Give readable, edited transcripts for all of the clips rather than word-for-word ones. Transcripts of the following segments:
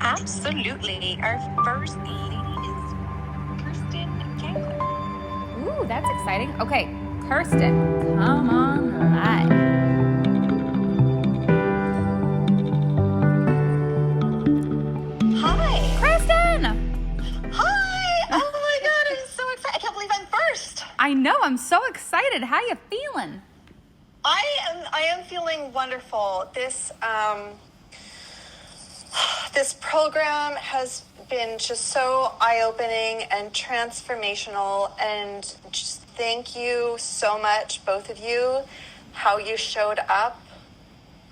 Absolutely. Our first lady is Kirsten Gangler. Ooh, that's exciting. Okay, Kirsten, come on live. Hi. Kristen! Hi. Oh my God, I'm so excited. I can't believe I'm first. I know, I'm so excited. How you feeling? I am feeling wonderful. This program has been just so eye-opening and transformational, and just thank you so much, both of you, how you showed up,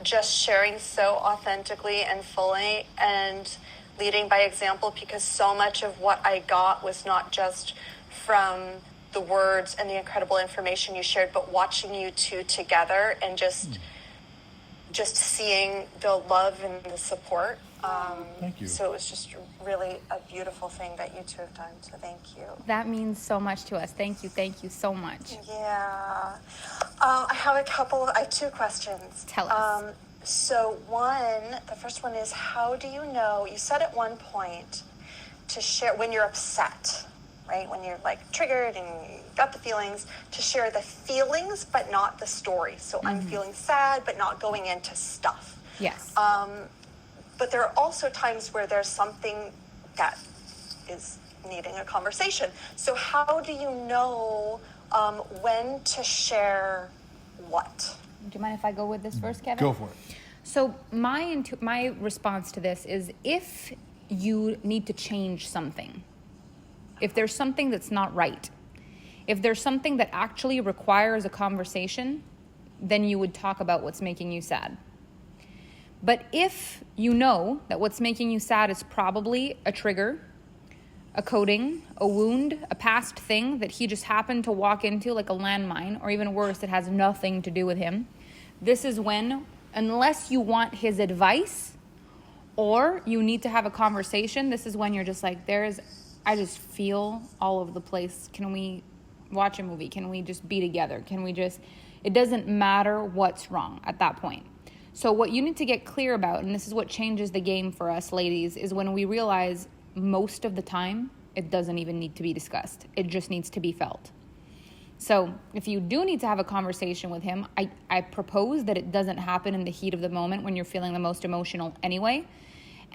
just sharing so authentically and fully and leading by example, because so much of what I got was not just from the words and the incredible information you shared, but watching you two together and just seeing the love and the support. Thank you. So it was just really a beautiful thing that you two have done. So thank you. That means so much to us. Thank you so much. Yeah. I have two questions. Tell us. So the first one is, how do you know, you said at one point to share when you're upset, right? When you're like triggered and you got the feelings, to share the feelings, but not the story. So I'm feeling sad, but not going into stuff. Yes. But there are also times where there's something that is needing a conversation. So how do you know when to share what? Do you mind if I go with this first, Kevin? Go for it. So my response to this is, if you need to change something, if there's something that's not right, if there's something that actually requires a conversation, then you would talk about what's making you sad. But if you know that what's making you sad is probably a trigger, a coding, a wound, a past thing that he just happened to walk into, like a landmine, or even worse, it has nothing to do with him, this is when, unless you want his advice or you need to have a conversation, this is when you're just like, I just feel all over the place. Can we watch a movie? Can we just be together? It doesn't matter what's wrong at that point. So what you need to get clear about, and this is what changes the game for us ladies, is when we realize most of the time it doesn't even need to be discussed. It just needs to be felt. So if you do need to have a conversation with him, I propose that it doesn't happen in the heat of the moment when you're feeling the most emotional anyway.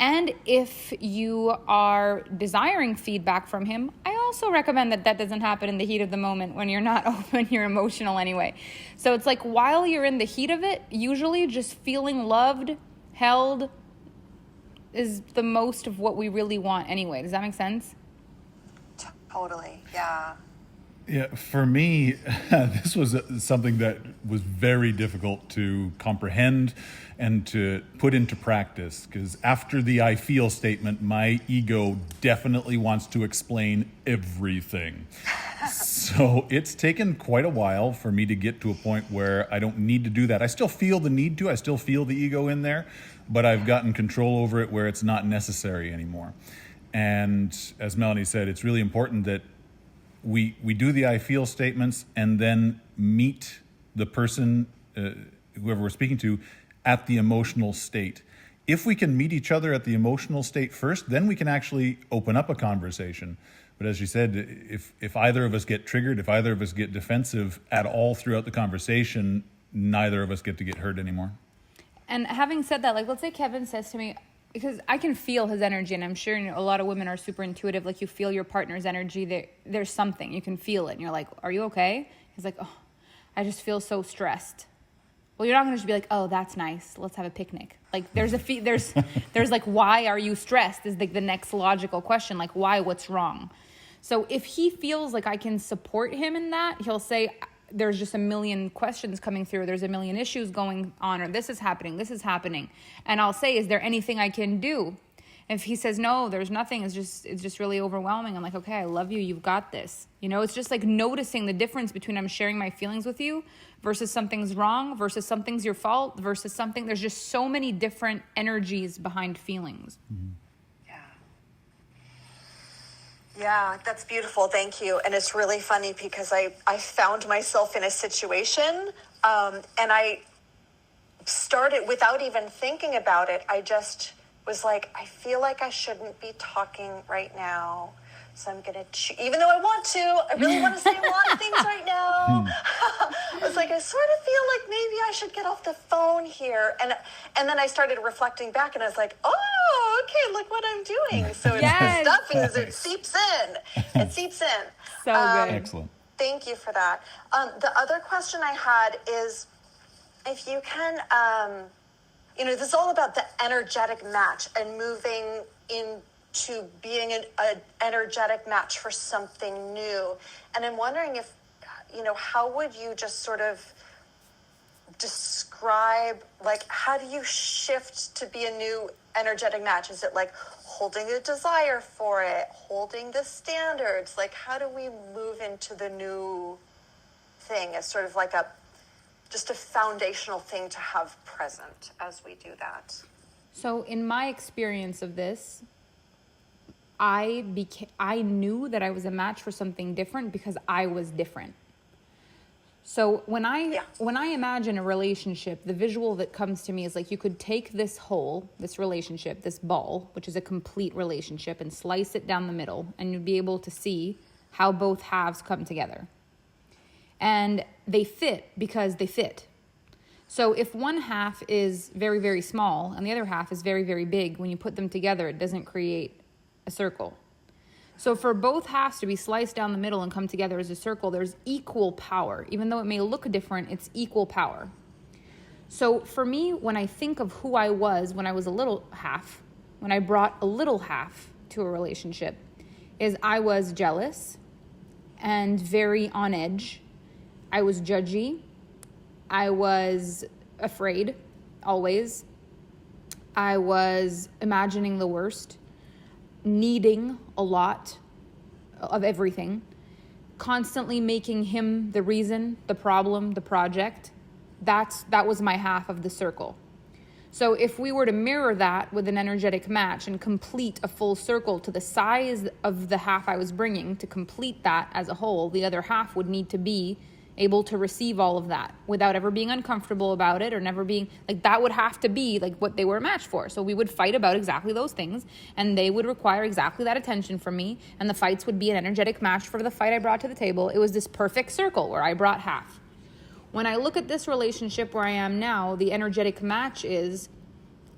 And if you are desiring feedback from him, I also recommend that doesn't happen in the heat of the moment when you're not open, you're emotional anyway. So it's like, while you're in the heat of it, usually just feeling loved, held, is the most of what we really want anyway. Does that make sense? Totally, yeah. Yeah, for me, this was something that was very difficult to comprehend and to put into practice, because after the I feel statement, my ego definitely wants to explain everything. So it's taken quite a while for me to get to a point where I don't need to do that. I still feel the need to, I still feel the ego in there, but I've gotten control over it where it's not necessary anymore. And as Melanie said, it's really important that we do the I feel statements and then meet the person, whoever we're speaking to, at the emotional state. If we can meet each other at the emotional state first, then we can actually open up a conversation. But as you said, if either of us get triggered, if either of us get defensive at all throughout the conversation, neither of us get to get hurt anymore. And having said that, like, let's say Kevin says to me, because I can feel his energy, and I'm sure a lot of women are super intuitive. Like, you feel your partner's energy. There's something. You can feel it. And you're like, are you okay? He's like, oh, I just feel so stressed. Well, you're not going to just be like, oh, that's nice. Let's have a picnic. Like, there's like, why are you stressed is like the next logical question. Like, why? What's wrong? So if he feels like I can support him in that, he'll say, there's just a million questions coming through. There's a million issues going on, or this is happening. And I'll say, is there anything I can do? If he says, no, there's nothing, it's just really overwhelming. I'm like, okay, I love you. You've got this. It's just like noticing the difference between I'm sharing my feelings with you versus something's wrong versus something's your fault versus something. There's just so many different energies behind feelings. Mm-hmm. Yeah, that's beautiful. Thank you. And it's really funny because I found myself in a situation and I started, without even thinking about it, I just was like, I feel like I shouldn't be talking right now. So I'm going to, even though I want to, I really want to say a lot of things right now. I was like, I sort of feel like maybe I should get off the phone here. And then I started reflecting back and I was like, oh, okay, look what I'm doing. So Yes. the stuff is, it seeps in. It seeps in. So good. Excellent. Thank you for that. The other question I had is, if you can, this is all about the energetic match and moving into being an energetic match for something new. And I'm wondering if, how would you just sort of describe, like, how do you shift to be a new energetic match? Is it like holding a desire for it, holding the standards? Like, how do we move into the new thing as sort of like just a foundational thing to have present as we do that? So in my experience of this, I knew that I was a match for something different because I was different. So when I imagine a relationship, the visual that comes to me is like you could take this relationship, this ball, which is a complete relationship, and slice it down the middle, and you'd be able to see how both halves come together. And they fit because they fit. So if one half is very, very small and the other half is very, very big, when you put them together, it doesn't create a circle. So for both halves to be sliced down the middle and come together as a circle, there's equal power. Even though it may look different, it's equal power. So for me, when I think of who I was when I was a little half, when I brought a little half to a relationship, is I was jealous and very on edge. I was judgy. I was afraid, always. I was imagining the worst, needing a lot of everything, constantly making him the reason, the problem, the project. That was my half of the circle. So if we were to mirror that with an energetic match and complete a full circle to the size of the half I was bringing, to complete that as a whole, the other half would need to be able to receive all of that without ever being uncomfortable about it or never being like, that would have to be like what they were a match for. So we would fight about exactly those things and they would require exactly that attention from me, and the fights would be an energetic match for the fight I brought to the table. It was this perfect circle where I brought half. When I look at this relationship where I am now, the energetic match is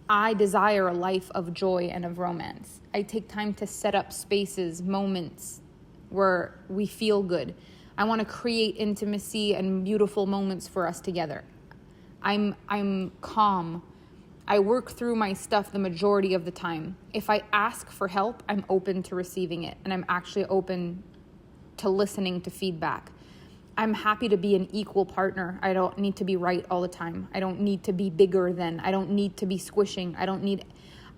I desire a life of joy and of romance. I take time to set up spaces, moments where we feel good. I want to create intimacy and beautiful moments for us together. I'm calm. I work through my stuff the majority of the time. If I ask for help, I'm open to receiving it, and I'm actually open to listening to feedback. I'm happy to be an equal partner. I don't need to be right all the time. I don't need to be bigger than. I don't need to be squishing.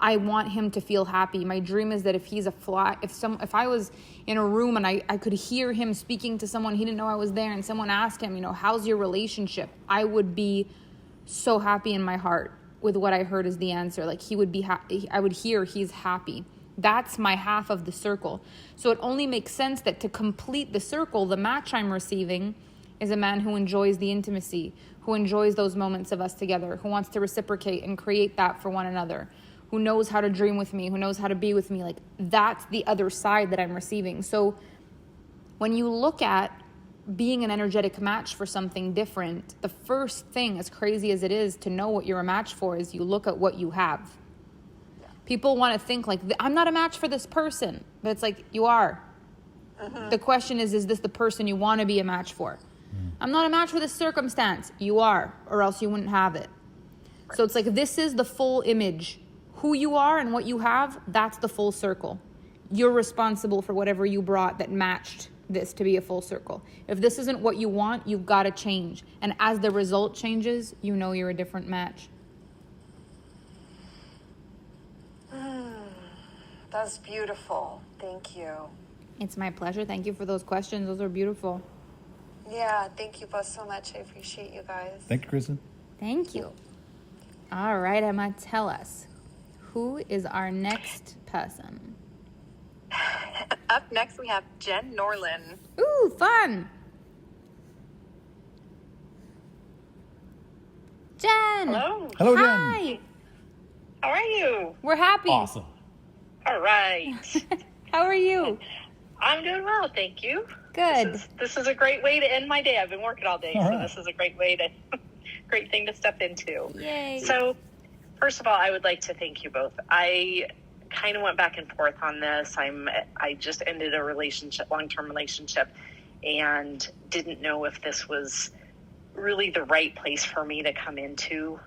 I want him to feel happy. My dream is that if he's a fly, if I was in a room and I could hear him speaking to someone, he didn't know I was there, and someone asked him, how's your relationship? I would be so happy in my heart with what I heard as the answer. Like he would be happy. I would hear he's happy. That's my half of the circle. So it only makes sense that to complete the circle, the match I'm receiving is a man who enjoys the intimacy, who enjoys those moments of us together, who wants to reciprocate and create that for one another, who knows how to dream with me, who knows how to be with me. Like that's the other side that I'm receiving. So when you look at being an energetic match for something different, the first thing, as crazy as it is to know what you're a match for, is you look at what you have. People want to think like, I'm not a match for this person, but it's like, you are. The question is this the person you want to be a match for? I'm not a match for this circumstance. You are, or else you wouldn't have it. Right. So it's like, this is the full image. Who you are and what you have, that's the full circle. You're responsible for whatever you brought that matched this to be a full circle. If this isn't what you want, you've got to change. And as the result changes, you know you're a different match. That's beautiful. Thank you. It's my pleasure. Thank you for those questions. Those are beautiful. Yeah, thank you both so much. I appreciate you guys. Thank you, Kristen. Thank you. All right, Emma, tell us, who is our next person? Up next, we have Jen Norlin. Ooh, fun. Jen. Hello. Hello, Jen. Hi. How are you? We're happy. Awesome. All right. How are you? I'm doing well, thank you. Good. This is a great way to end my day. I've been working all day, All so right. this is a great thing to step into. Yay. So, first of all, I would like to thank you both. I kind of went back and forth on this. I just ended a long-term relationship, and didn't know if this was really the right place for me to come into.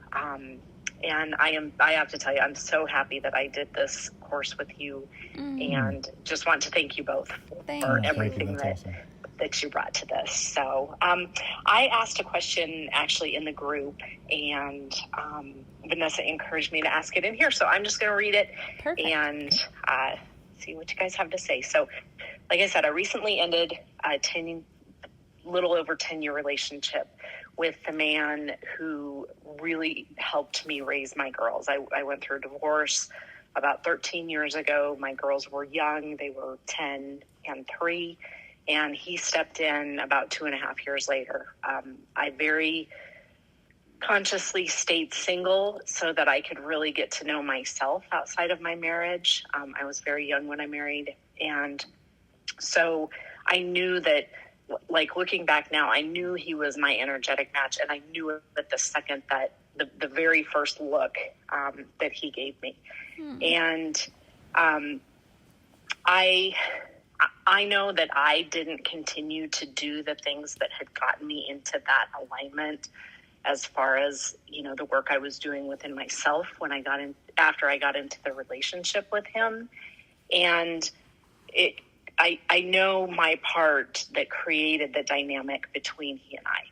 And I have to tell you, I'm so happy that I did this course with you, and just want to thank you both Thanks. for Oh, thank you. everything That's awesome. that you brought to this. So I asked a question actually in the group, and Vanessa encouraged me to ask it in here. So I'm just going to read it. Perfect. And see what you guys have to say. So like I said, I recently ended a little over 10-year relationship with the man who really helped me raise my girls. I went through a divorce about 13 years ago. My girls were young. They were 10 and 3. And he stepped in about 2.5 years later. I very consciously stayed single so that I could really get to know myself outside of my marriage. I was very young when I married. And so I knew that, like looking back now, I knew he was my energetic match. And I knew it the second that the very first look that he gave me. And I know that I didn't continue to do the things that had gotten me into that alignment, as far as, the work I was doing within myself after I got into the relationship with him. And I know my part that created the dynamic between he and I.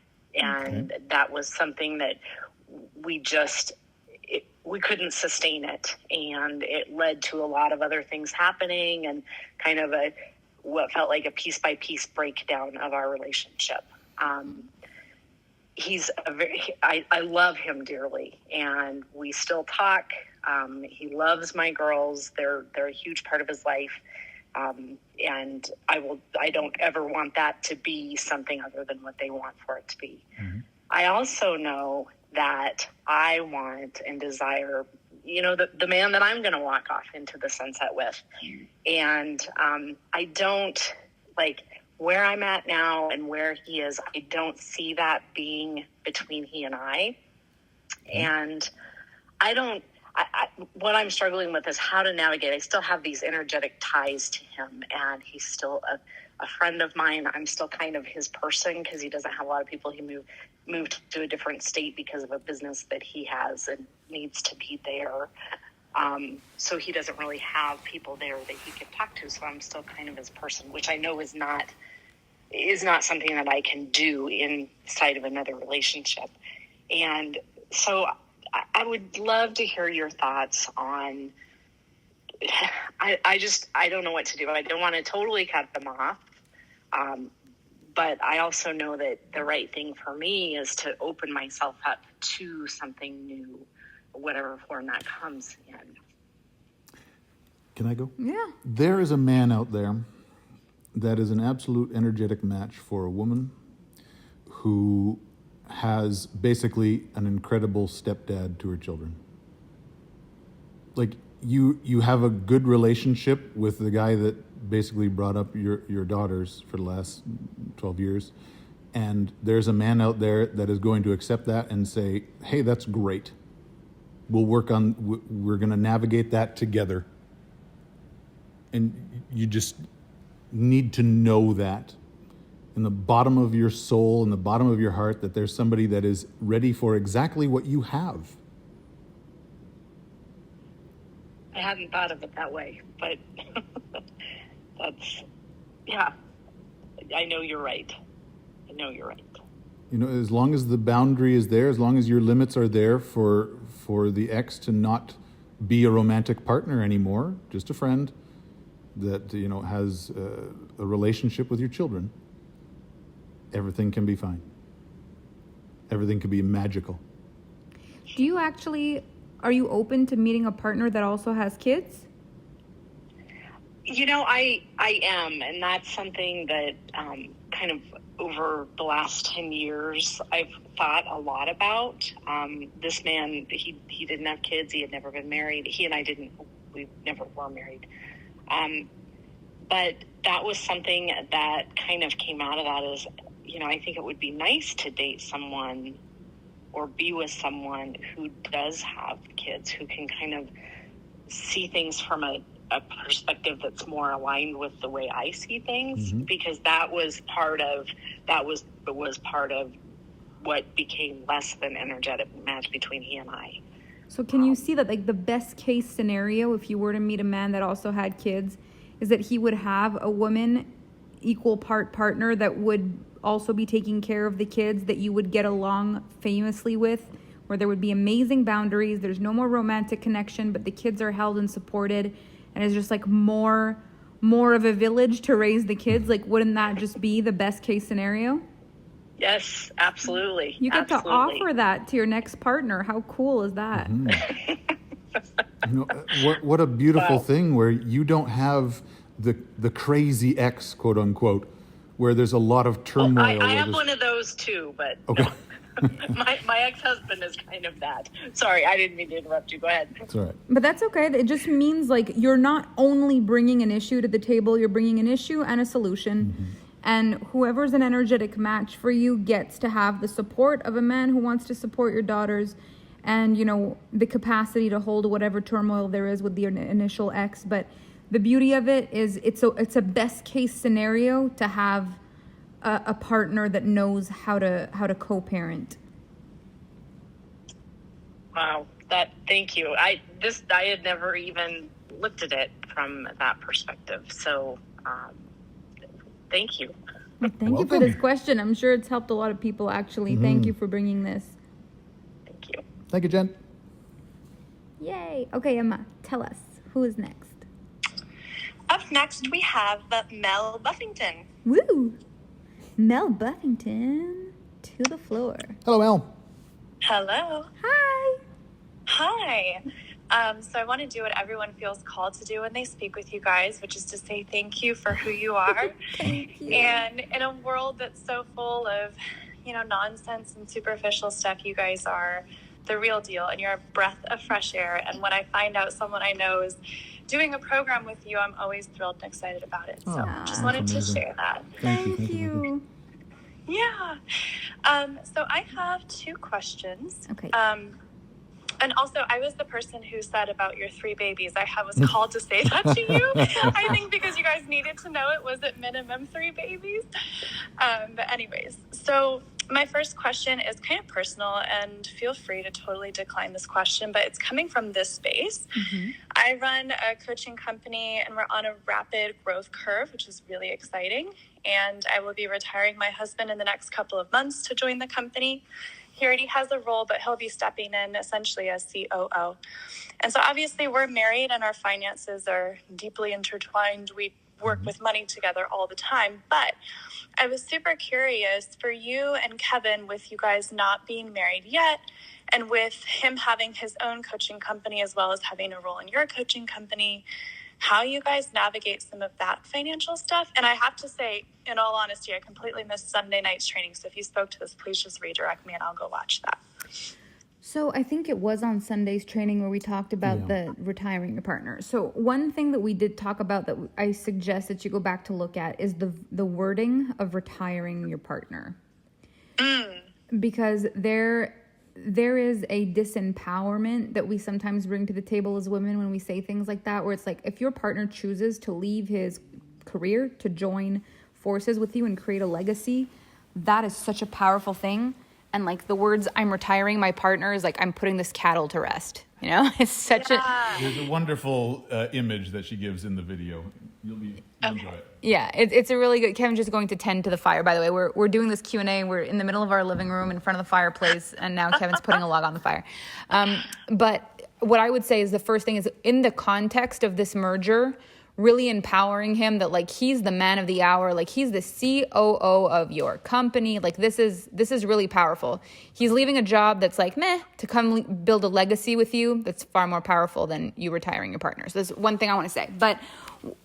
And that was something that we couldn't sustain it. And it led to a lot of other things happening, and kind of what felt like a piece by piece breakdown of our relationship. I love him dearly, and we still talk. He loves my girls. They're a huge part of his life. And I don't ever want that to be something other than what they want for it to be. Mm-hmm. I also know that I want and desire, the man that I'm going to walk off into the sunset with. And I don't, where I'm at now and where he is, I don't see that being between he and I. And what I'm struggling with is how to navigate. I still have these energetic ties to him, and he's still a friend of mine. I'm still kind of his person because he doesn't have a lot of people. He moved to a different state because of a business that he has and needs to be there. So he doesn't really have people there that he can talk to. So I'm still kind of his person, which I know is not something that I can do inside of another relationship. And so I would love to hear your thoughts on, I don't know what to do. I don't want to totally cut them off. But I also know that the right thing for me is to open myself up to something new, whatever form that comes in. Can I go? Yeah. There is a man out there that is an absolute energetic match for a woman who has basically an incredible stepdad to her children. Like, you have a good relationship with the guy that basically brought up your daughters for the last 12 years. And there's a man out there that is going to accept that and say, hey, that's great. We're going to navigate that together. And you just need to know that in the bottom of your soul, in the bottom of your heart, that there's somebody that is ready for exactly what you have. I hadn't thought of it that way, but I know you're right. As long as the boundary is there, as long as your limits are there for the ex to not be a romantic partner anymore, just a friend that, has a relationship with your children, everything can be fine. Everything can be magical. Are you open to meeting a partner that also has kids? I am, and that's something that kind of over the last 10 years, I've thought a lot about. This man, he didn't have kids. He had never been married. He and I we never were married. But that was something that kind of came out of that is, I think it would be nice to date someone or be with someone who does have kids, who can kind of see things from a perspective that's more aligned with the way I see things, because that was part of what became less than energetic match between he and I. So can you see that, like, the best case scenario, if you were to meet a man that also had kids, is that he would have a woman equal part partner that would also be taking care of the kids, that you would get along famously with, where there would be amazing boundaries, there's no more romantic connection, but the kids are held and supported, and it's just like more of a village to raise the kids? Like, wouldn't that just be the best case scenario? Yes, absolutely. You get to offer that to your next partner. How cool is that? What a beautiful thing, where you don't have the crazy ex, quote unquote, where there's a lot of turmoil. I have one of those too, but okay. my ex-husband is kind of that. Sorry, I didn't mean to interrupt you. Go ahead. That's all right. But that's okay. It just means, like, you're not only bringing an issue to the table, you're bringing an issue and a solution. And whoever's an energetic match for you gets to have the support of a man who wants to support your daughters, and, the capacity to hold whatever turmoil there is with the initial ex. But the beauty of it is it's a best case scenario to have a partner that knows how to co-parent. Wow, thank you. I had never even looked at it from that perspective. So, thank you. Well, thank you for this question. I'm sure it's helped a lot of people, actually. Thank you for bringing this. Thank you. Thank you, Jen. Yay. Okay, Emma, tell us, who is next? Up next, we have Mel Buffington. Woo! Mel Buffington, to the floor. Hello, Mel. Hello. Hi. Hi. So I want to do what everyone feels called to do when they speak with you guys, which is to say thank you for who you are. Thank you. And in a world that's so full of, nonsense and superficial stuff, you guys are the real deal, and you're a breath of fresh air. And when I find out someone I know is doing a program with you, I'm always thrilled and excited about it. So just wanted to share that. Thank you. Yeah. So I have two questions. Okay. And also, I was the person who said about your 3 babies. I was called to say that to you. I think because you guys needed to know it was at minimum 3 babies. But anyways, so my first question is kind of personal, and feel free to totally decline this question, but it's coming from this space. I run a coaching company, and we're on a rapid growth curve, which is really exciting. And I will be retiring my husband in the next couple of months to join the company. He already has a role, but he'll be stepping in essentially as COO. And so obviously we're married and our finances are deeply intertwined. We work with money together all the time. But I was super curious for you and Kevin, with you guys not being married yet, and with him having his own coaching company as well as having a role in your coaching company, how you guys navigate some of that financial stuff. And I have to say, in all honesty, I completely missed Sunday night's training. So if you spoke to this, please just redirect me and I'll go watch that. So I think it was on Sunday's training where we talked about the retiring your partner. So one thing that we did talk about that I suggest that you go back to look at is the wording of retiring your partner. Because there is a disempowerment that we sometimes bring to the table as women when we say things like that, where it's like, if your partner chooses to leave his career to join forces with you and create a legacy, that is such a powerful thing. And like the words, I'm retiring my partner, is like, I'm putting this cattle to rest. It's such There's a wonderful image that she gives in the video. You'll enjoy it. Yeah, it's a really good. Kevin's just going to tend to the fire. By the way, we're doing this Q&A. We're in the middle of our living room in front of the fireplace, and now Kevin's putting a log on the fire. But what I would say is the first thing is, in the context of this merger, really empowering him that like he's the man of the hour, like he's the COO of your company. Like this is really powerful. He's leaving a job that's like meh to come build a legacy with you. That's far more powerful than you retiring your partner. So that's one thing I want to say. But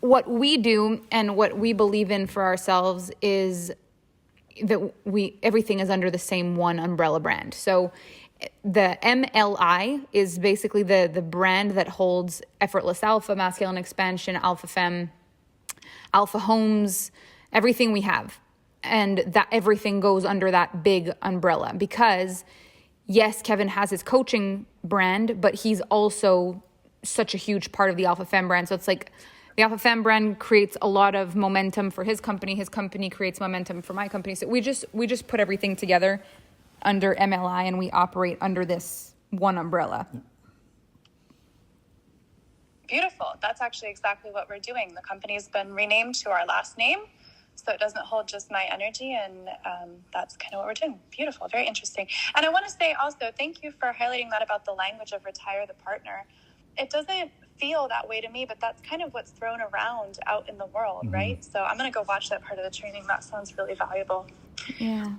what we do and what we believe in for ourselves is everything is under the same one umbrella brand. So the MLI is basically the brand that holds Effortless Alpha, Masculine Expansion, Alpha Femme, Alpha Homes, everything we have. And that everything goes under that big umbrella because yes, Kevin has his coaching brand, but he's also such a huge part of the Alpha Femme brand. So it's like the Alpha Femme brand creates a lot of momentum for his company creates momentum for my company. So we just put everything together under MLI and we operate under this one umbrella. Beautiful. That's actually exactly what we're doing. The company's been renamed to our last name, so it doesn't hold just my energy, and that's kind of what we're doing. Beautiful. Very interesting. And I want to say also, thank you for highlighting that about the language of retire the partner. It doesn't feel that way to me, but that's kind of what's thrown around out in the world, mm-hmm. right? So I'm going to go watch that part of the training. That sounds really valuable. Yeah.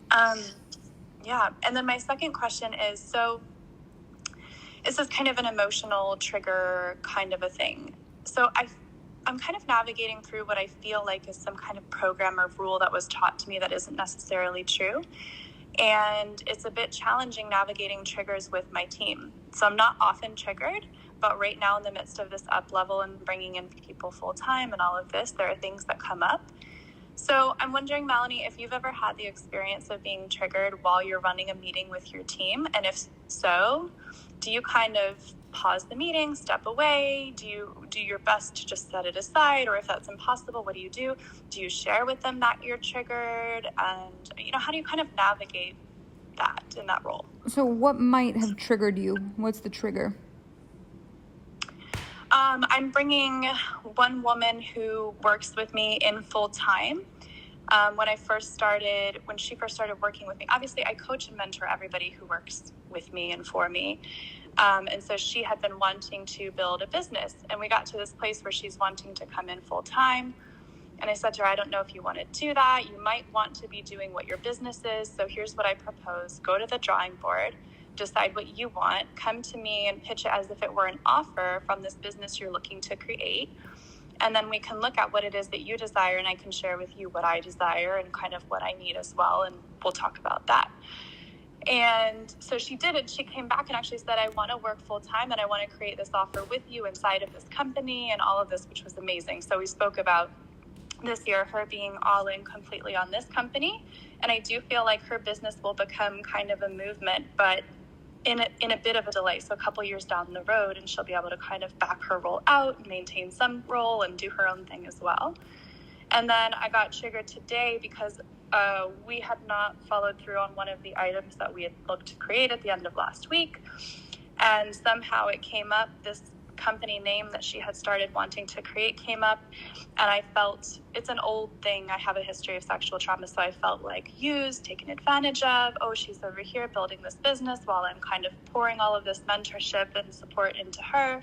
Yeah. And then my second question is, so this is kind of an emotional trigger kind of a thing. So I'm kind of navigating through what I feel like is some kind of program or rule that was taught to me that isn't necessarily true. And it's a bit challenging navigating triggers with my team. So I'm not often triggered, but right now in the midst of this up level and bringing in people full time and all of this, there are things that come up. So I'm wondering, Melanie, if you've ever had the experience of being triggered while you're running a meeting with your team, and if so, do you kind of pause the meeting, step away? Do you do your best to just set it aside? Or if that's impossible, what do you do? Do you share with them that you're triggered? And, how do you kind of navigate that in that role? So what might have triggered you? What's the trigger? I'm bringing one woman who works with me in full time. When she first started working with me, obviously I coach and mentor everybody who works with me and for me. And so she had been wanting to build a business, and we got to this place where she's wanting to come in full time. And I said to her, I don't know if you want to do that. You might want to be doing what your business is. So here's what I propose. Go to the drawing board, decide what you want, come to me and pitch it as if it were an offer from this business you're looking to create. And then we can look at what it is that you desire, and I can share with you what I desire and kind of what I need as well. And we'll talk about that. And so she did it. She came back and actually said, I want to work full time and I want to create this offer with you inside of this company and all of this, which was amazing. So we spoke about this year, her being all in completely on this company. And I do feel like her business will become kind of a movement, but in a bit of a delay. So a couple years down the road, and she'll be able to kind of back her role out, maintain some role, and do her own thing as well. And then I got triggered today because we had not followed through on one of the items that we had looked to create at the end of last week. And somehow it came up, this company name that she had started wanting to create came up, and I felt, it's an old thing, I have a history of sexual trauma, so I felt like used, taken advantage of. Oh, she's over here building this business while I'm kind of pouring all of this mentorship and support into her,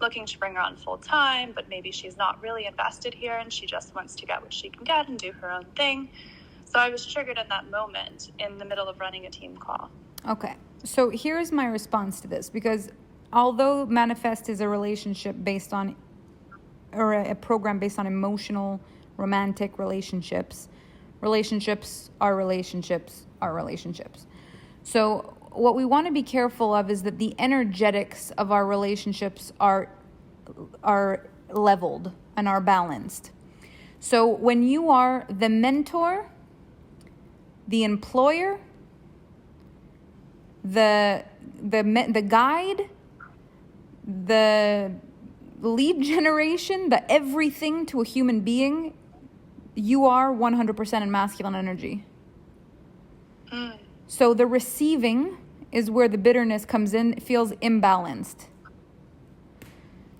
looking to bring her on full time, but maybe she's not really invested here and she just wants to get what she can get and do her own thing. So I was triggered in that moment in the middle of running a team call. Okay, so here's my response to this, because although Manifest is a relationship based on, or a program based on emotional, romantic relationships, relationships are relationships are relationships. So what we want to be careful of is that the energetics of our relationships are leveled and are balanced. So when you are the mentor, the employer, the guide, the lead generation, the everything to a human being, you are 100% in masculine energy. So the receiving is where the bitterness comes in. It feels imbalanced.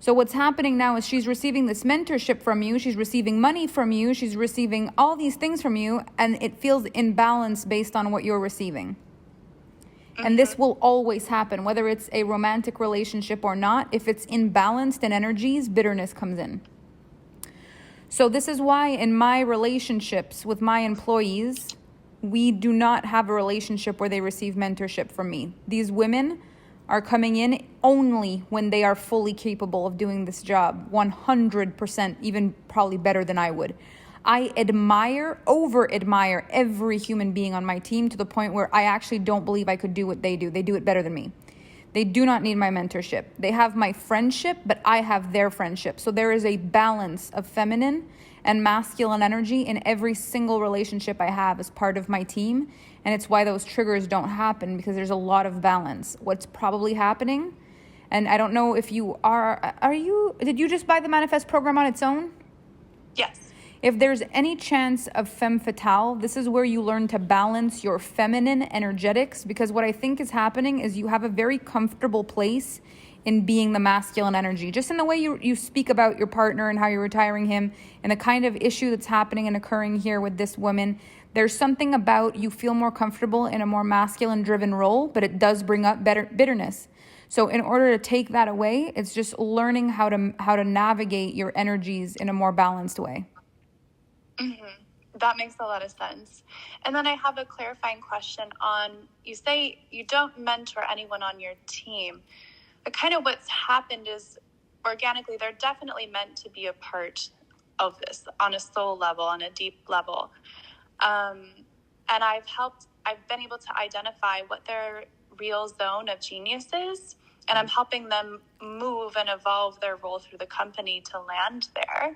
So what's happening now is she's receiving this mentorship from you, she's receiving money from you, she's receiving all these things from you, and it feels imbalanced based on what you're receiving. And this will always happen, whether it's a romantic relationship or not. If it's imbalanced in energies, bitterness comes in. So this is why in my relationships with my employees, we do not have a relationship where they receive mentorship from me. These women are coming in only when they are fully capable of doing this job, 100%, even probably better than I would. I over admire every human being on my team to the point where I actually don't believe I could do what they do. They do it better than me. They do not need my mentorship. They have my friendship, but I have their friendship. So there is a balance of feminine and masculine energy in every single relationship I have as part of my team. And it's why those triggers don't happen, because there's a lot of balance. What's probably happening, and I don't know if you did you just buy the Manifest program on its own? Yes. If there's any chance of femme fatale, this is where you learn to balance your feminine energetics, because what I think is happening is you have a very comfortable place in being the masculine energy, just in the way you speak about your partner and how you're retiring him and the kind of issue that's happening and occurring here with this woman. There's something about you feel more comfortable in a more masculine driven role, but it does bring up bitterness. So in order to take that away, it's just learning how to navigate your energies in a more balanced way. Mm-hmm. That makes a lot of sense. And then I have a clarifying question on, you say you don't mentor anyone on your team, but kind of what's happened is organically, they're definitely meant to be a part of this on a soul level, on a deep level. And I've been able to identify what their real zone of genius is, and I'm helping them move and evolve their role through the company to land there.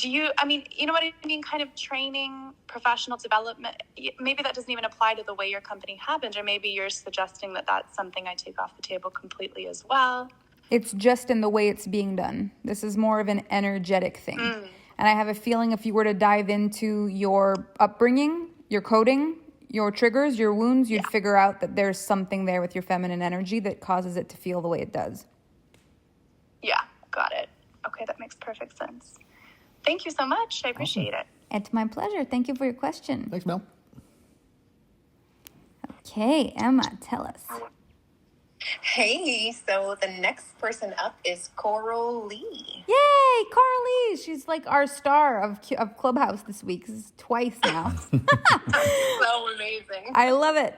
You know what I mean? Kind of training, professional development. Maybe that doesn't even apply to the way your company happens, or maybe you're suggesting that that's something I take off the table completely as well. It's just in the way it's being done. This is more of an energetic thing. And I have a feeling if you were to dive into your upbringing, your coding, your triggers, your wounds, you'd figure out that there's something there with your feminine energy that causes it to feel the way it does. Yeah, got it. Okay, that makes perfect sense. Thank you so much. I appreciate it. It's my pleasure. Thank you for your question. Thanks, Mel. Okay, Emma, tell us. Hey, so the next person up is Coral Lee. Yay, Coral Lee. She's like our star of Clubhouse this week. This is twice now. So amazing. I love it.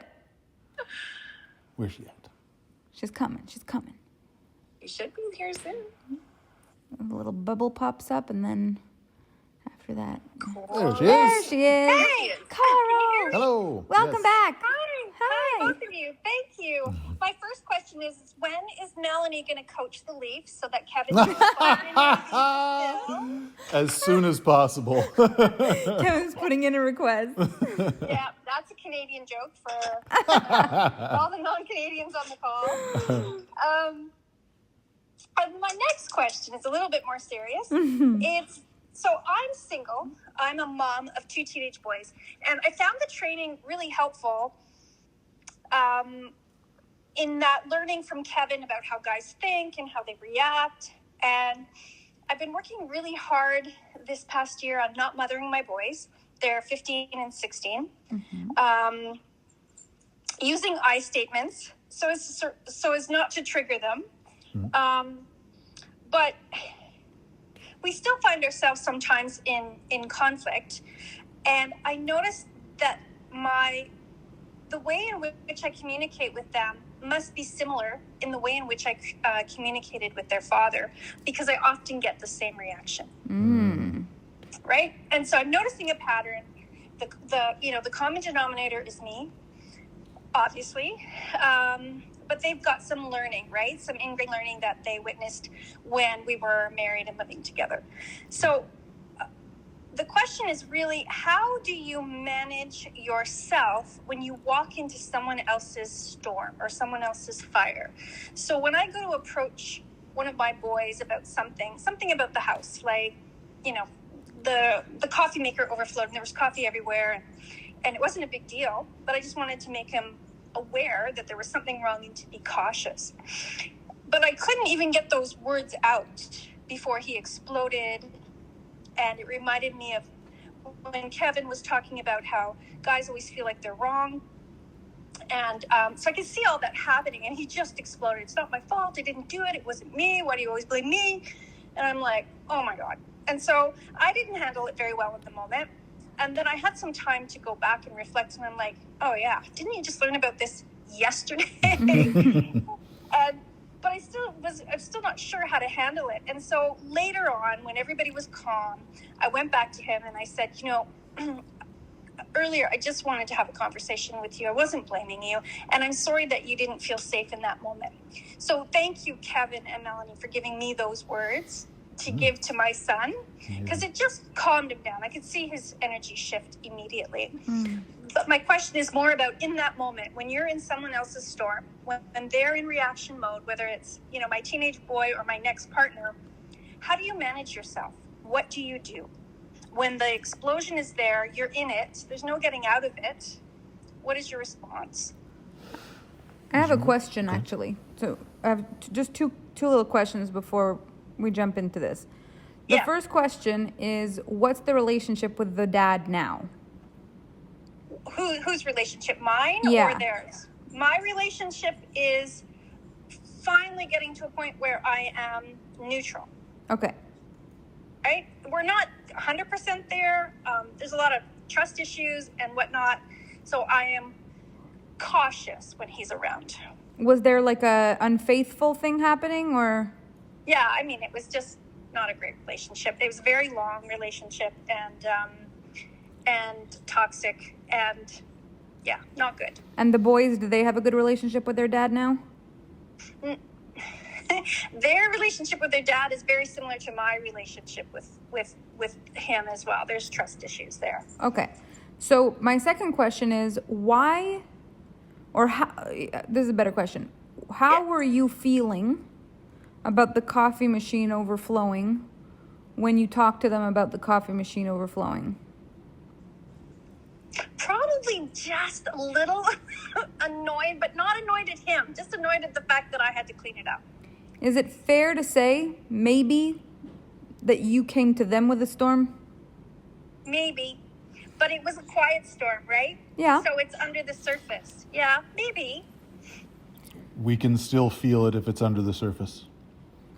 Where's she at? She's coming. You should be here soon. A little bubble pops up, and then after that. There she There is. she is. Hey, Coral. Hello. Welcome Yes. back. Hi, both of you. Thank you. My first question is when is Melanie going to coach the Leafs so that Kevin can As soon as possible. Kevin's putting in a request. Yeah, that's a Canadian joke for all the non-Canadians on the call. And my next question is a little bit more serious. So I'm single. I'm a mom of 2 teenage boys. And I found the training really helpful in that learning from Kevin about how guys think and how they react. And I've been working really hard this past year on not mothering my boys. They're 15 and 16. Using I statements so as not to trigger them. But we still find ourselves sometimes in conflict. And I noticed that the way in which I communicate with them must be similar in the way in which I communicated with their father, because I often get the same reaction. Right? And so I'm noticing a pattern. The common denominator is me, obviously. But they've got some learning, right? Some ingrained learning that they witnessed when we were married and living together. So the question is really, how do you manage yourself when you walk into someone else's storm or someone else's fire? So when I go to approach one of my boys about something about the house, like, the coffee maker overflowed and there was coffee everywhere, and it wasn't a big deal, but I just wanted to make him aware that there was something wrong and to be cautious. But I couldn't even get those words out before he exploded. And it reminded me of when Kevin was talking about how guys always feel like they're wrong. And so I could see all that happening, and he just exploded. It's not my fault. I didn't do it. It wasn't me. Why do you always blame me? And I'm like, oh my God. And so I didn't handle it very well at the moment. And then I had some time to go back and reflect, and I'm like, oh yeah, didn't you just learn about this yesterday? And but I'm still not sure how to handle it. And so later on, when everybody was calm, I went back to him and I said, earlier, I just wanted to have a conversation with you. I wasn't blaming you. And I'm sorry that you didn't feel safe in that moment. So thank you, Kevin and Melanie, for giving me those words to give to my son, because it just calmed him down. I could see his energy shift immediately. But my question is more about in that moment, when you're in someone else's storm, when they're in reaction mode, whether it's, my teenage boy or my next partner, how do you manage yourself? What do you do? When the explosion is there, you're in it, there's no getting out of it. What is your response? I have a question, actually. So I have just two little questions before we jump into this. The first question is, what's the relationship with the dad now? Whose relationship? Mine Yeah. or theirs? My relationship is finally getting to a point where I am neutral. Okay. Right? We're not 100% there. There's a lot of trust issues and whatnot. So I am cautious when he's around. Was there like a unfaithful thing happening, or? Yeah, I mean, it was just not a great relationship. It was a very long relationship and toxic and not good. And the boys, do they have a good relationship with their dad now? Their relationship with their dad is very similar to my relationship with him as well. There's trust issues there. Okay. So my second question is, why, or how, this is a better question. How were you feeling about the coffee machine overflowing when you talked to them about the coffee machine overflowing? Probably just a little annoyed, but not annoyed at him, just annoyed at the fact that I had to clean it up. Is it fair to say, maybe, that you came to them with a storm? Maybe. But it was a quiet storm, right? Yeah. So it's under the surface. Yeah, maybe. We can still feel it if it's under the surface.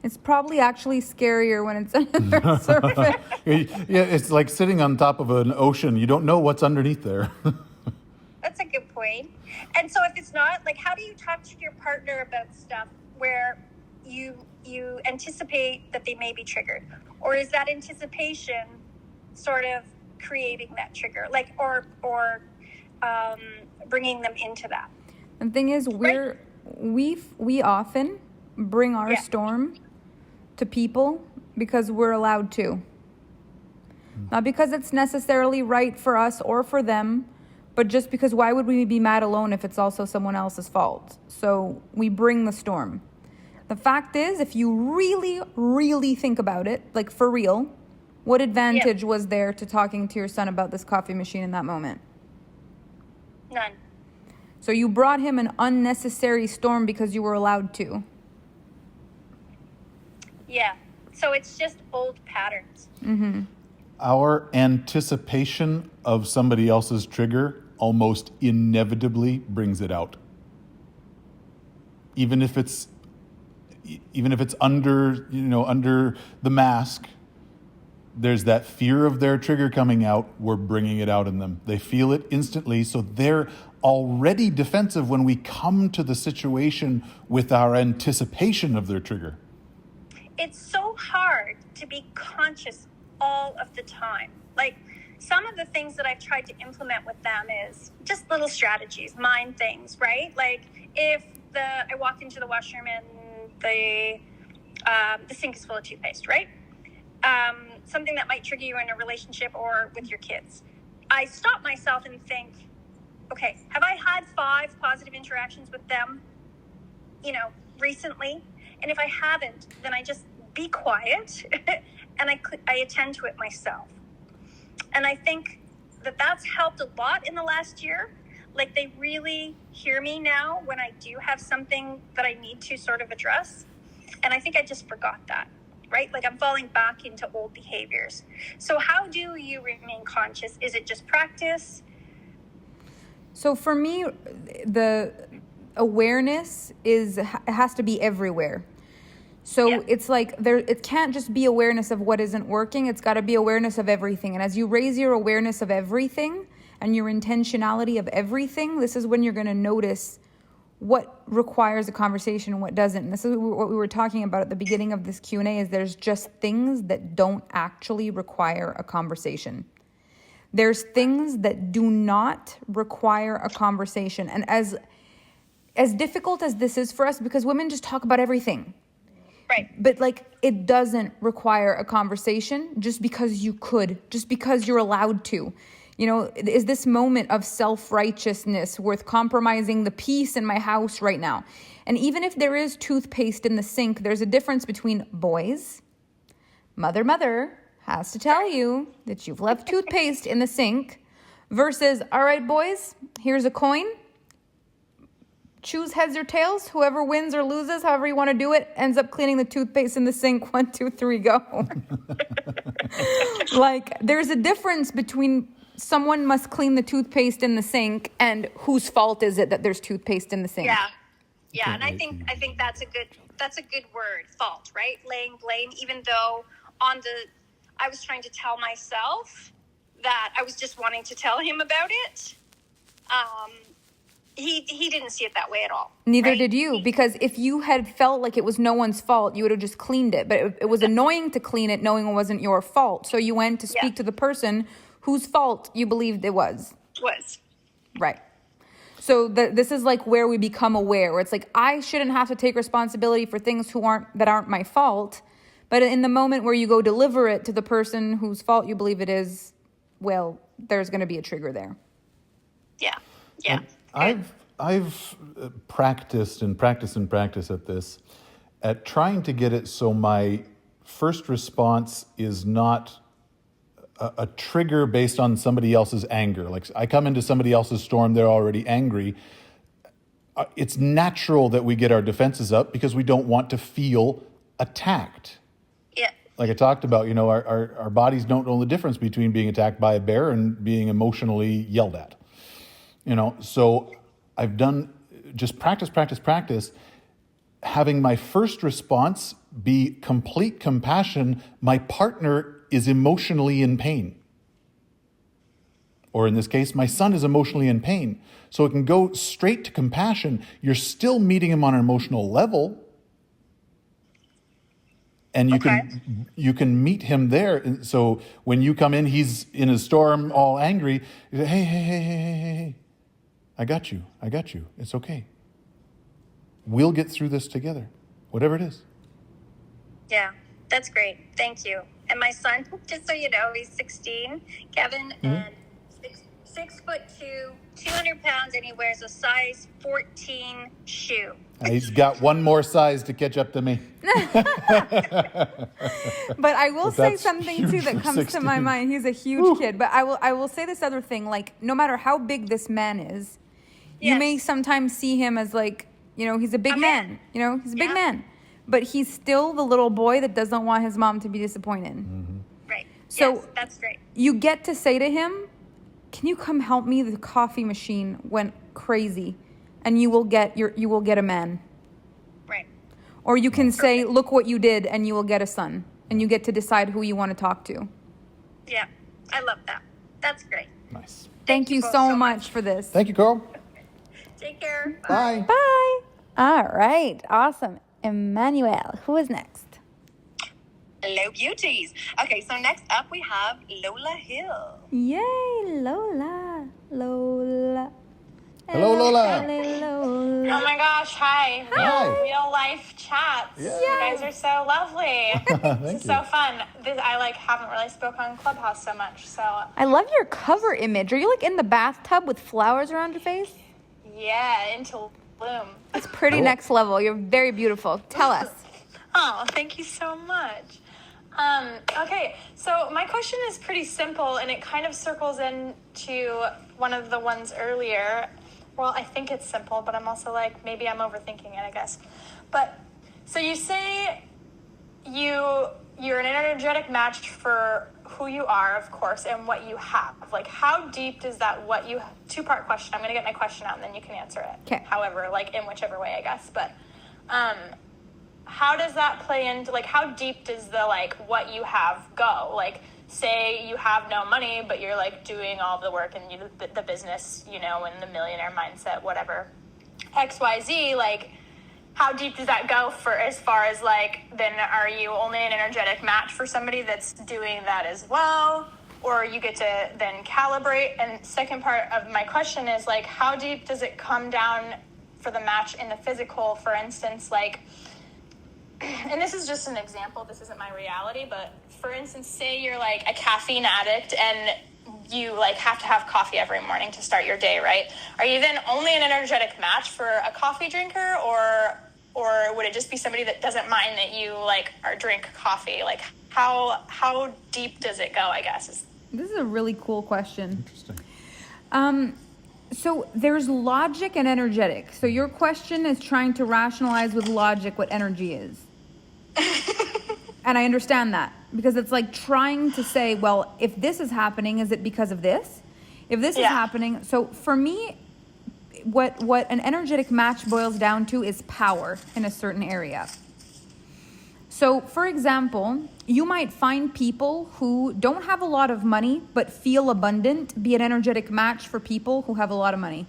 It's probably actually scarier when it's under the surface. Yeah, it's like sitting on top of an ocean. You don't know what's underneath there. That's a good point. And so if it's not, like, how do you talk to your partner about stuff where you anticipate that they may be triggered? Or is that anticipation sort of creating that trigger, like, or bringing them into that? The thing is, we often bring our storm to people because we're allowed to. Not because it's necessarily right for us or for them, but just because why would we be mad alone if it's also someone else's fault? So we bring the storm. The fact is, if you really, really think about it, like for real, what advantage was there to talking to your son about this coffee machine in that moment? None. So you brought him an unnecessary storm because you were allowed to. Yeah. So it's just old patterns. Mm-hmm. Our anticipation of somebody else's trigger almost inevitably brings it out. Even if it's under the mask, there's that fear of their trigger coming out. We're bringing it out in them. They feel it instantly, so they're already defensive when we come to the situation with our anticipation of their trigger. It's so hard to be conscious all of the time. Like, some of the things that I've tried to implement with them is just little strategies, mind things, right? Like, if I walk into the washroom and the sink is full of toothpaste, right? Something that might trigger you in a relationship or with your kids. I stop myself and think, okay, have I had 5 positive interactions with them, recently? And if I haven't, then I just be quiet and I attend to it myself. And I think that that's helped a lot in the last year. Like, they really hear me now when I do have something that I need to sort of address. And I think I just forgot that, right? Like, I'm falling back into old behaviors. So how do you remain conscious? Is it just practice? So for me, the awareness has to be everywhere. So it's like it can't just be awareness of what isn't working. It's got to be awareness of everything. And as you raise your awareness of everything and your intentionality of everything, this is when you're going to notice what requires a conversation and what doesn't. And this is what we were talking about at the beginning of this Q&A, is there's just things that don't actually require a conversation. There's things that do not require a conversation. And as difficult as this is for us, because women just talk about everything. Right. But like, it doesn't require a conversation just because you could, just because you're allowed to. You know, is this moment of self-righteousness worth compromising the peace in my house right now? And even if there is toothpaste in the sink, there's a difference between boys. Mother has to tell you that you've left toothpaste in the sink versus, all right, boys, here's a coin. Choose heads or tails. Whoever wins or loses, however you want to do it, ends up cleaning the toothpaste in the sink. 1, 2, 3, go. Like, there's a difference between someone must clean the toothpaste in the sink and whose fault is it that there's toothpaste in the sink. Yeah, and I think that's a good word, fault, right? Laying blame, even though I was trying to tell myself that I was just wanting to tell him about it. He didn't see it that way at all. Neither right? did you, because if you had felt like it was no one's fault, you would have just cleaned it. But it was annoying to clean it knowing it wasn't your fault. So you went to speak to the person whose fault you believed it was. Right. So this is like where we become aware, where it's like, I shouldn't have to take responsibility for things that aren't my fault. But in the moment where you go deliver it to the person whose fault you believe it is, well, there's going to be a trigger there. Yeah. I've practiced at this, at trying to get it so my first response is not a trigger based on somebody else's anger. Like, I come into somebody else's storm, they're already angry. It's natural that we get our defenses up because we don't want to feel attacked. Yeah. Like I talked about, you know, our bodies don't know the difference between being attacked by a bear and being emotionally yelled at. You know, so I've done just practice, having my first response be complete compassion. My partner is emotionally in pain. Or in this case, my son is emotionally in pain. So it can go straight to compassion. You're still meeting him on an emotional level. And you can meet him there. And so when you come in, he's in a storm, all angry. You say, hey. I got you. It's okay. We'll get through this together, whatever it is. Yeah, that's great. Thank you. And my son, just so you know, he's 16, Kevin, and 6'2", 200 pounds, and he wears a size 14 shoe. He's got one more size to catch up to me. But I will say something too that comes to my mind. He's a huge kid. But I will say this other thing, like, no matter how big this man is, you may sometimes see him as like, you know, he's a big man. You know, he's a big man. But he's still the little boy that doesn't want his mom to be disappointed. Mm-hmm. Right. So yes, that's great. You get to say to him, can you come help me? The coffee machine went crazy. And you will get a man. Right. Or you can say, look what you did, and you will get a son. And you get to decide who you want to talk to. Yeah, I love that. That's great. Nice. Thank you so much for this. Thank you, Carl. Take care. Bye. Bye. All right. Awesome. Emmanuel, who is next? Hello, beauties. Okay, so next up we have Lola Hill. Yay, Lola. Hello, Lola. Hello. Oh my gosh, hi. Real life chats. Yeah. You guys are so lovely. This is so fun. I haven't really spoke on Clubhouse so much, so. I love your cover image. Are you in the bathtub with flowers around your face? Yeah, into bloom. It's pretty next level. You're very beautiful. Tell us. Oh, thank you so much. Okay, so my question is pretty simple, and it kind of circles into one of the ones earlier. Well, I think it's simple, but I'm also maybe I'm overthinking it, I guess. But, so you say you're an energetic match for who you are, of course, and what you have. How deep does that two-part question. I'm going to get my question out, and then you can answer it. Okay. However, in whichever way, I guess. But, how does that play into, how deep does the, what you have go? Say you have no money, but you're, doing all the work and the business, and the millionaire mindset, whatever. XYZ, like, how deep does that go for as far as like, then are you only an energetic match for somebody that's doing that as well? Or you get to then calibrate? And second part of my question is like, how deep does it come down for the match in the physical? For instance, like, and this is just an example, this isn't my reality, but for instance, say you're like a caffeine addict and you like have to have coffee every morning to start your day, right? Are you then only an energetic match for a coffee drinker, or would it just be somebody that doesn't mind that you like or drink coffee? Like how deep does it go, I guess? This is a really cool question. Interesting. So there's logic and energetic. So your question is trying to rationalize with logic what energy is. And I understand that, because it's like trying to say, well, if this is happening, is it because of this? If this is happening, so for me, what an energetic match boils down to is power in a certain area. So, for example, you might find people who don't have a lot of money but feel abundant be an energetic match for people who have a lot of money.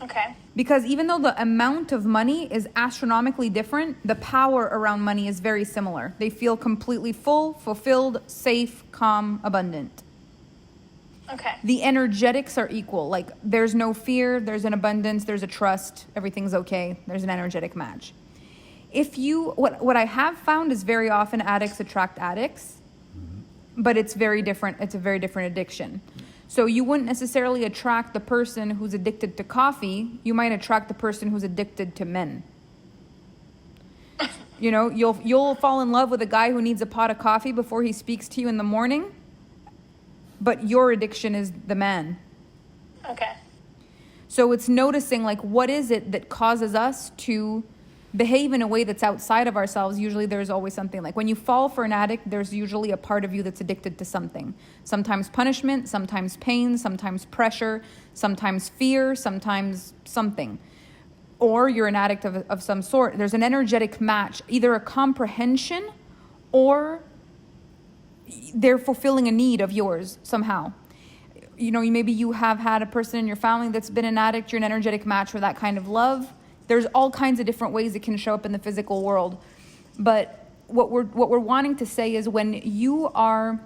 Okay. Because even though the amount of money is astronomically different, the power around money is very similar. They feel completely full, fulfilled, safe, calm, abundant. Okay. The energetics are equal. Like, there's no fear, there's an abundance, there's a trust, everything's okay, there's an energetic match. What I have found is very often addicts attract addicts, but it's very different. It's a very different addiction. So you wouldn't necessarily attract the person who's addicted to coffee. You might attract the person who's addicted to men. You know, you'll fall in love with a guy who needs a pot of coffee before he speaks to you in the morning, but your addiction is the man. Okay. So it's noticing, like, what is it that causes us to behave in a way that's outside of ourselves. Usually there's always something, like when you fall for an addict, there's usually a part of you that's addicted to something. Sometimes punishment, sometimes pain, sometimes pressure, sometimes fear, sometimes something. Or you're an addict of some sort. There's an energetic match, either a comprehension or they're fulfilling a need of yours somehow. You know, maybe you have had a person in your family that's been an addict. You're an energetic match for that kind of love. There's all kinds of different ways it can show up in the physical world. But what we're wanting to say is, when you are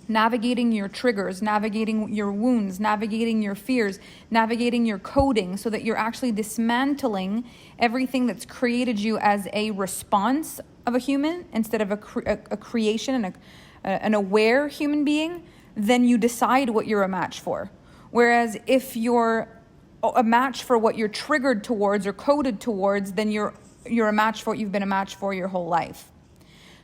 navigating your triggers, navigating your wounds, navigating your fears, navigating your coding, so that you're actually dismantling everything that's created you as a response of a human instead of a creation and an aware human being, then you decide what you're a match for. Whereas if you're a match for what you're triggered towards or coded towards, then you're a match for what you've been a match for your whole life.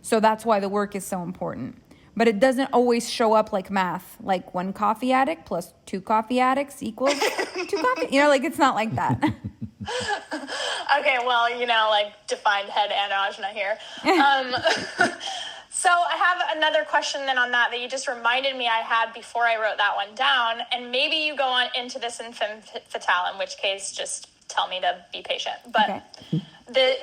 So that's why the work is so important. But it doesn't always show up like math, like 1 coffee addict plus 2 coffee addicts equals 2 coffee. You know, like, it's not like that. Okay, well, you know, like, defined head and ajna here. So I have another question then on that you just reminded me I had before I wrote that one down. And maybe you go on into this in femme fatale, in which case just tell me to be patient. But okay.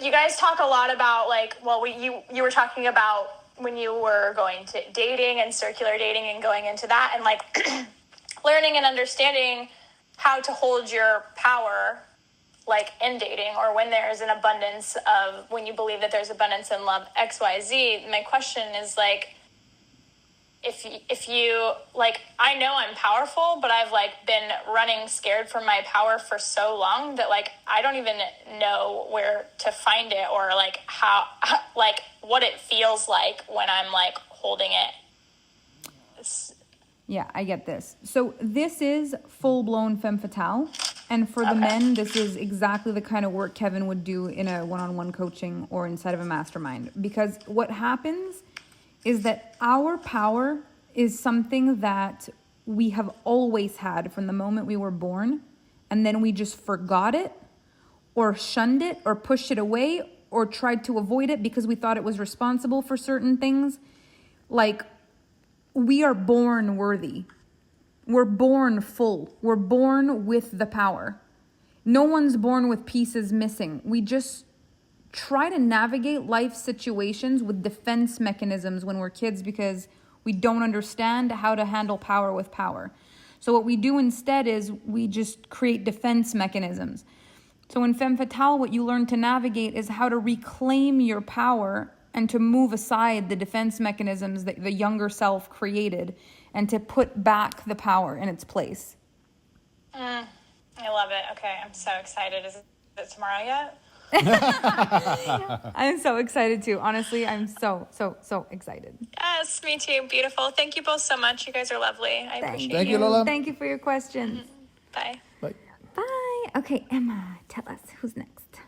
You guys talk a lot about, like, well, you were talking about when you were going to dating and circular dating and going into that and, like, learning and understanding how to hold your power, like, in dating, or when there's an abundance of, when you believe that there's abundance in love, XYZ. My question is, like, if you, like, I know I'm powerful, but I've, like, been running scared for my power for so long that, like, I don't even know where to find it, or, like, how, like, what it feels like when I'm, like, holding it. Yeah, I get this. So this is full-blown femme fatale. And for the men, this is exactly the kind of work Kevin would do in a one-on-one coaching or inside of a mastermind. Because what happens is that our power is something that we have always had from the moment we were born. And then we just forgot it, or shunned it, or pushed it away, or tried to avoid it because we thought it was responsible for certain things. Like, we are born worthy. We're born full. We're born with the power. No one's born with pieces missing. We just try to navigate life situations with defense mechanisms when we're kids because we don't understand how to handle power with power. So what we do instead is we just create defense mechanisms. So in Femme Fatale, what you learn to navigate is how to reclaim your power and to move aside the defense mechanisms that the younger self created and to put back the power in its place. I love it. Okay, I'm so excited. Is it tomorrow yet? I'm so excited too. Honestly, I'm so excited. Yes, me too. Beautiful. Thank you both so much. You guys are lovely. I appreciate Thank you. you, Lola. Thank you for your questions. Bye. Bye. Bye. Okay, Emma, tell us who's next.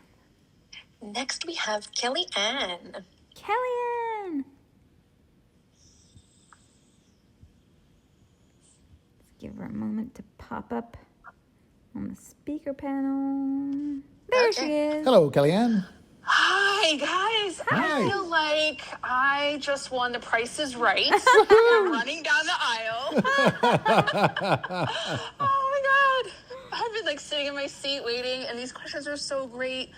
Next, we have Kellyanne. Kellyanne. Let's give her a moment to pop up on the speaker panel. There she is. Hello, Kellyanne. Hi, guys. Hi. I feel like I just won The Price is Right. I'm running down the aisle. Oh, my God. I've been, like, sitting in my seat waiting, and these questions are so great.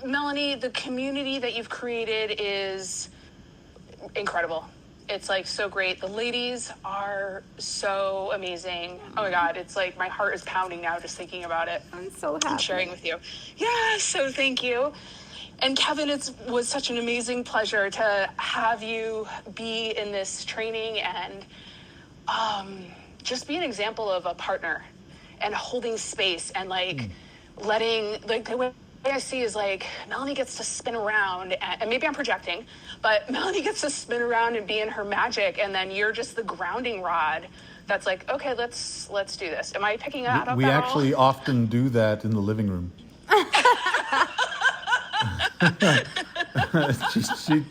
Melanie, the community that you've created is incredible. It's, like, so great. The ladies are so amazing. Oh, my God. It's like my heart is pounding now just thinking about it. I'm so happy. And sharing with you. Yeah, so thank you. And Kevin, it was such an amazing pleasure to have you be in this training and just be an example of a partner and holding space and, like, letting, like, the way I see is, like, Melanie gets to spin around, and maybe I'm projecting, but Melanie gets to spin around and be in her magic, and then you're just the grounding rod that's like, okay, let's do this. Am I picking that up? We actually often do that in the living room.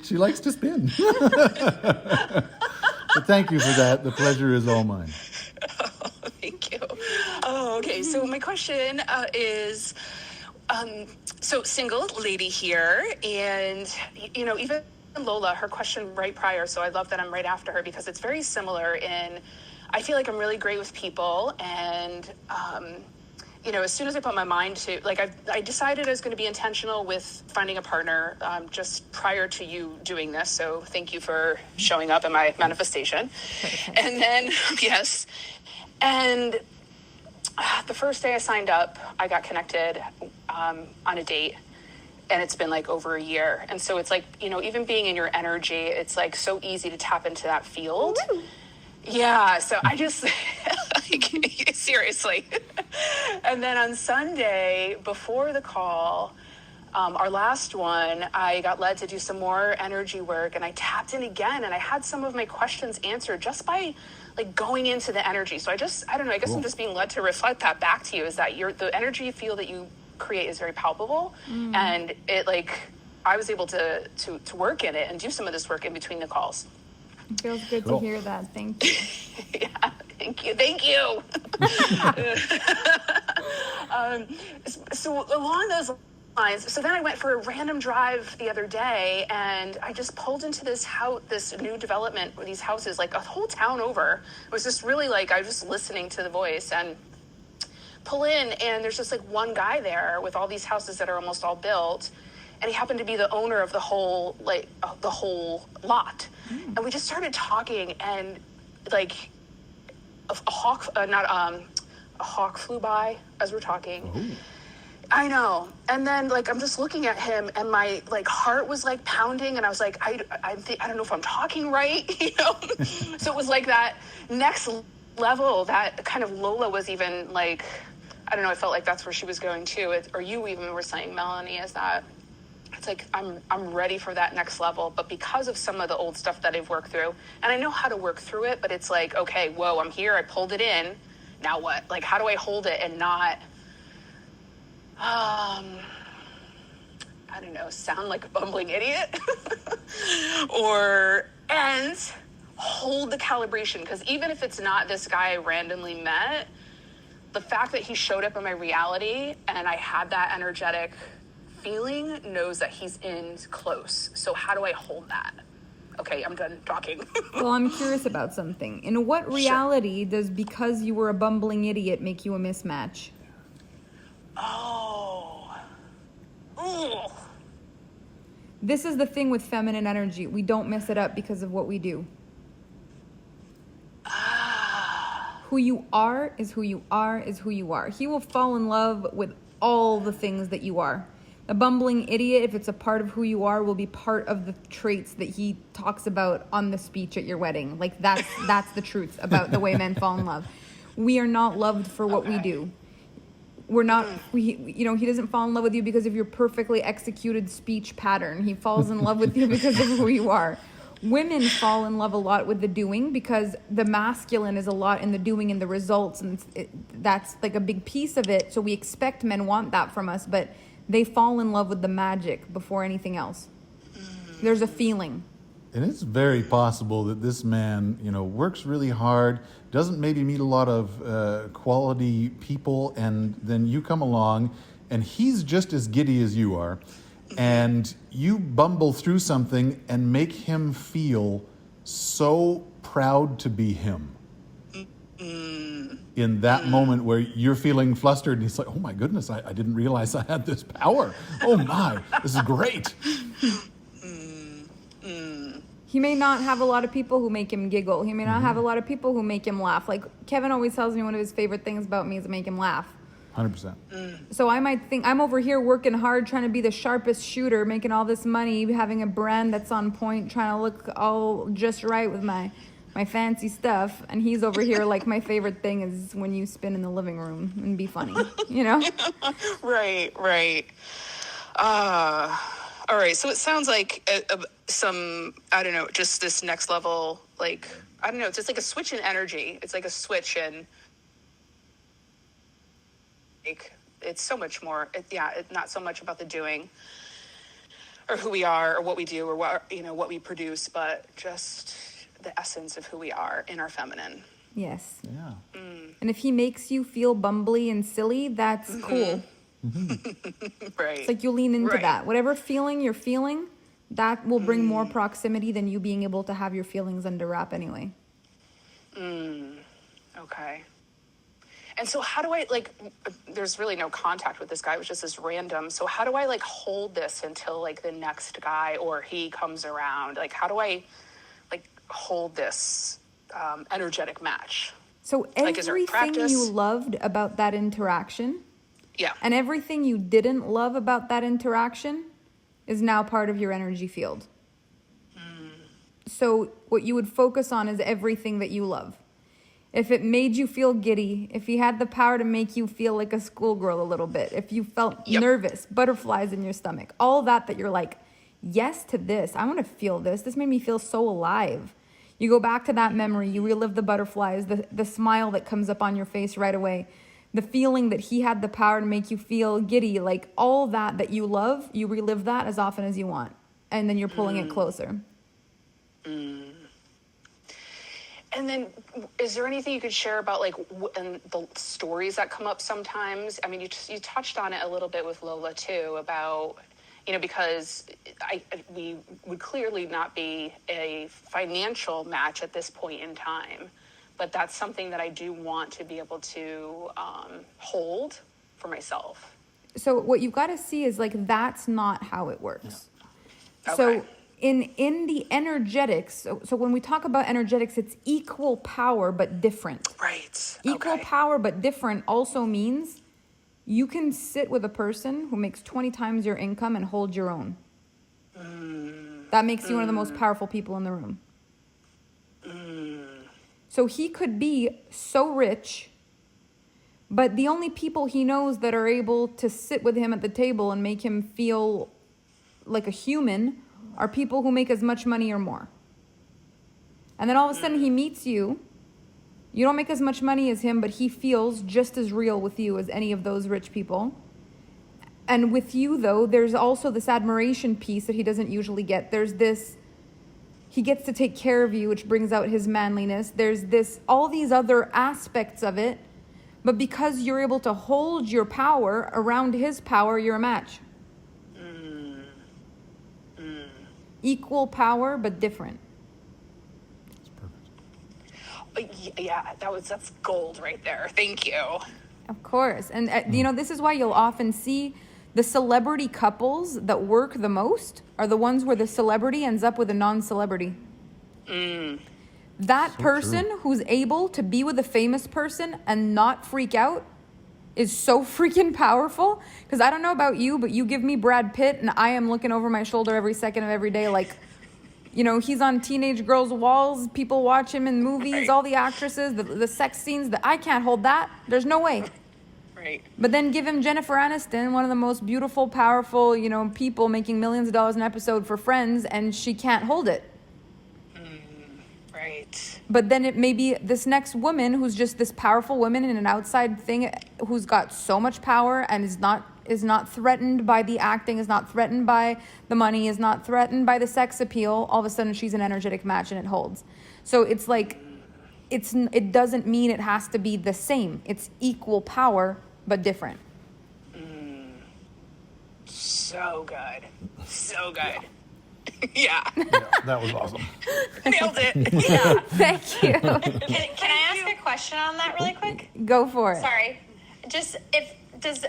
she likes to spin. But thank you for that. The pleasure is all mine. Oh, thank you. Oh, okay. So my question is, so single lady here, and, you know, even Lola, her question right prior, so I love that I'm right after her because it's very similar in, I feel like I'm really great with people, and, you know, as soon as I put my mind to, like, I decided I was going to be intentional with finding a partner just prior to you doing this, so thank you for showing up in my manifestation. And then, yes, and the first day I signed up, I got connected on a date, and it's been like over a year. And so it's like, you know, even being in your energy, it's like so easy to tap into that field. Woo. Yeah, so I just, like, seriously. And then on Sunday, before the call, our last one, I got led to do some more energy work, and I tapped in again, and I had some of my questions answered just by, like, going into the energy. So I don't know, I guess I'm just being led to reflect that back to you, is that the energy field that you create is very palpable, and it, like, I was able to work in it and do some of this work in between the calls. It feels good to hear that. Thank you. Yeah, thank you. So along those lines, so then I went for a random drive the other day, and I just pulled into this house, this new development with these houses, like a whole town over. It was just really, like, I was just listening to the voice, and pull in, and there's just, like, one guy there with all these houses that are almost all built, and he happened to be the owner of the whole, like, the whole lot. And we just started talking, and, like, a hawk flew by as we're talking. Ooh. I know. And then, like, I'm just looking at him, and my, like, heart was, like, pounding, and I was like, I don't know if I'm talking right, you know? So it was like that next level, that kind of Lola was even, like, I don't know, I felt like that's where she was going too. Or you even were saying, Melanie, is that it's like I'm ready for that next level, but because of some of the old stuff that I've worked through, and I know how to work through it, but it's like, okay, whoa, I'm here, I pulled it in, now what? Like, how do I hold it and not I don't know, sound like a bumbling idiot? And hold the calibration, because even if it's not this guy I randomly met, the fact that he showed up in my reality and I had that energetic feeling knows that he's in close. So how do I hold that? Okay, I'm done talking. Well, I'm curious about something. In what reality does because you were a bumbling idiot make you a mismatch? Oh. Ooh. This is the thing with feminine energy. We don't mess it up because of what we do. Who you are is who you are is who you are. He will fall in love with all the things that you are. A bumbling idiot, if it's a part of who you are, will be part of the traits that he talks about on the speech at your wedding. Like that's the truth about the way men fall in love. We are not loved for what we do. We're not, he doesn't fall in love with you because of your perfectly executed speech pattern. He falls in love with you because of who you are. Women fall in love a lot with the doing because the masculine is a lot in the doing and the results, and that's like a big piece of it. So we expect men want that from us, but they fall in love with the magic before anything else. There's a feeling. And it's very possible that this man, works really hard, doesn't maybe meet a lot of quality people, and then you come along and he's just as giddy as you are, and you bumble through something and make him feel so proud to be him. In that moment where you're feeling flustered and he's like, oh my goodness, I didn't realize I had this power. Oh my, this is great. He may not have a lot of people who make him giggle. He may not have a lot of people who make him laugh. Like Kevin always tells me one of his favorite things about me is to make him laugh. 100%. So I might think I'm over here working hard, trying to be the sharpest shooter, making all this money, having a brand that's on point, trying to look all just right with my fancy stuff. And he's over here like, my favorite thing is when you spin in the living room and be funny, Right. All right, so it sounds like some, I don't know, just this next level, like, I don't know, it's just like a switch in energy. It's like a switch in, like, it's so much more, it's not so much about the doing or who we are or what we do or what we produce, but just the essence of who we are in our feminine. Yes. Yeah. And if he makes you feel bumbly and silly, that's cool. Right. It's like you lean into that. Whatever feeling you're feeling, that will bring more proximity than you being able to have your feelings under wrap anyway. Okay. And so how do I, there's really no contact with this guy. It was just this random. So how do I, hold this until, the next guy or he comes around? Like, how do I, hold this energetic match? So everything you loved about that interaction... Yeah. And everything you didn't love about that interaction is now part of your energy field. So what you would focus on is everything that you love. If it made you feel giddy, if he had the power to make you feel like a schoolgirl a little bit, if you felt nervous, butterflies in your stomach, all that you're like, yes to this, I want to feel this. This made me feel so alive. You go back to that memory, you relive the butterflies, the smile that comes up on your face right away. The feeling that he had the power to make you feel giddy, like all that you love, you relive that as often as you want. And then you're pulling it closer. And then is there anything you could share about and the stories that come up sometimes? I mean, you touched on it a little bit with Lola too about, because we would clearly not be a financial match at this point in time. But that's something that I do want to be able to hold for myself. So what you've got to see is that's not how it works. Yeah. So Okay. in the energetics, so when we talk about energetics, it's equal power but different. Right. Equal power but different also means you can sit with a person who makes 20 times your income and hold your own. That makes you one of the most powerful people in the room. So he could be so rich, but the only people he knows that are able to sit with him at the table and make him feel like a human are people who make as much money or more. And then all of a sudden he meets you. You don't make as much money as him, but he feels just as real with you as any of those rich people. And with you, though, there's also this admiration piece that he doesn't usually get. There's this... He gets to take care of you, which brings out his manliness. There's all these other aspects of it. But because you're able to hold your power around his power, you're a match. Equal power, but different. That's perfect. Yeah, that's gold right there. Thank you. Of course. And, this is why you'll often see the celebrity couples that work the most are the ones where the celebrity ends up with a non-celebrity. That person who's able to be with a famous person and not freak out is so freaking powerful. Because I don't know about you, but you give me Brad Pitt and I am looking over my shoulder every second of every day like, you know, he's on teenage girls' walls. People watch him in movies, Right. all the actresses, the sex scenes. I can't hold that. There's no way. Right. But then give him Jennifer Aniston, one of the most beautiful, powerful, you know, people making millions of dollars an episode for Friends, and she can't hold it. Right. But then it may be this next woman who's just this powerful woman in an outside thing who's got so much power and is not threatened by the acting, is not threatened by the money, is not threatened by the sex appeal. All of a sudden she's an energetic match and it holds. So it's like, it doesn't mean it has to be the same. It's equal power, but different. So good. So good. Yeah. That was awesome. Nailed it. Yeah. Thank you. Can I ask a question on that really quick? Go for it. Sorry. Just is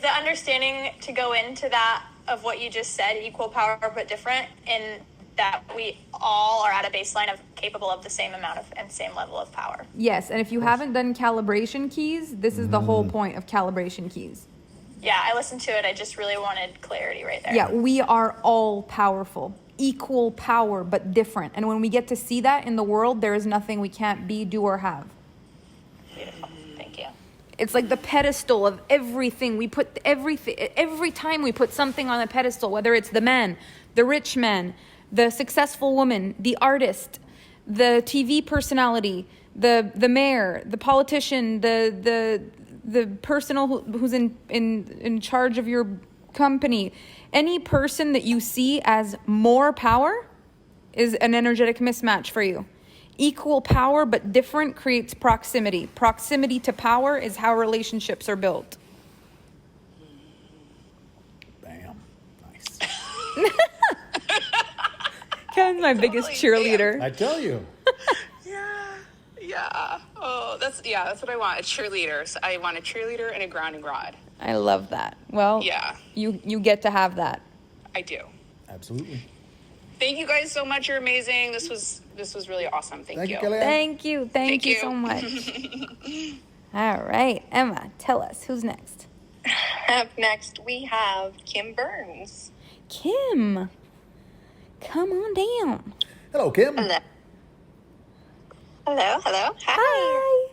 the understanding to go into that of what you just said, equal power but different, in that we all are at a baseline of capable of the same amount of and same level of power? Yes, and if you haven't done calibration keys, this is the whole point of calibration keys. Yeah, I listened to it. I just really wanted clarity right there. Yeah, we are all powerful. Equal power, but different. And when we get to see that in the world, there is nothing we can't be, do, or have. Beautiful. Thank you. It's like the pedestal of everything. We put everything, every time we put something on a pedestal, whether it's the man, the rich man, the successful woman, the artist, the TV personality, the mayor, the politician, the person who's in charge of your company. Any person that you see as more power is an energetic mismatch for you. Equal power but different creates proximity. Proximity to power is how relationships are built. Bam. Nice. Kevin's my biggest cheerleader. I tell you. Yeah. Oh, that's what I want. A cheerleader. So I want a cheerleader and a grounding rod. I love that. Well, Yeah. you get to have that. I do. Absolutely. Thank you guys so much. You're amazing. This was really awesome. Thank you. Kellyanne. Thank you. Thank you you. so much. All right, Emma, tell us who's next. Up next, we have Kim Burns. Kim, come on down. Hello, Kim. Hello. Hello. Hi.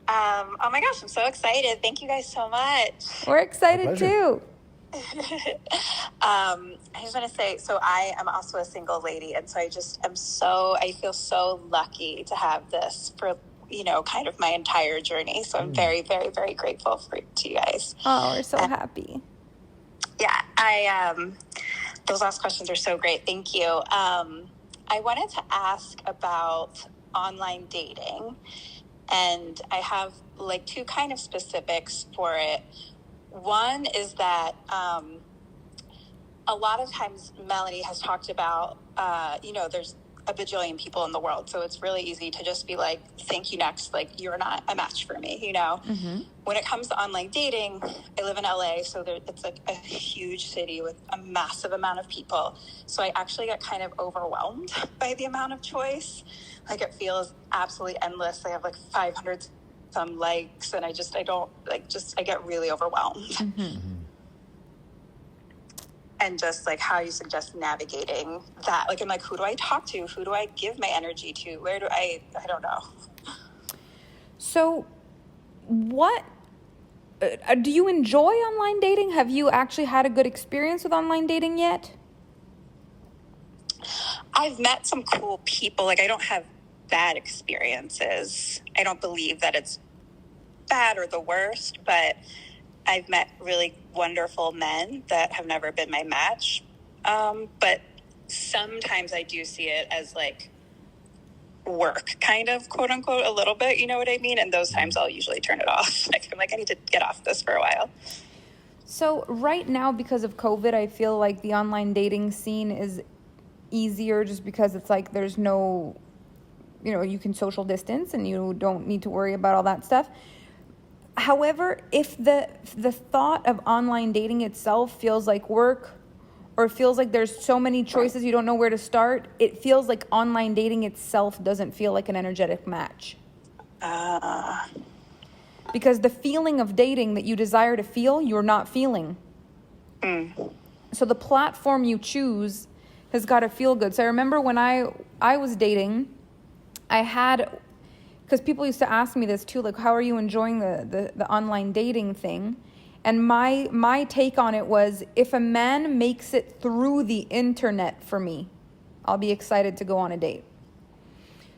Oh my gosh, I'm so excited. Thank you guys so much. We're excited pleasure. too. I just want to say, so I am also a single lady, and so I feel so lucky to have this for, kind of my entire journey. So I'm very, very, very grateful to you guys. Oh, we're so happy. Yeah, those last questions are so great. Thank you. I wanted to ask about online dating, and I have like two kind of specifics for it. One is that a lot of times Melanie has talked about, there's a bajillion people in the world, so it's really easy to just be like, thank you, next, like, you're not a match for me, Mm-hmm. When it comes to online dating, I live in LA, so it's like a huge city with a massive amount of people, so I actually get kind of overwhelmed by the amount of choice. Like, it feels absolutely endless. I have like 500 some likes, and I get really overwhelmed. Mm-hmm. And just like how you suggest navigating that. Like, I'm like, who do I talk to? Who do I give my energy to? Where do I don't know. So, what do you enjoy online dating? Have you actually had a good experience with online dating yet? I've met some cool people. Like, I don't have bad experiences. I don't believe that it's bad or the worst, but I've met really wonderful men that have never been my match. But sometimes I do see it as like work, kind of, quote unquote, a little bit, you know what I mean? And those times I'll usually turn it off. Like, I'm like, I need to get off this for a while. So right now, because of COVID, I feel like the online dating scene is easier just because it's like there's no, you can social distance and you don't need to worry about all that stuff. However, if the thought of online dating itself feels like work, or feels like there's so many choices you don't know where to start, it feels like online dating itself doesn't feel like an energetic match. Because the feeling of dating that you desire to feel, you're not feeling. So the platform you choose has got to feel good. So I remember when I was dating, I had, because people used to ask me this too, like, how are you enjoying the online dating thing? And my take on it was, if a man makes it through the internet for me, I'll be excited to go on a date.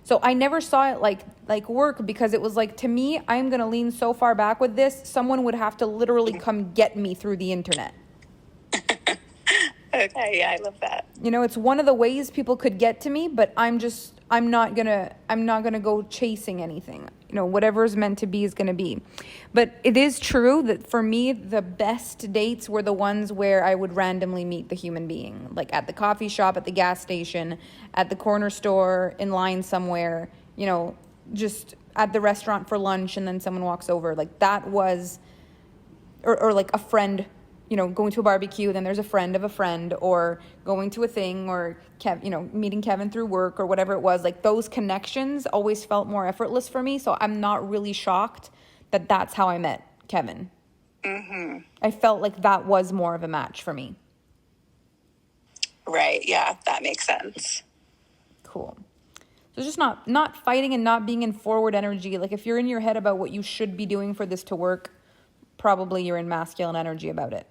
So I never saw it like work, because it was like, to me, I'm going to lean so far back with this, someone would have to literally come get me through the internet. Okay, yeah, I love that. You know, it's one of the ways people could get to me, but I'm not gonna go chasing anything. You know, whatever is meant to be is gonna be. But it is true that for me, the best dates were the ones where I would randomly meet the human being, like at the coffee shop, at the gas station, at the corner store, in line somewhere, you know, just at the restaurant for lunch, and then someone walks over. Like that was, or like a friend, you know, going to a barbecue, then there's a friend of a friend, or going to a thing, or meeting Kevin through work, or whatever it was. Like those connections always felt more effortless for me. So I'm not really shocked that that's how I met Kevin. I felt like that was more of a match for me. Right. Yeah, that makes sense. Cool. So just not fighting and not being in forward energy. Like if you're in your head about what you should be doing for this to work, probably you're in masculine energy about it.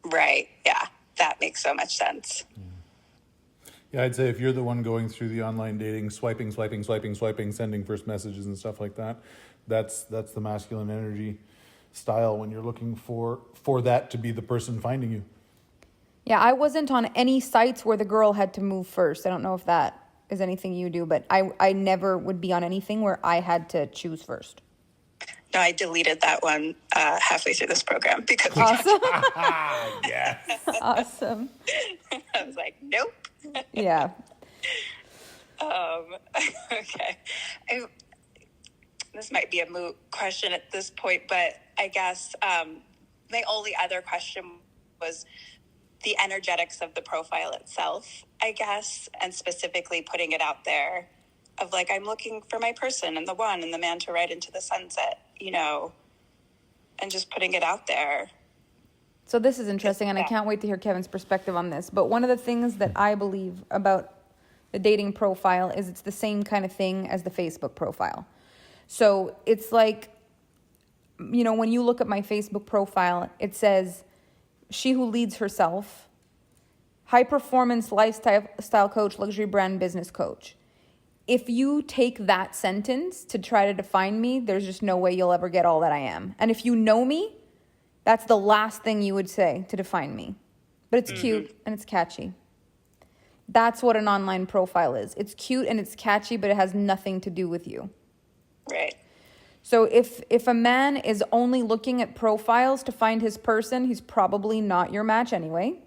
Right. Yeah, that makes so much sense. Yeah, I'd say if you're the one going through the online dating, swiping, sending first messages and stuff like that, that's the masculine energy style when you're looking for that to be the person finding you. Yeah, I wasn't on any sites where the girl had to move first. I don't know if that is anything you do, but I never would be on anything where I had to choose first. No, I deleted that one halfway through this program because Awesome. Yes. Awesome. I was like, nope. Yeah. Okay. This might be a moot question at this point, but I guess my only other question was the energetics of the profile itself, I guess, and specifically putting it out there of like, I'm looking for my person and the one and the man to ride into the sunset, you know, and just putting it out there. So this is interesting, and I can't wait to hear Kevin's perspective on this. But one of the things that I believe about the dating profile is it's the same kind of thing as the Facebook profile. So it's like, you know, when you look at my Facebook profile, it says, she who leads herself, high performance lifestyle coach, luxury brand business coach. If you take that sentence to try to define me, there's just no way you'll ever get all that I am. And if you know me, that's the last thing you would say to define me. But it's cute and it's catchy. That's what an online profile is. It's cute and it's catchy, but it has nothing to do with you. Right. So if a man is only looking at profiles to find his person, he's probably not your match anyway.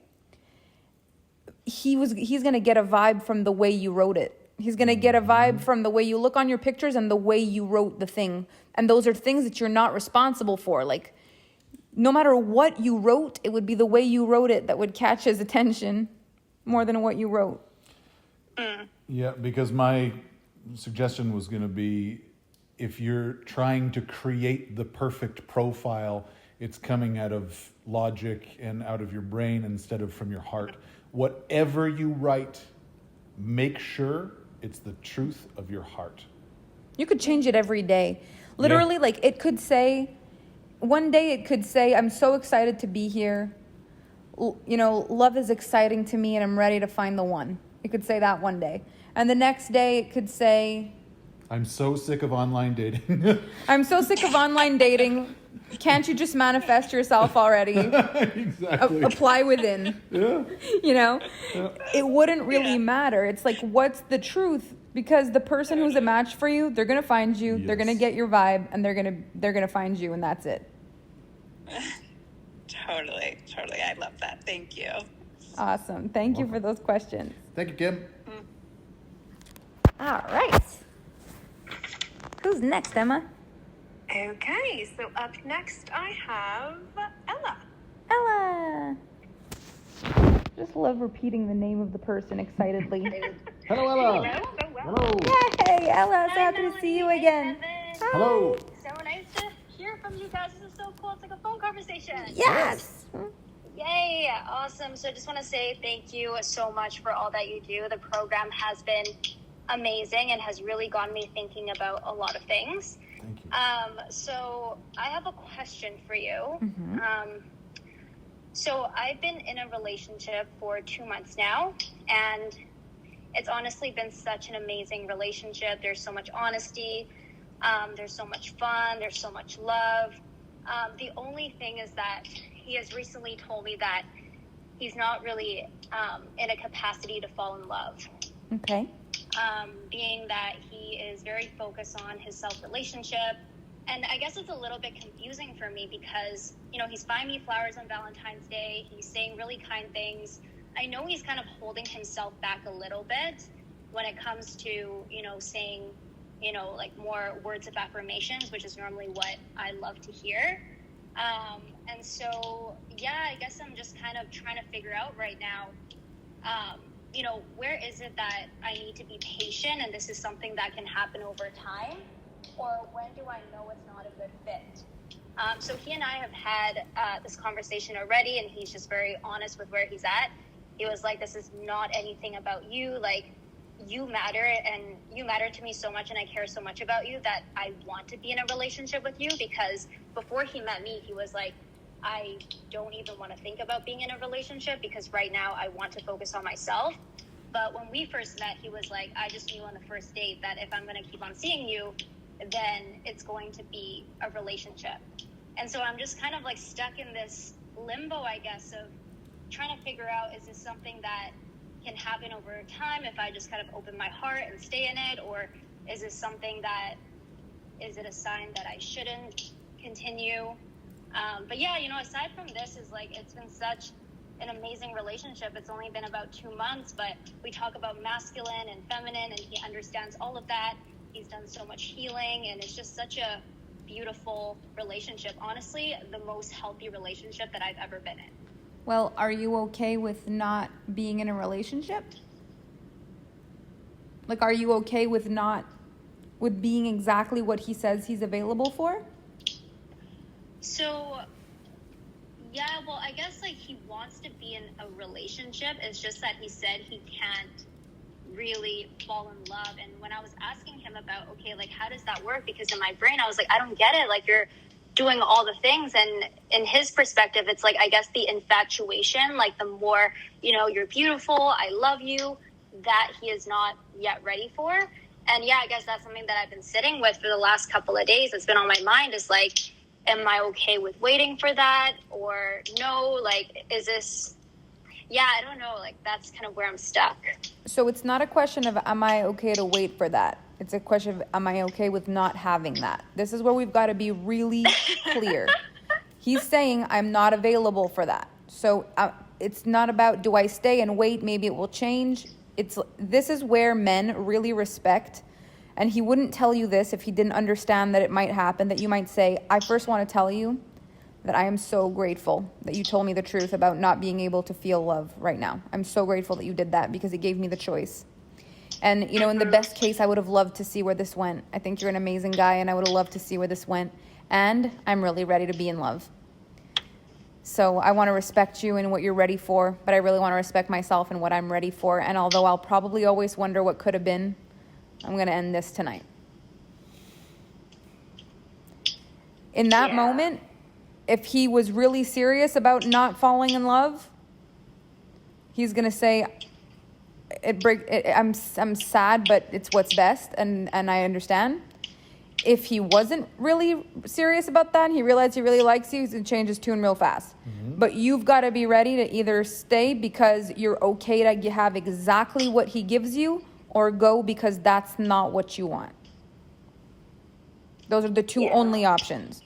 He's going to get a vibe from the way you wrote it. He's going to get a vibe from the way you look on your pictures and the way you wrote the thing. And those are things that you're not responsible for. Like, no matter what you wrote, it would be the way you wrote it that would catch his attention more than what you wrote. Yeah, because my suggestion was going to be, if you're trying to create the perfect profile, it's coming out of logic and out of your brain instead of from your heart. Whatever you write, make sure it's the truth of your heart. You could change it every day. Literally, like it could say, one day it could say, I'm so excited to be here. You know, love is exciting to me and I'm ready to find the one. It could say that one day. And the next day it could say, I'm so sick of online dating. I'm so sick of online dating. Can't you just manifest yourself already? Exactly. Apply within. Yeah. You know, it wouldn't really matter. It's like, what's the truth? Because the person who's a match for you, they're gonna find you. Yes. They're gonna get your vibe, and they're gonna find you, and that's it. Totally. I love that. Thank you. Awesome. Thank you for those questions. Thank you, Kim. All right. Who's next, Emma? Okay, so up next I have Ella. Ella. Just love repeating the name of the person excitedly. Hello, Ella. Hello. Yay, Ella. So happy to see you again. Hello. So nice to hear from you guys. This is so cool. It's like a phone conversation. Yes. Yay. Awesome. So I just want to say thank you so much for all that you do. The program has been amazing and has really gotten me thinking about a lot of things. Thank you. So I have a question for you. Mm-hmm. So I've been in a relationship for 2 months now, and it's honestly been such an amazing relationship. There's so much honesty. There's so much fun. There's so much love. The only thing is that he has recently told me that he's not really in a capacity to fall in love. Okay. Being that he is very focused on his self-relationship. And I guess it's a little bit confusing for me because, you know, he's buying me flowers on Valentine's Day. He's saying really kind things. I know he's kind of holding himself back a little bit when it comes to, you know, saying, you know, like more words of affirmations, which is normally what I love to hear. And so, yeah, I guess I'm just kind of trying to figure out right now, you know, where is it that I need to be patient and this is something that can happen over time? Or when do I know it's not a good fit? So he and I have had this conversation already, and he's just very honest with where he's at. He was like, this is not anything about you. Like, you matter, and you matter to me so much, and I care so much about you that I want to be in a relationship with you. Because before he met me, he was like, I don't even want to think about being in a relationship because right now I want to focus on myself. But when we first met, he was like, I just knew on the first date that if I'm going to keep on seeing you, then it's going to be a relationship. And so I'm just kind of like stuck in this limbo, I guess, of trying to figure out, is this something that can happen over time if I just kind of open my heart and stay in it? Or is this something that, is it a sign that I shouldn't continue? But yeah, you know, aside from this, is like, it's been such an amazing relationship. It's only been about 2 months, but we talk about masculine and feminine, and he understands all of that. He's done so much healing, and it's just such a beautiful relationship. Honestly, the most healthy relationship that I've ever been in. Well, are you okay with not being in a relationship? Like, are you okay with being exactly what he says he's available for? So, yeah, well, I guess, like, he wants to be in a relationship. It's just that he said he can't really fall in love. And when I was asking him about, okay, like, how does that work? Because in my brain, I was like, I don't get it. Like, you're doing all the things. And in his perspective, it's like, I guess the infatuation, like, the more, you know, you're beautiful, I love you, that he is not yet ready for. And yeah, I guess that's something that I've been sitting with for the last couple of days. It's been on my mind, is like, am I okay with waiting for that? Or no, like, is this, yeah, I don't know. Like, that's kind of where I'm stuck. So it's not a question of, am I okay to wait for that? It's a question of, am I okay with not having that? This is where we've got to be really clear. He's saying, I'm not available for that. So it's not about, do I stay and wait? Maybe it will change. This is where men really respect. And he wouldn't tell you this if he didn't understand that it might happen, that you might say, I first want to tell you that I am so grateful that you told me the truth about not being able to feel love right now. I'm so grateful that you did that because it gave me the choice. And, you know, in the best case, I would have loved to see where this went. I think you're an amazing guy, and I would have loved to see where this went. And I'm really ready to be in love. So I want to respect you and what you're ready for, but I really want to respect myself and what I'm ready for. And although I'll probably always wonder what could have been, I'm going to end this tonight. In that moment, if he was really serious about not falling in love, he's going to say, I'm sad, but it's what's best, and I understand. If he wasn't really serious about that, and he realized he really likes you, he's going to change his tune real fast. Mm-hmm. But you've got to be ready to either stay because you're okay to have exactly what he gives you, or go because that's not what you want. Those are the two only options.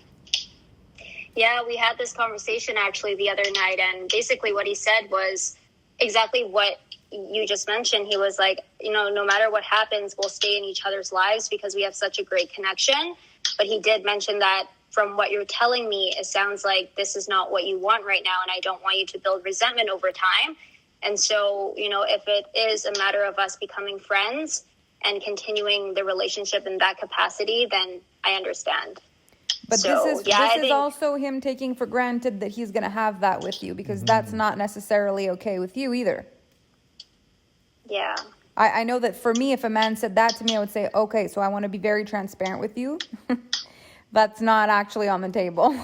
Yeah, we had this conversation actually the other night, and basically what he said was exactly what you just mentioned. He was like, you know, no matter what happens, we'll stay in each other's lives because we have such a great connection. But he did mention that from what you're telling me, it sounds like this is not what you want right now, and I don't want you to build resentment over time. And so, you know, if it is a matter of us becoming friends and continuing the relationship in that capacity, then I understand. But So, this is yeah, I this is think- also him taking for granted that he's going to have that with you, because that's not necessarily okay with you either. Yeah. I know that for me, if a man said that to me, I would say, okay, so I want to be very transparent with you. That's not actually on the table.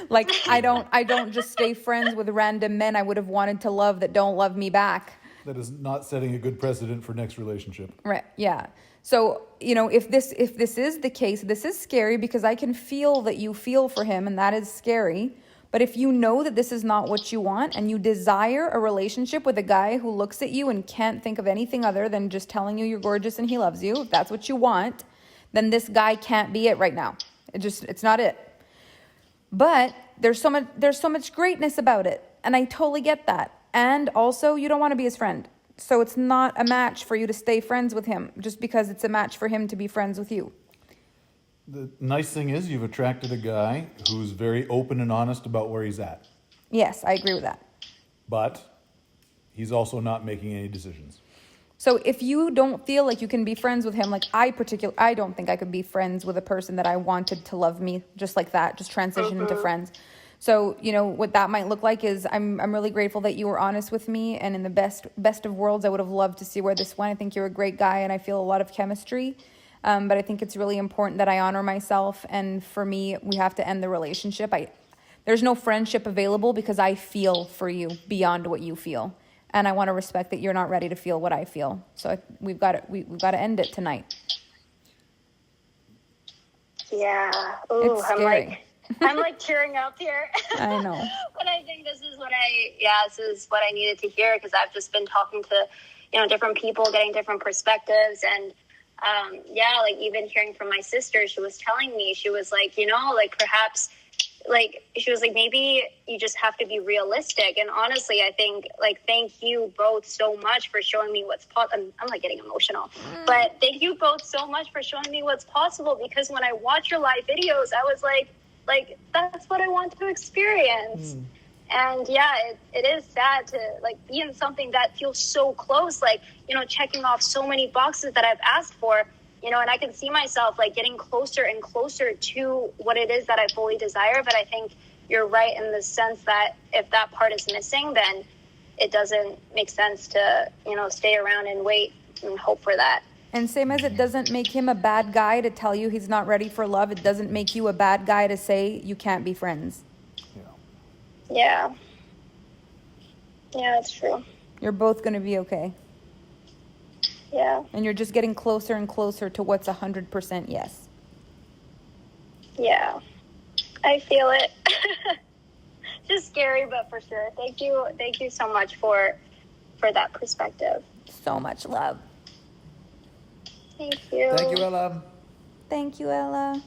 Like, I don't just stay friends with random men I would have wanted to love that don't love me back. That is not setting a good precedent for next relationship. Right. Yeah. So, if this is the case, this is scary, because I can feel that you feel for him, and that is scary. But if you know that this is not what you want, and you desire a relationship with a guy who looks at you and can't think of anything other than just telling you you're gorgeous and he loves you, if that's what you want, then this guy can't be it right now. It's not it. But there's so much greatness about it, and I totally get that. And also, you don't want to be his friend. So it's not a match for you to stay friends with him just because it's a match for him to be friends with you. The nice thing is you've attracted a guy who's very open and honest about where he's at. Yes, I agree with that. But he's also not making any decisions. So if you don't feel like you can be friends with him, like I don't think I could be friends with a person that I wanted to love me just like that, just transition into friends. So, what that might look like is I'm really grateful that you were honest with me, and in the best of worlds, I would have loved to see where this went. I think you're a great guy, and I feel a lot of chemistry. But I think it's really important that I honor myself, and for me, we have to end the relationship. There's no friendship available because I feel for you beyond what you feel, and I want to respect that you're not ready to feel what I feel. So we've got to end it tonight. Yeah. Ooh, It's scary. I'm like tearing up here. I know. But I think this is what I needed to hear, because I've just been talking to, different people, getting different perspectives. And, like even hearing from my sister, she was telling me, she was like, perhaps, she was like, maybe you just have to be realistic. And honestly, I think, thank you both so much for showing me what's possible. I'm like getting emotional, but thank you both so much for showing me what's possible, because when I watch your live videos, I was like, that's what I want to experience. And it is sad to be in something that feels so close, checking off so many boxes that I've asked for, and I can see myself getting closer and closer to what it is that I fully desire. But I think you're right in the sense that if that part is missing, then it doesn't make sense to, stay around and wait and hope for that. And same as it doesn't make him a bad guy to tell you he's not ready for love, it doesn't make you a bad guy to say you can't be friends. Yeah. Yeah, that's true. You're both going to be okay. Yeah. And you're just getting closer and closer to what's 100% yes. Yeah. I feel it. Just scary, but for sure. Thank you so much for that perspective. So much love. Thank you. Thank you, Ella. Thank you, Ella.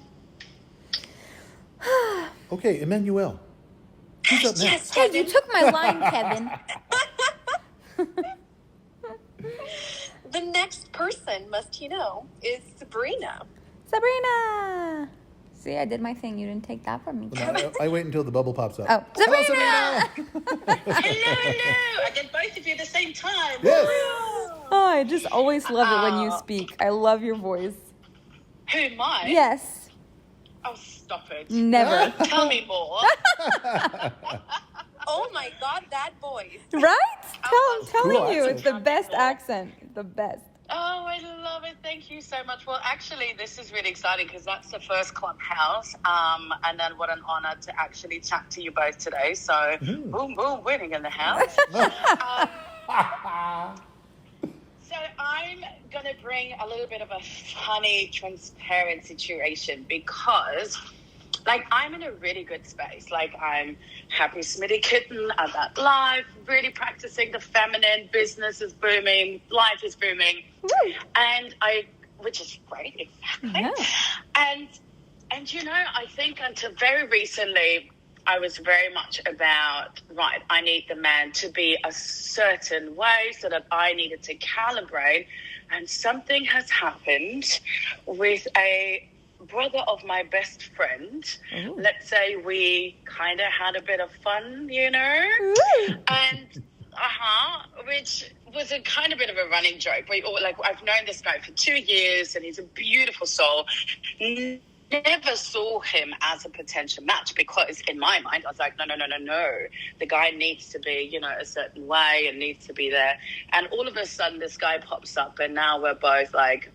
Okay, Emmanuel. Who's up next? Hey, you took my line, Kevin. The next person, must you know, is Sabrina. Sabrina! See, I did my thing. You didn't take that from me. I wait until the bubble pops up. Oh, Sabrina! Hello. I did both of you at the same time. Yes. Oh, I just always love it when you speak. I love your voice. Who am I? Yes. Oh, stop it. Never. Tell me more. Oh my God, that voice. Right? I'm telling Cool you, accent. it's the best accent. The best. Oh, I love it. Thank you so much. Well, actually, this is really exciting because that's the first Clubhouse. And then what an honor to actually chat to you both today. So, boom, boom, winning in the house. So I'm going to bring a little bit of a funny, transparent situation because, I'm in a really good space. I'm happy Smitty kitten, I'm at life, really practicing the feminine, business is booming, life is booming. Woo. And which is great, exactly. Yeah. And I think until very recently, I was very much about, right, I need the man to be a certain way so that I needed to calibrate. And something has happened with a brother of my best friend. Ooh. Let's say we kind of had a bit of fun, and which was a kind of bit of a running joke. I've known this guy for 2 years and he's a beautiful soul. never saw him as a potential match, because in my mind I was like, no, the guy needs to be, a certain way and needs to be there. And all of a sudden this guy pops up, and now we're both like,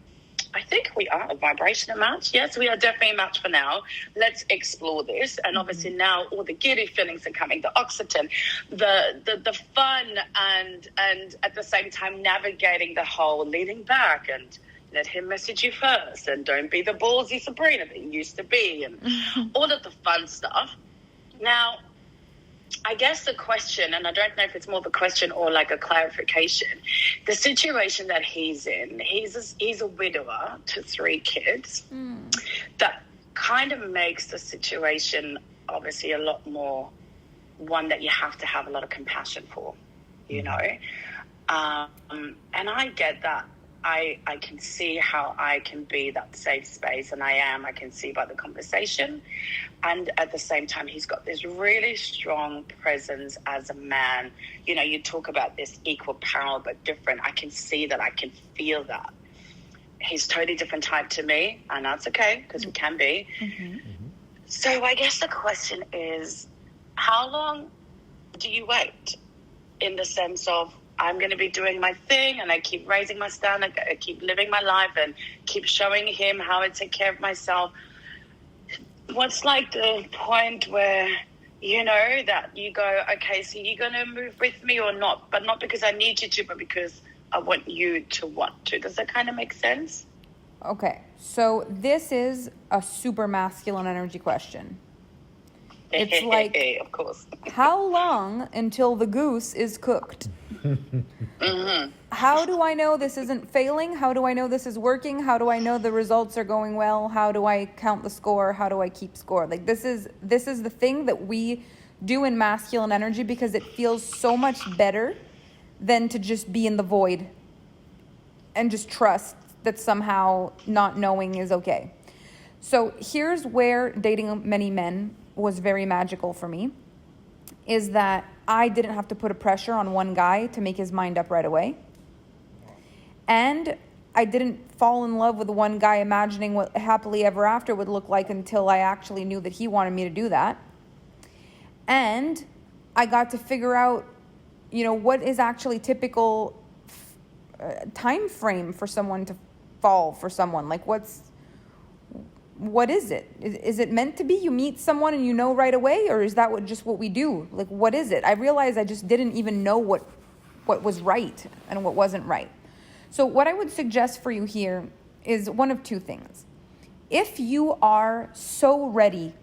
I think we are a vibrational match. Yes, we are definitely a match for now. Let's explore this. And obviously now all the giddy feelings are coming, the oxytocin, the fun, and at the same time navigating the whole leading back and let him message you first, and don't be the ballsy Sabrina that you used to be, and all of the fun stuff. Now, I guess the question, and I don't know if it's more of a question or like a clarification, the situation that he's in, he's a widower to 3 kids. That kind of makes the situation obviously a lot more one that you have to have a lot of compassion for, and I get that. I can see how I can be that safe space, and I can see by the conversation. And at the same time, he's got this really strong presence as a man. You talk about this equal power, but different. I can see that. I can feel that. He's totally different type to me, and that's okay, because we can be. So I guess the question is, how long do you wait, in the sense of, I'm going to be doing my thing, and I keep raising my standard, I keep living my life and keep showing him how I take care of myself. What's like the point where, that you go, okay, so you're going to move with me or not? But not because I need you to, but because I want you to want to. Does that kind of make sense? Okay, so this is a super masculine energy question. It's like, of course. How long until the goose is cooked? How do I know this isn't failing? How do I know this is working? How do I know the results are going well? How do I count the score? How do I keep score? Like, this is the thing that we do in masculine energy, because it feels so much better than to just be in the void and just trust that somehow not knowing is okay. So here's where dating many men was very magical for me, is that I didn't have to put a pressure on one guy to make his mind up right away. And I didn't fall in love with one guy imagining what happily ever after would look like until I actually knew that he wanted me to do that. And I got to figure out, what is actually typical time frame for someone to fall for someone. Like, what is it? Is it meant to be? You meet someone and you know right away, or is that just what we do? Like, what is it? I realized I just didn't even know what was right and what wasn't right. So what I would suggest for you here is one of 2 things. If you are so ready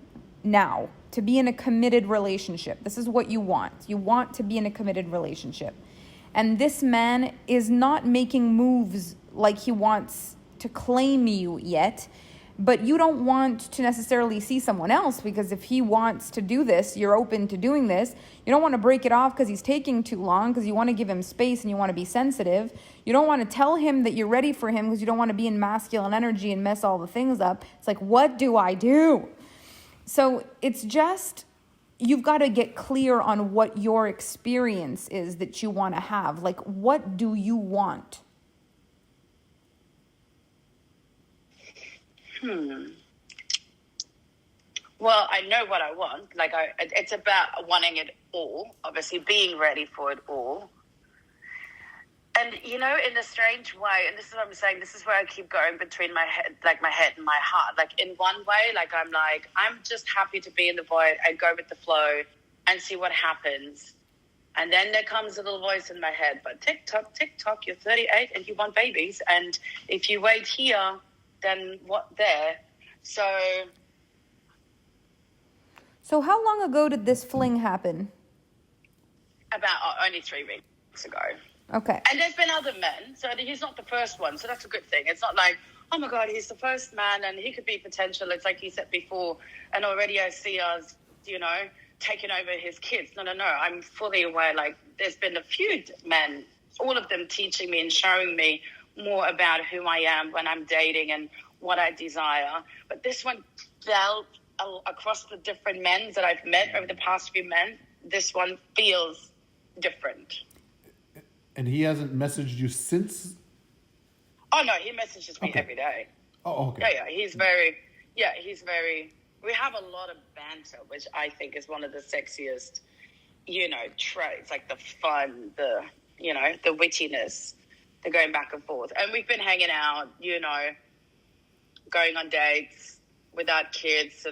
now to be in a committed relationship, this is what you want. You want to be in a committed relationship. And this man is not making moves like he wants to claim you yet, but you don't want to necessarily see someone else, because if he wants to do this, you're open to doing this. You don't want to break it off because he's taking too long, because you want to give him space and you want to be sensitive. You don't want to tell him that you're ready for him because you don't want to be in masculine energy and mess all the things up. It's like, what do I do? So it's just, you've got to get clear on what your experience is that you want to have. Like, what do you want? Well, I know what I want. Like, it's about wanting it all, obviously being ready for it all. And, in a strange way, and this is what I'm saying, this is where I keep going between my head and my heart. Like, in one way, I'm just happy to be in the void and go with the flow and see what happens. And then there comes a little voice in my head, but tick tock, you're 38 and you want babies. And if you wait here, then what there? So how long ago did this fling happen? About only 3 weeks ago. Okay. And there's been other men, so he's not the first one, so that's a good thing. It's not like, oh my God, he's the first man and he could be potential. It's like you said before, and already I see us, taking over his kids. No. I'm fully aware, like, there's been a few men, all of them teaching me and showing me more about who I am when I'm dating and what I desire. But this one felt across the different men that I've met over the past few men, this one feels different. And he hasn't messaged you since? Oh, no, he messages me every day. Oh, okay. Yeah, he's very, yeah, he's very, we have a lot of banter, which I think is one of the sexiest, traits, like the fun, the wittiness, the going back and forth. And we've been hanging out, going on dates without kids.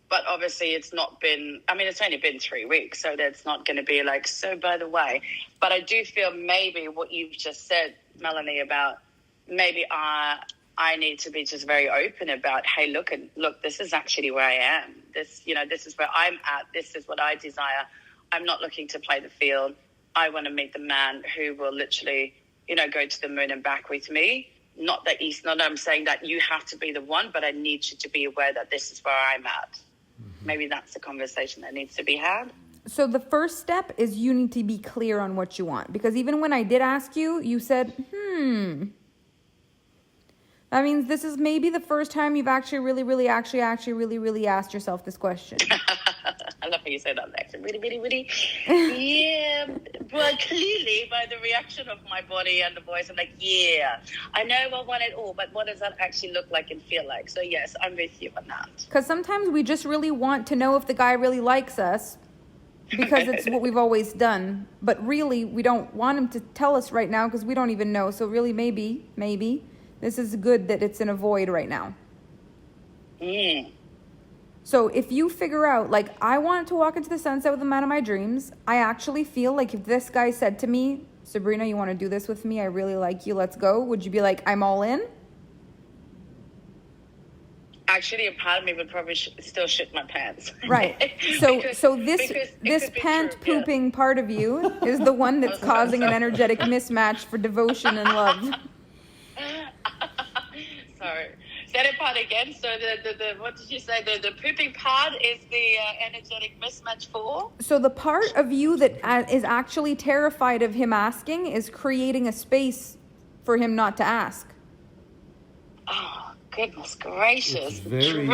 But obviously it's not been, it's only been 3 weeks, so that's not going to be like, so by the way. But I do feel maybe what you've just said, Melanie, about maybe I need to be just very open about, hey, look, this is actually where I am. This is where I'm at. This is what I desire. I'm not looking to play the field. I want to meet the man who will literally, go to the moon and back with me. Not that I'm saying that you have to be the one, but I need you to be aware that this is where I'm at. Mm-hmm. Maybe that's the conversation that needs to be had. So the first step is you need to be clear on what you want. Because even when I did ask you, you said, That means this is maybe the first time you've actually really asked yourself this question. I love how you say that, actually. Really. Yeah, but clearly by the reaction of my body and the voice, I'm like, yeah, I know I want it all, but what does that actually look like and feel like? So yes, I'm with you on that. Because sometimes we just really want to know if the guy really likes us because it's what we've always done. But really, we don't want him to tell us right now because we don't even know. So really, maybe, this is good that it's in a void right now. So if you figure out, like, I want to walk into the sunset with the man of my dreams, I actually feel like if this guy said to me, Sabrina, you want to do this with me? I really like you. Let's go. Would you be like, I'm all in? Actually, a part of me would probably still shit my pants. Right. So this pant pooping part of you is the one that's causing an energetic mismatch for devotion and love. Sorry. Say that part again. So the what did you say? The pooping part is the energetic mismatch for? So the part of you that is actually terrified of him asking is creating a space for him not to ask. Oh, goodness gracious. It's very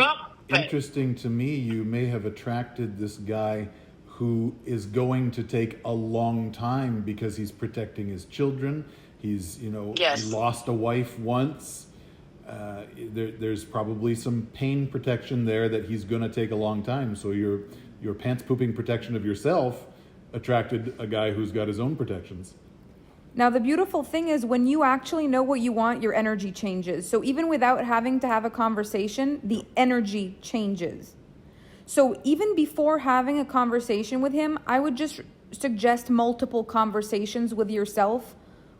interesting to me. You may have attracted this guy who is going to take a long time because he's protecting his children. He's, he lost a wife once. There's probably some pain protection there that he's going to take a long time. So your pants pooping protection of yourself attracted a guy who's got his own protections. Now, the beautiful thing is when you actually know what you want, your energy changes. So even without having to have a conversation, the energy changes. So even before having a conversation with him, I would just suggest multiple conversations with yourself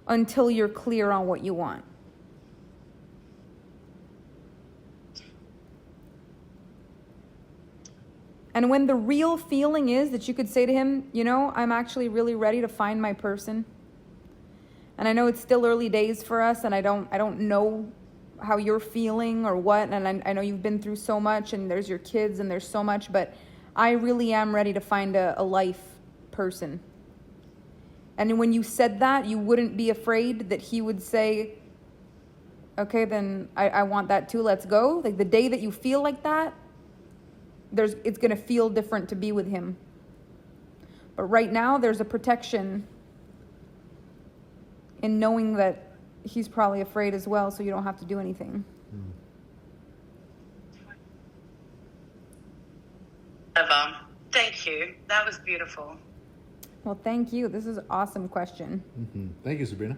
until you're clear on what you want. And when the real feeling is that you could say to him, I'm actually really ready to find my person. And I know it's still early days for us, and I don't know how you're feeling or what, and I know you've been through so much, and there's your kids, and there's so much, but I really am ready to find a life person. And when you said that, you wouldn't be afraid that he would say, okay, then I want that too, let's go. Like the day that you feel like that, it's going to feel different to be with him. But right now, there's a protection in knowing that he's probably afraid as well, so you don't have to do anything. Thank you. That was beautiful. Well, thank you. This is an awesome question. Mm-hmm. Thank you, Sabrina.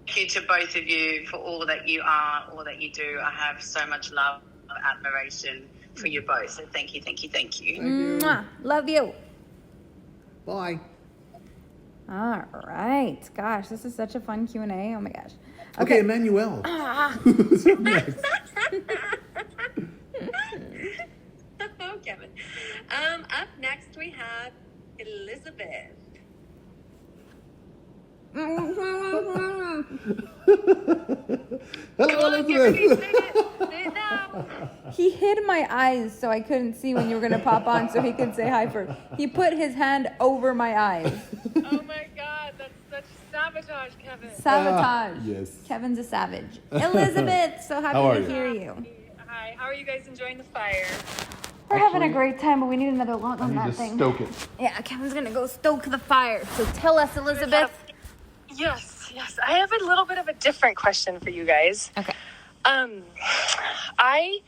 Thank you to both of you for all that you are, all that you do. I have so much love and admiration for you both. So thank you. Mwah. Love you. Bye. All right. Gosh, this is such a fun Q&A. Oh my gosh. Okay, Emmanuel. Who's up next? Oh, Kevin. Up next we have Elizabeth. Hello, Elizabeth. He hid my eyes so I couldn't see when you were going to pop on so he could say hi first. He put his hand over my eyes. Oh my God, that's such sabotage, Kevin. Sabotage. Yes. Kevin's a savage. Elizabeth, so happy to hear you. Hi, how are you guys enjoying the fire? We're having a great time, but we need another log on that thing. Stoke it. Yeah, Kevin's going to go stoke the fire. So tell us, Elizabeth. Yes. I have a little bit of a different question for you guys. Okay. I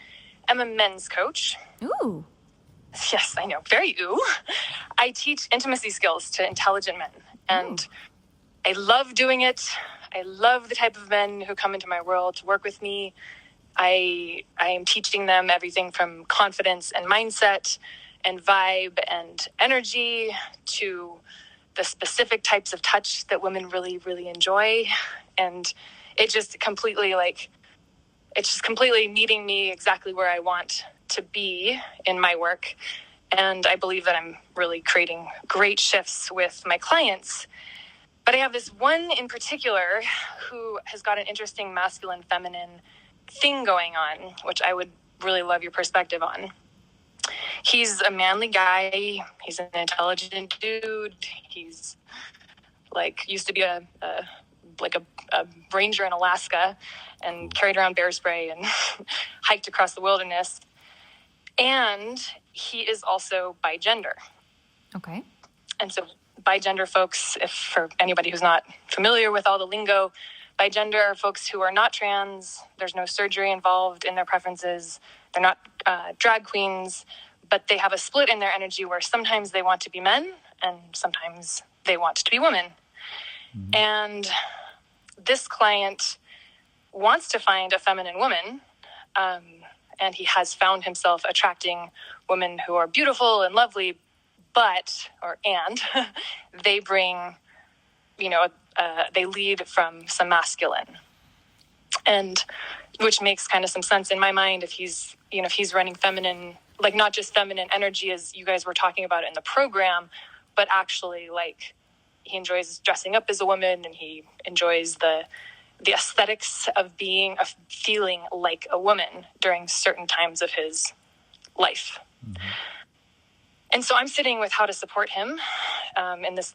am a men's coach. Ooh. Yes, I know. Very ooh. I teach intimacy skills to intelligent men. And I love doing it. I love the type of men who come into my world to work with me. I am teaching them everything from confidence and mindset and vibe and energy to the specific types of touch that women really, really enjoy. And it just completely it's just completely meeting me exactly where I want to be in my work. And I believe that I'm really creating great shifts with my clients. But I have this one in particular who has got an interesting masculine feminine thing going on, which I would really love your perspective on. He's a manly guy. He's an intelligent dude. He's used to be a ranger in Alaska and carried around bear spray and hiked across the wilderness. And he is also bigender. Okay. And so bigender folks, if for anybody who's not familiar with all the lingo, bigender are folks who are not trans. There's no surgery involved in their preferences. They're not drag queens, but they have a split in their energy where sometimes they want to be men and sometimes they want to be women. Mm-hmm. And this client wants to find a feminine woman, and he has found himself attracting women who are beautiful and lovely, and they bring, they lead from some masculine, and which makes kind of some sense in my mind if he's running feminine, not just feminine energy as you guys were talking about in the program, but actually he enjoys dressing up as a woman and he enjoys the aesthetics of feeling like a woman during certain times of his life. Mm-hmm. And so I'm sitting with how to support him in this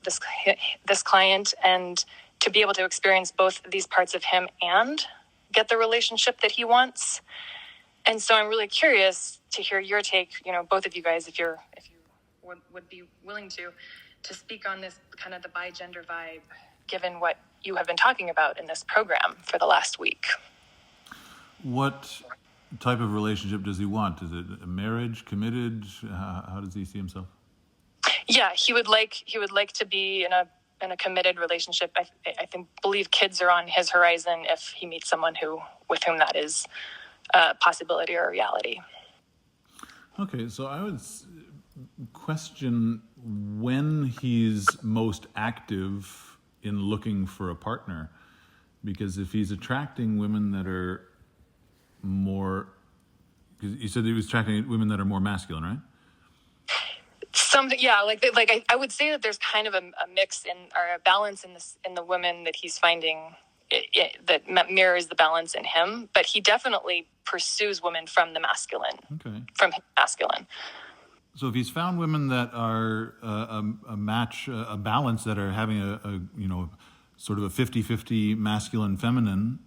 client, and to be able to experience both these parts of him and get the relationship that he wants. And so I'm really curious to hear your take, both of you guys, if you would be willing to speak on this kind of the bi-gender vibe, given what you have been talking about in this program for the last week. What type of relationship does he want? Is it a marriage, committed? How does he see himself? Yeah, he would like to be in a committed relationship. I believe kids are on his horizon if he meets someone with whom that is a possibility or a reality. Okay, so I would question when he's most active in looking for a partner, because if he's attracting women that are more, because you said he was attracting women that are more masculine, right? I would say that there's kind of a mix or a balance in the women that he's finding that mirrors the balance in him, but he definitely pursues women from the masculine. Okay. From his masculine. So if he's found women that are a match, a balance, that are having a sort of a 50-50 masculine feminine,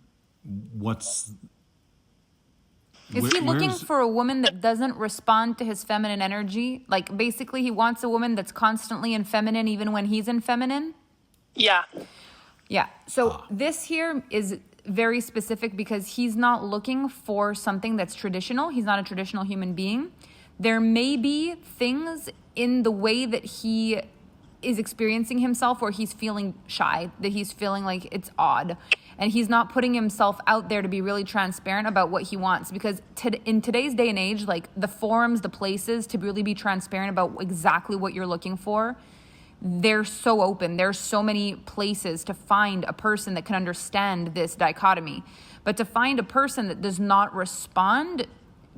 Is he looking for a woman that doesn't respond to his feminine energy? Basically he wants a woman that's constantly in feminine even when he's in feminine? Yeah. Yeah. So this here is very specific because he's not looking for something that's traditional. He's not a traditional human being. There may be things in the way that he is experiencing himself where he's feeling shy, that he's feeling like it's odd. And he's not putting himself out there to be really transparent about what he wants. Because in today's day and age, the forums, the places to really be transparent about exactly what you're looking for, they're so open. There's so many places to find a person that can understand this dichotomy. But to find a person that does not respond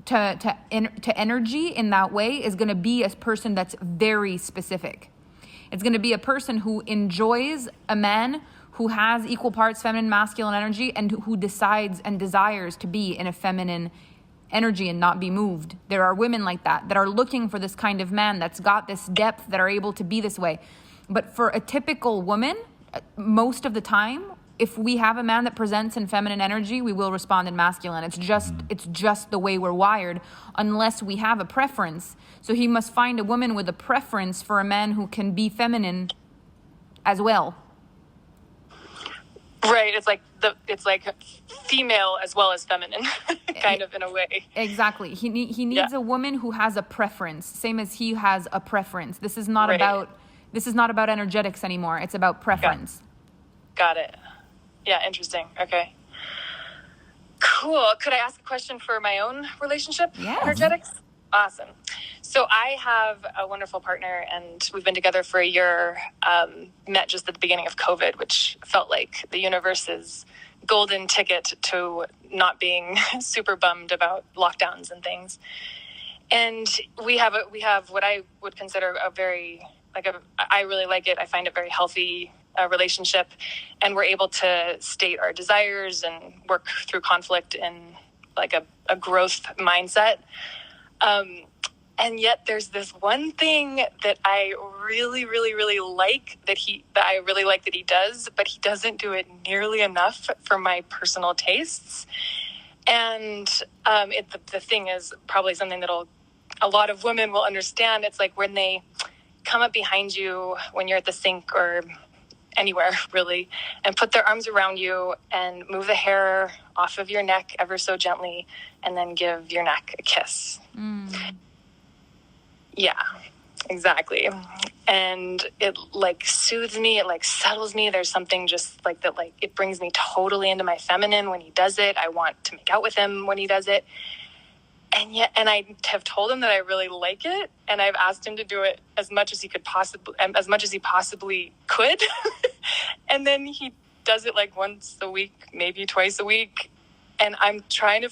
to energy in that way is going to be a person that's very specific. It's going to be a person who enjoys a man who has equal parts feminine, masculine energy, and who decides and desires to be in a feminine energy and not be moved. There are women like that are looking for this kind of man that's got this depth, that are able to be this way. But for a typical woman, most of the time, if we have a man that presents in feminine energy, we will respond in masculine. It's just the way we're wired, unless we have a preference. So he must find a woman with a preference for a man who can be feminine as well. Right. It's like female as well as feminine, kind of in a way. Exactly. He needs a woman who has a preference, same as he has a preference. This is not about energetics anymore. It's about preference. Got it. Yeah, interesting. Okay. Cool. Could I ask a question for my own relationship? Yeah. Energetics? Awesome. So I have a wonderful partner, and we've been together for a year, met just at the beginning of COVID, which felt like the universe's golden ticket to not being super bummed about lockdowns and things. And we have what I would consider I really like it. I find it very healthy relationship, and we're able to state our desires and work through conflict in like a growth mindset. And yet there's this one thing that I really, really, really like that he does, but he doesn't do it nearly enough for my personal tastes. And the thing is probably something that a lot of women will understand. It's like when they come up behind you when you're at the sink or anywhere really, and put their arms around you and move the hair off of your neck ever so gently, and then give your neck a kiss. Yeah, exactly. And it like soothes me. It like settles me. There's something just like that, like it brings me totally into my feminine when he does it. I want to make out with him when he does it. And I have told him that I really like it. And I've asked him to do it as much as he possibly could. And then he does it like once a week, maybe twice a week. And I'm trying to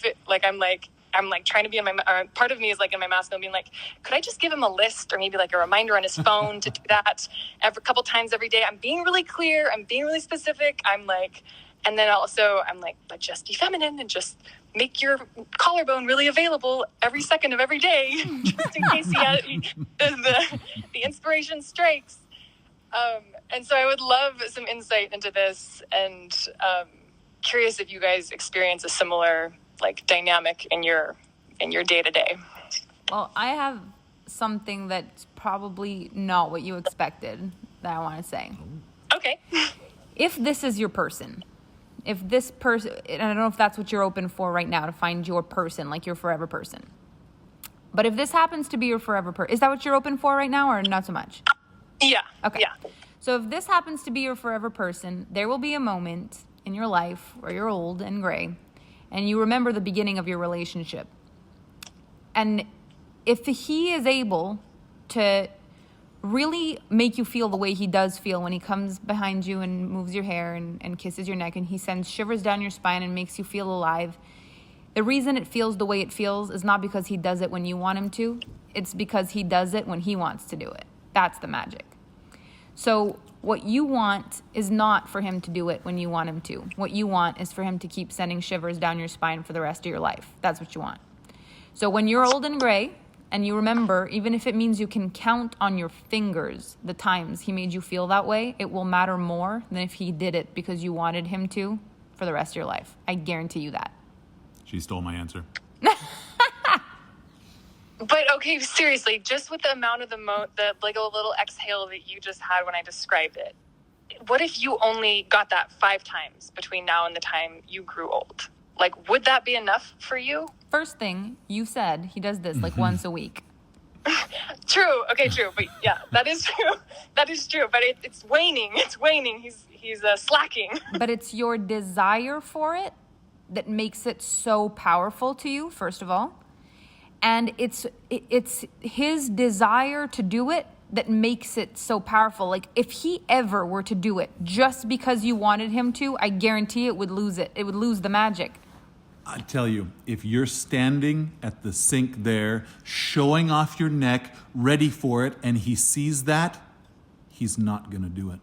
I'm trying to be in my, part of me is like in my masculine being like, could I just give him a list or maybe like a reminder on his phone to do that every couple times every day? I'm being really clear. I'm being really specific. And then also I'm like, but just be feminine and just make your collarbone really available every second of every day, just in case the inspiration strikes. And so I would love some insight into this, and curious if you guys experience a similar like dynamic in your day-to-day. Well, I have something that's probably not what you expected that I want to say. Okay. If this is your person, and I don't know if that's what you're open for right now, to find your person, like your forever person. But if this happens to be your forever person, is that what you're open for right now, or not so much? Yeah. Okay. Yeah. So if this happens to be your forever person, there will be a moment in your life where you're old and gray, and you remember the beginning of your relationship. And if he is able to really make you feel the way he does feel when he comes behind you and moves your hair and kisses your neck, and he sends shivers down your spine and makes you feel alive, the reason it feels the way it feels is not because he does it when you want him to. It's because he does it when he wants to do it. That's the magic. So what you want is not for him to do it when you want him to. What you want is for him to keep sending shivers down your spine for the rest of your life. That's what you want. So when you're old and gray, and you remember, even if it means you can count on your fingers the times he made you feel that way, it will matter more than if he did it because you wanted him to for the rest of your life. I guarantee you that. She stole my answer. But okay, seriously, just with the amount of the like a little exhale that you just had when I described it, what if you only got that 5 times between now and the time you grew old? Like, would that be enough for you? First thing, you said he does this like once a week. True. Okay, true. But yeah, that is true. That is true. But it's waning. It's waning. He's slacking. But it's your desire for it that makes it so powerful to you, first of all. And it's his desire to do it that makes it so powerful. Like, if he ever were to do it just because you wanted him to, I guarantee it would lose it. It would lose the magic. I tell you, if you're standing at the sink there, showing off your neck, ready for it, and he sees that, he's not going to do it.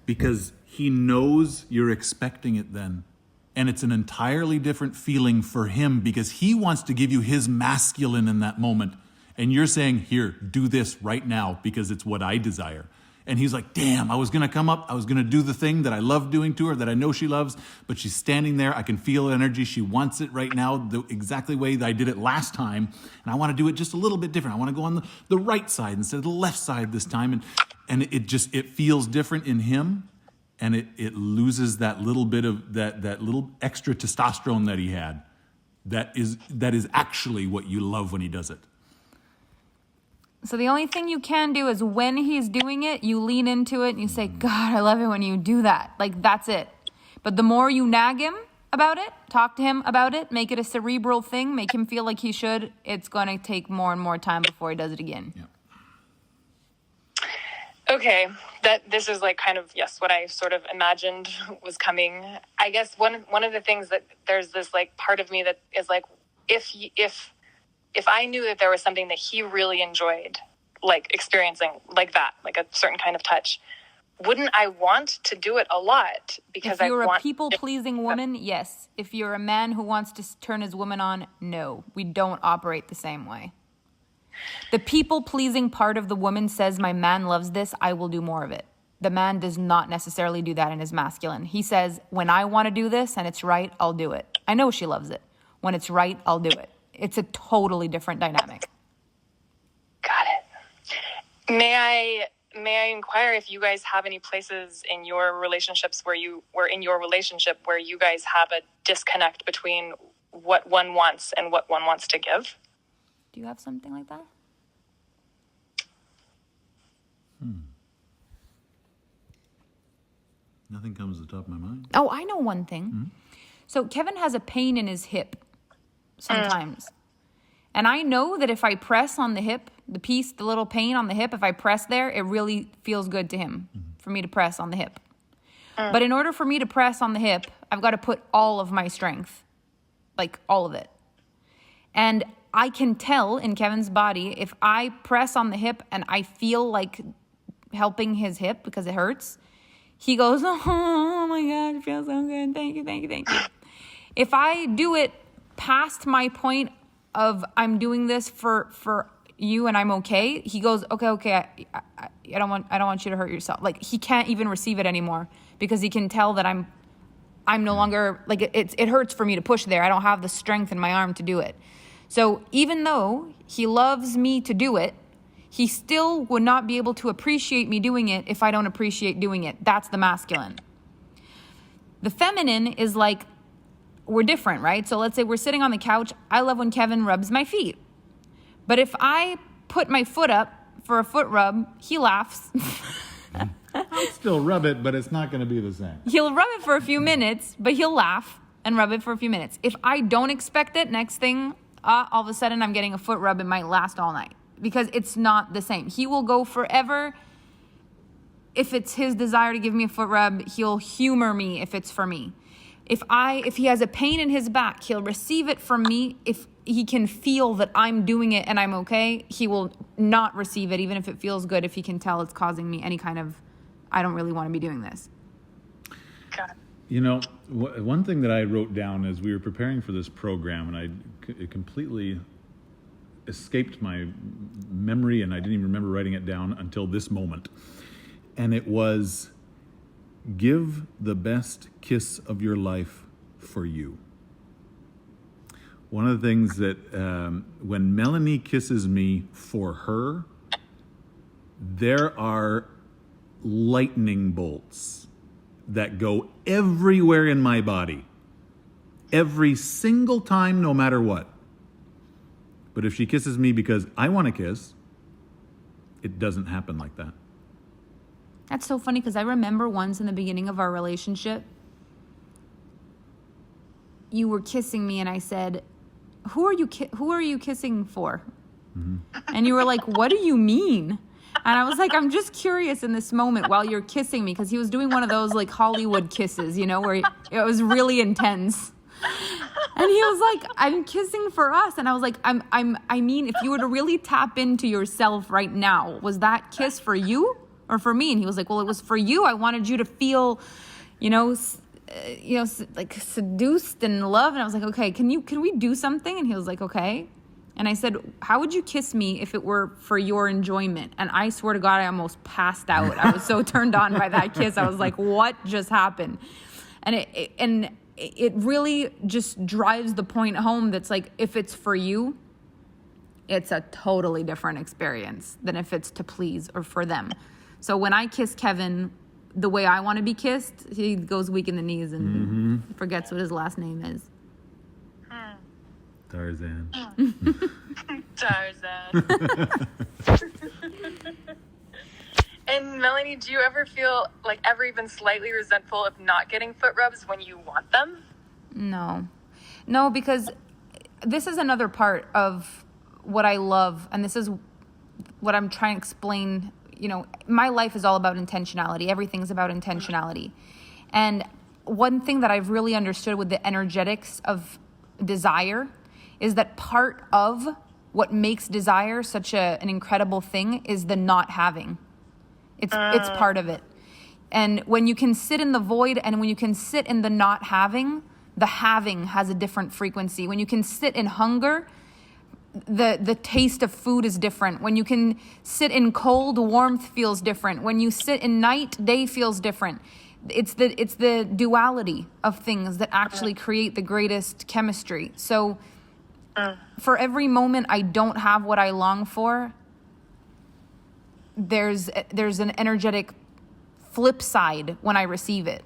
Because he knows you're expecting it then. And it's an entirely different feeling for him because he wants to give you his masculine in that moment. And you're saying, here, do this right now because it's what I desire. And he's like, damn, I was going to come up. I was going to do the thing that I love doing to her, that I know she loves, but she's standing there. I can feel the energy. She wants it right now, the exactly way that I did it last time. And I want to do it just a little bit different. I want to go on the right side instead of the left side this time. And it feels different in him. and it loses that little bit of that little extra testosterone that he had. That is actually what you love when he does it. So the only thing you can do is when he's doing it, you lean into it and you say, God, I love it when you do that. Like, that's it. But the more you nag him about it, talk to him about it, make it a cerebral thing, make him feel like he should, it's going to take more and more time before he does it again. Yeah. Okay, this is like kind of, yes, what I sort of imagined was coming. I guess one of the things that there's this like part of me that is like, if I knew that there was something that he really enjoyed, like experiencing like that, like a certain kind of touch, wouldn't I want to do it a lot? Because if you're a people-pleasing woman, yes. If you're a man who wants to turn his woman on, no. We don't operate the same way. The people-pleasing part of the woman says, my man loves this, I will do more of it. The man does not necessarily do that in his masculine. He says, when I want to do this and it's right, I'll do it. I know she loves it. When it's right, I'll do it. It's a totally different dynamic. Got it. May I inquire if you guys have any places in your relationships where you guys have a disconnect between what one wants and what one wants to give? Do you have something like that? Nothing comes to the top of my mind. Oh, I know one thing. Mm-hmm. So Kevin has a pain in his hip sometimes. And I know that if I press on the hip, the little pain on the hip, if I press there, it really feels good to him for me to press on the hip. But in order for me to press on the hip, I've got to put all of my strength, like all of it. And I can tell in Kevin's body, if I press on the hip and I feel like helping his hip because it hurts, he goes, oh my God, it feels so good. Thank you, thank you, thank you. If I do it past my point of I'm doing this for you and I'm okay, he goes, okay, I don't want you to hurt yourself. Like, he can't even receive it anymore because he can tell that I'm no longer, like, it hurts for me to push there. I don't have the strength in my arm to do it. So even though he loves me to do it, he still would not be able to appreciate me doing it if I don't appreciate doing it. That's the masculine. The feminine is like, we're different, right? So let's say we're sitting on the couch. I love when Kevin rubs my feet. But if I put my foot up for a foot rub, he laughs. I'll still rub it, but it's not going to be the same. He'll rub it for a few minutes, but he'll laugh and rub it for a few minutes. If I don't expect it, next thing, all of a sudden I'm getting a foot rub. It might last all night because it's not the same. He will go forever. If it's his desire to give me a foot rub, he'll humor me if it's for me. If he has a pain in his back, he'll receive it from me. If he can feel that I'm doing it and I'm okay, he will not receive it, even if it feels good, if he can tell it's causing me any kind of, I don't really want to be doing this. You know, one thing that I wrote down as we were preparing for this program, and it completely escaped my memory, and I didn't even remember writing it down until this moment. And it was, give the best kiss of your life for you. One of the things that when Melanie kisses me for her, there are lightning bolts that go everywhere in my body. Every single time, no matter what. But if she kisses me because I want to kiss, it doesn't happen like that. That's so funny because I remember once in the beginning of our relationship, you were kissing me and I said, who are you kissing for? Mm-hmm. And you were like, what do you mean? And I was like, I'm just curious in this moment while you're kissing me, because he was doing one of those like Hollywood kisses, you know, where it was really intense. And he was like, I'm kissing for us. And I was like, I mean, if you were to really tap into yourself right now, was that kiss for you or for me? And he was like, well, it was for you. I wanted you to feel, like seduced and loved. And I was like, okay, can we do something? And he was like, okay. And I said, how would you kiss me if it were for your enjoyment? And I swear to God, I almost passed out. I was so turned on by that kiss. I was like, what just happened? And it really just drives the point home that's like, if it's for you, it's a totally different experience than if it's to please or for them. So when I kiss Kevin, the way I want to be kissed, he goes weak in the knees and forgets what his last name is. Tarzan. Tarzan. And Melanie, do you ever feel like ever even slightly resentful of not getting foot rubs when you want them? No, because this is another part of what I love, and this is what I'm trying to explain. You know, my life is all about intentionality. Everything's about intentionality. And one thing that I've really understood with the energetics of desire is that part of what makes desire such an incredible thing is the not having. It's part of it. And when you can sit in the void and when you can sit in the not having, the having has a different frequency. When you can sit in hunger, the taste of food is different. When you can sit in cold, warmth feels different. When you sit in night, day feels different. It's the duality of things that actually create the greatest chemistry. So for every moment I don't have what I long for, there's an energetic flip side when I receive it.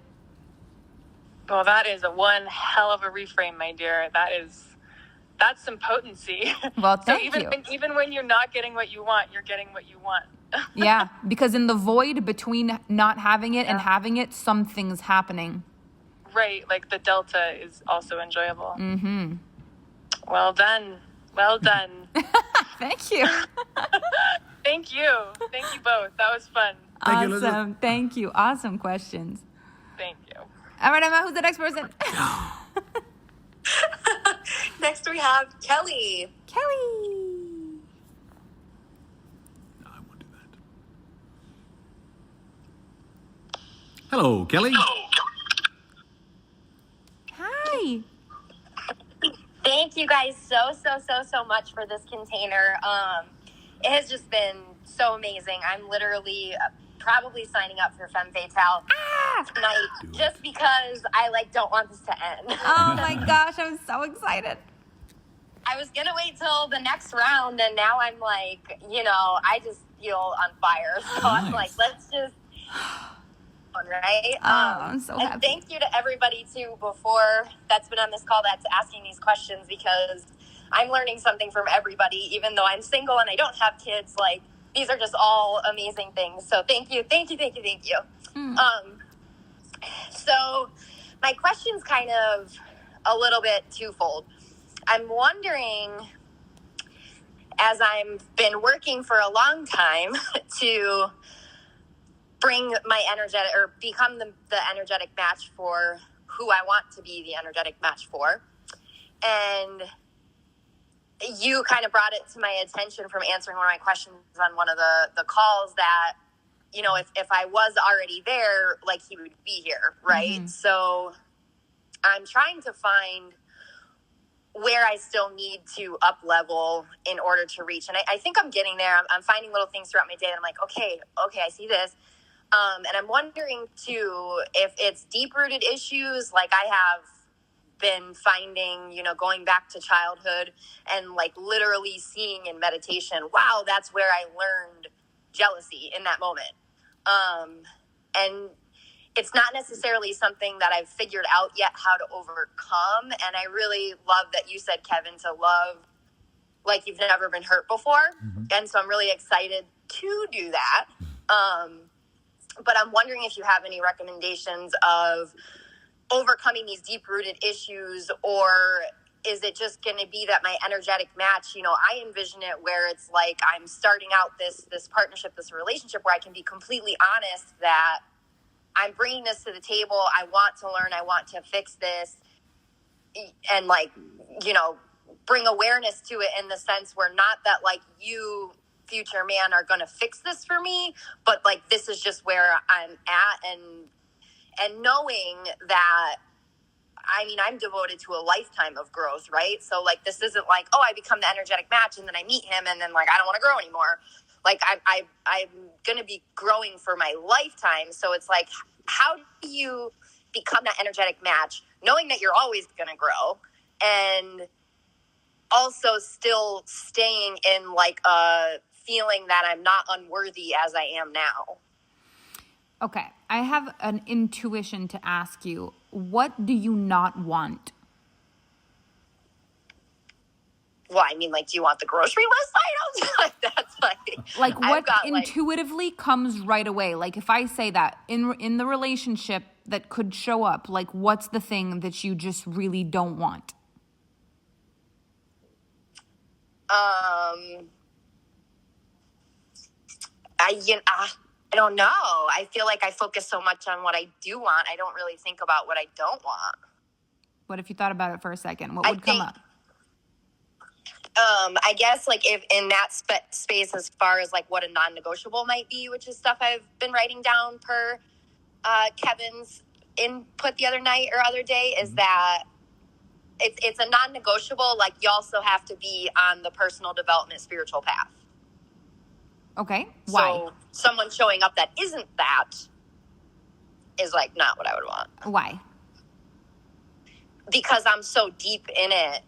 Well, that is one hell of a reframe, my dear. That's some potency. Well, thank you. Even when you're not getting what you want, you're getting what you want. Yeah, because in the void between not having it and having it, something's happening. Right, like the delta is also enjoyable. Mm-hmm. Well done. Thank you. Thank you both. That was fun. Awesome. Thank you. Awesome questions. Thank you. All right, Emma, who's the next person? Next we have Kelly. No, I won't do that. Hello, Kelly. Hi. Thank you guys so much for this container. It has just been so amazing. I'm literally probably signing up for Femme Fatale tonight just because I don't want this to end. Oh my gosh, I'm so excited. I was going to wait till the next round, and now I'm I just feel on fire. So I'm like, let's just, right? I'm so happy. And thank you to everybody, too, before that's been on this call that's asking these questions, because I'm learning something from everybody, even though I'm single and I don't have kids. These are just all amazing things. So thank you. So my question's kind of a little bit twofold. I'm wondering, as I've been working for a long time to bring my become the energetic match for who I want to be the energetic match for. And you kind of brought it to my attention from answering one of my questions on one of the calls that, if I was already there, he would be here, right? Mm-hmm. So I'm trying to find where I still need to up level in order to reach. And I think I'm getting there. I'm finding little things throughout my day that I'm like, okay, I see this. And I'm wondering too, if it's deep-rooted issues, like I have been finding, going back to childhood and literally seeing in meditation, wow, that's where I learned jealousy in that moment. And it's not necessarily something that I've figured out yet how to overcome. And I really love that you said, Kevin, to love like you've never been hurt before. Mm-hmm. And so I'm really excited to do that. But I'm wondering if you have any recommendations of overcoming these deep-rooted issues, or is it just going to be that my energetic match, I envision it where it's like I'm starting out this partnership, this relationship where I can be completely honest that I'm bringing this to the table. I want to learn. I want to fix this and bring awareness to it in the sense where not that you, future man, are going to fix this for me, but this is just where I'm at, and knowing that, I'm devoted to a lifetime of growth, right? So this isn't I become the energetic match and then I meet him and then I don't want to grow anymore. I'm going to be growing for my lifetime. So it's how do you become that energetic match knowing that you're always going to grow and also still staying in a feeling that I'm not unworthy as I am now? Okay, I have an intuition to ask you. What do you not want? Well, I mean, like, do you want the grocery list items? Like, that's Like I've what got, intuitively comes right away? Like if I say that in the relationship that could show up, like what's the thing that you just really don't want? I don't know. I feel like I focus so much on what I do want. I don't really think about what I don't want. What if you thought about it for a second? What would come up? I guess like if in that space, as far as like what a non-negotiable might be, which is stuff I've been writing down per Kevin's input the other night or other day, is that it's a non-negotiable. Like you also have to be on the personal development spiritual path. Okay. Why? So someone showing up that isn't that is like not what I would want. Why? Because I'm so deep in it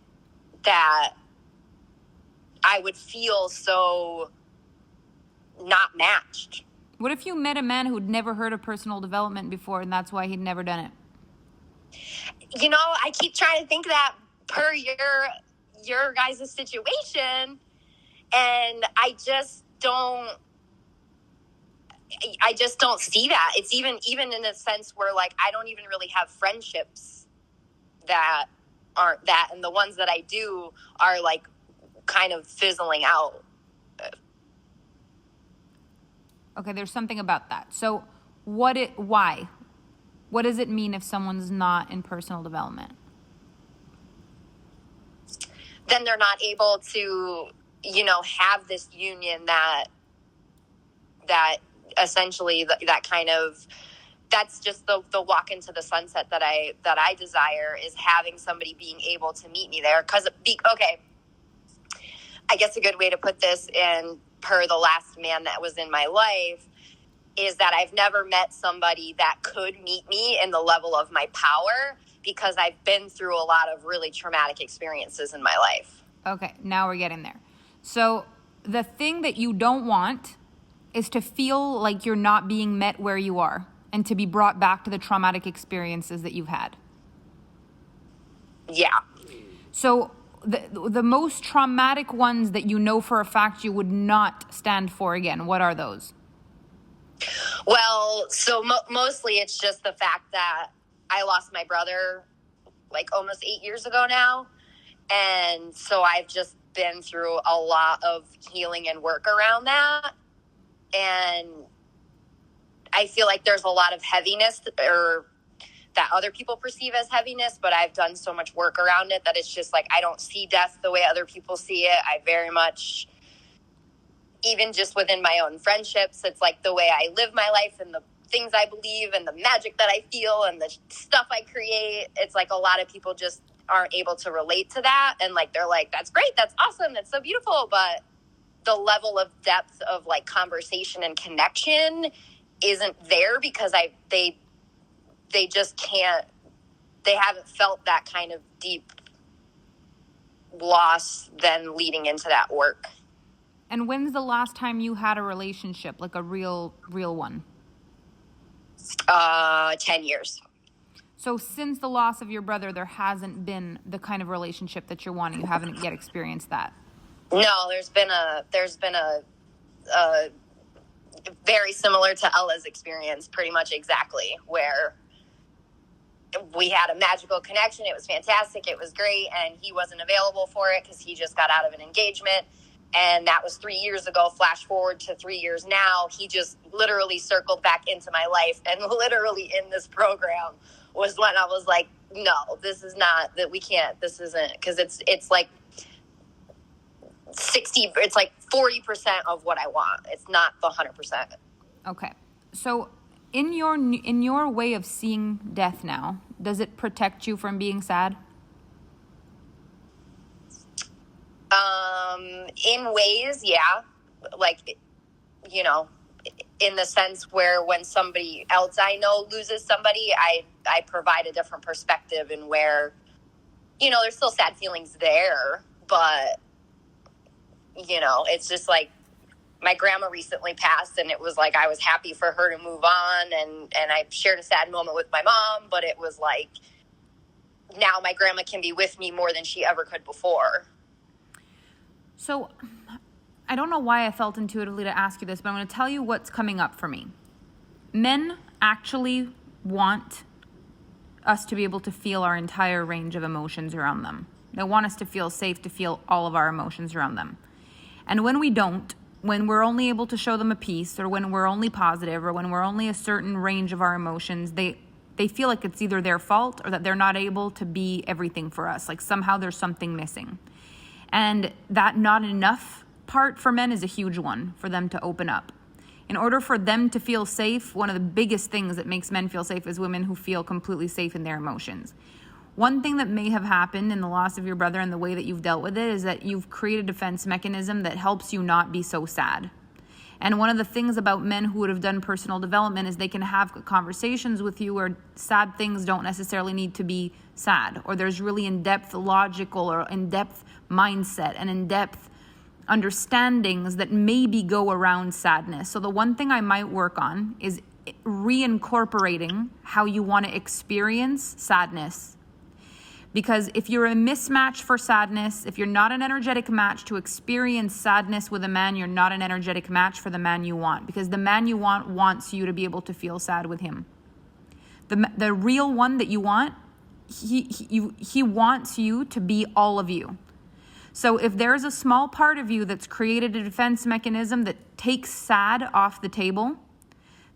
that I would feel so not matched. What if you met a man who'd never heard of personal development before and that's why he'd never done it? You know, I keep trying to think that per your guys' situation, and I just don't see that. It's even in a sense where like I don't even really have friendships that aren't that, and the ones that I do are like kind of fizzling out. Okay, there's something about that. So why? What does it mean if someone's not in personal development? Then they're not able to, have this union that essentially that kind of, that's just the walk into the sunset that I desire, is having somebody being able to meet me there. Okay, I guess a good way to put this, in per the last man that was in my life, is that I've never met somebody that could meet me in the level of my power, because I've been through a lot of really traumatic experiences in my life. Okay, now we're getting there. So the thing that you don't want is to feel like you're not being met where you are and to be brought back to the traumatic experiences that you've had. Yeah. So the most traumatic ones that you know for a fact you would not stand for again, what are those? Well, so mostly it's just the fact that I lost my brother like almost 8 years ago now. And so I've just been through a lot of healing and work around that. And I feel like there's a lot of heaviness, or that other people perceive as heaviness, but I've done so much work around it that it's just like I don't see death the way other people see it. I very much, even just within my own friendships, it's like the way I live my life and the things I believe and the magic that I feel and the stuff I create. It's like a lot of people just aren't able to relate to that. And like, they're like, that's great. That's awesome. That's so beautiful. But the level of depth of like conversation and connection isn't there, because they just can't, they haven't felt that kind of deep loss then leading into that work. And when's the last time you had a relationship, like a real one? 10 years. So since the loss of your brother, there hasn't been the kind of relationship that you're wanting. You haven't yet experienced that. No, there's been a very similar to Ella's experience, pretty much exactly, where we had a magical connection. It was fantastic. It was great. And he wasn't available for it because he just got out of an engagement. And that was 3 years ago. Flash forward to 3 years now. He just literally circled back into my life. And literally in this program was when I was like, no, this is not, that we can't, this isn't, because it's like 60, it's like 40% of what I want. It's not the 100%. Okay. So in your way of seeing death now, does it protect you from being sad? In ways, yeah. Like, in the sense where when somebody else I know loses somebody, I provide a different perspective, and where, there's still sad feelings there, but, it's just like, my grandma recently passed, and it was like I was happy for her to move on, and I shared a sad moment with my mom, but it was like now my grandma can be with me more than she ever could before. So I don't know why I felt intuitively to ask you this, but I'm going to tell you what's coming up for me. Men actually want us to be able to feel our entire range of emotions around them. They want us to feel safe to feel all of our emotions around them. And when we don't, when we're only able to show them a piece, or when we're only positive, or when we're only a certain range of our emotions, they feel like it's either their fault or that they're not able to be everything for us. Like somehow there's something missing. And that not enough part for men is a huge one for them to open up. In order for them to feel safe, one of the biggest things that makes men feel safe is women who feel completely safe in their emotions. One thing that may have happened in the loss of your brother and the way that you've dealt with it is that you've created a defense mechanism that helps you not be so sad. And one of the things about men who would have done personal development is they can have conversations with you where sad things don't necessarily need to be sad, or there's really in-depth logical or in-depth mindset and in-depth understandings that maybe go around sadness. So the one thing I might work on is reincorporating how you want to experience sadness. Because if you're a mismatch for sadness, if you're not an energetic match to experience sadness with a man, you're not an energetic match for the man you want. Because the man you want wants you to be able to feel sad with him. The real one that you want, he wants you to be all of you. So if there's a small part of you that's created a defense mechanism that takes sad off the table,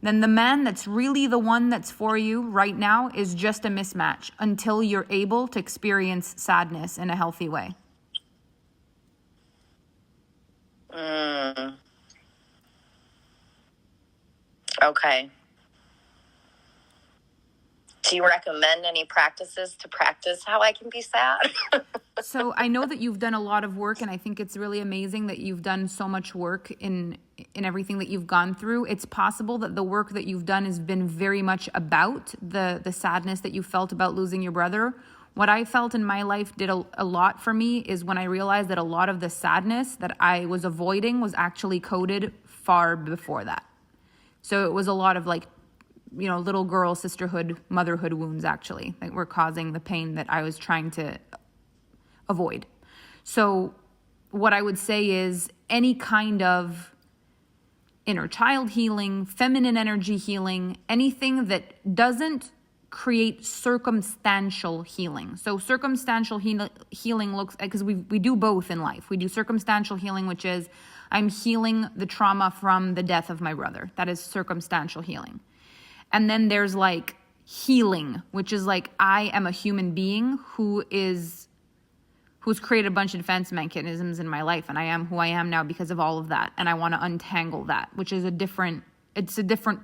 then the man that's really the one that's for you right now is just a mismatch until you're able to experience sadness in a healthy way. Okay. Do you recommend any practices to practice how I can be sad? So I know that you've done a lot of work, and I think it's really amazing that you've done so much work in everything that you've gone through. It's possible that the work that you've done has been very much about the sadness that you felt about losing your brother. What I felt in my life did a lot for me is when I realized that a lot of the sadness that I was avoiding was actually coded far before that. So it was a lot of little girl sisterhood, motherhood wounds actually that were causing the pain that I was trying to avoid. So what I would say is any kind of inner child healing, feminine energy healing, anything that doesn't create circumstantial healing. So circumstantial healing looks, because we do both in life. We do circumstantial healing, which is I'm healing the trauma from the death of my brother. That is circumstantial healing. And then there's healing, which is I am a human being who's created a bunch of defense mechanisms in my life, and I am who I am now because of all of that. And I want to untangle that, which is a different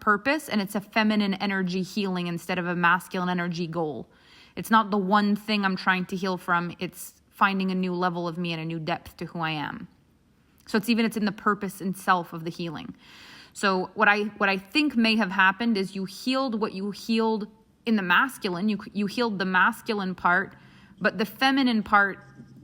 purpose, and it's a feminine energy healing instead of a masculine energy goal. It's not the one thing I'm trying to heal from. It's finding a new level of me and a new depth to who I am. So it's in the purpose itself of the healing. So what I think may have happened is you healed what you healed in the masculine. You healed the masculine part, but the feminine part,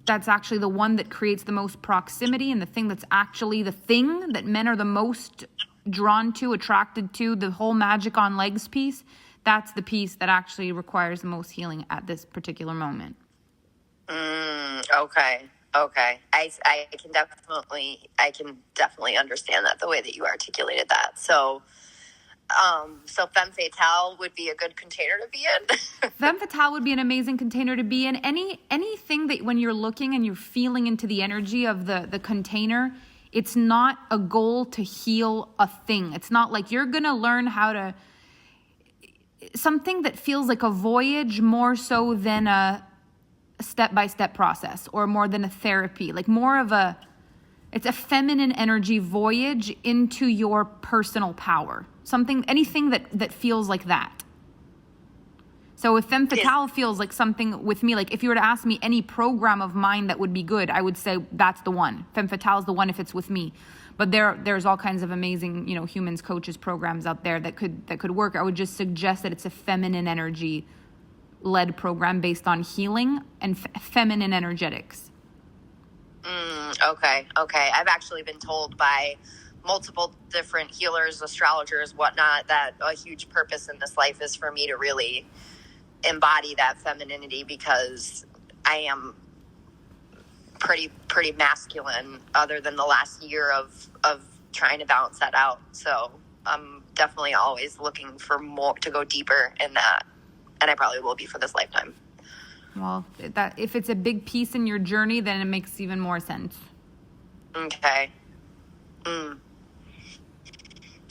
that's actually the one that creates the most proximity, and the thing that's actually the thing that men are the most drawn to, attracted to, the whole magic on legs piece, that's the piece that actually requires the most healing at this particular moment. Okay. I can definitely understand that the way that you articulated that. So femme fatale would be a good container to be in. Femme fatale would be an amazing container to be in. Anything that when you're looking and you're feeling into the energy of the container, it's not a goal to heal a thing. It's not like you're going to learn how to, something that feels like a voyage more so than a step-by-step process, or more than a therapy, it's a feminine energy voyage into your personal power. Anything that feels like that. So if femme fatale feels like something with me, if you were to ask me any program of mine that would be good, I would say that's the one. Femme fatale is the one if it's with me. But there's all kinds of amazing, humans, coaches, programs out there that could work. I would just suggest that it's a feminine energy led program based on healing and feminine energetics. Okay. I've actually been told by multiple different healers, astrologers, whatnot, that a huge purpose in this life is for me to really embody that femininity, because I am pretty masculine other than the last year of trying to balance that out. So I'm definitely always looking for more, to go deeper in that. And I probably will be for this lifetime. Well, that if it's a big piece in your journey, then it makes even more sense. Okay. All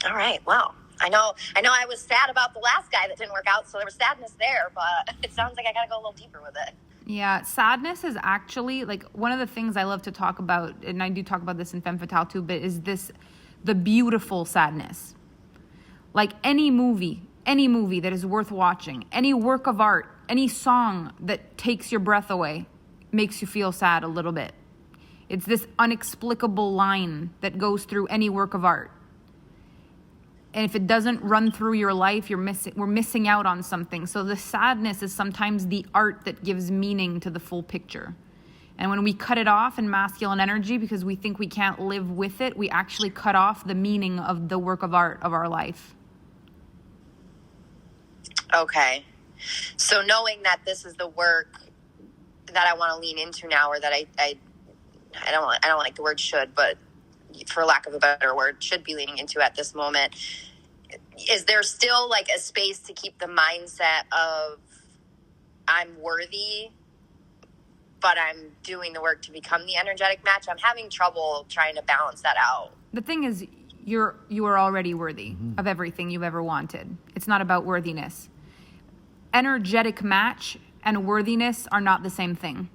right. Well, I know I was sad about the last guy that didn't work out, so there was sadness there, but it sounds like I got to go a little deeper with it. Yeah, sadness is actually, like, one of the things I love to talk about, and I do talk about this in Femme Fatale too, but is the beautiful sadness. Like any movie that is worth watching, any work of art, any song that takes your breath away, makes you feel sad a little bit. It's this inexplicable line that goes through any work of art. And if it doesn't run through your life, we're missing out on something. So the sadness is sometimes the art that gives meaning to the full picture. And when we cut it off in masculine energy because we think we can't live with it, we actually cut off the meaning of the work of art of our life. Okay. So knowing that this is the work that I want to lean into now, or that I don't like the word should, but for lack of a better word, should be leaning into at this moment, is there still like a space to keep the mindset of I'm worthy, but I'm doing the work to become the energetic match? I'm having trouble trying to balance that out. The thing is, you are already worthy of everything you've ever wanted. It's not about worthiness. Energetic match and worthiness are not the same thing.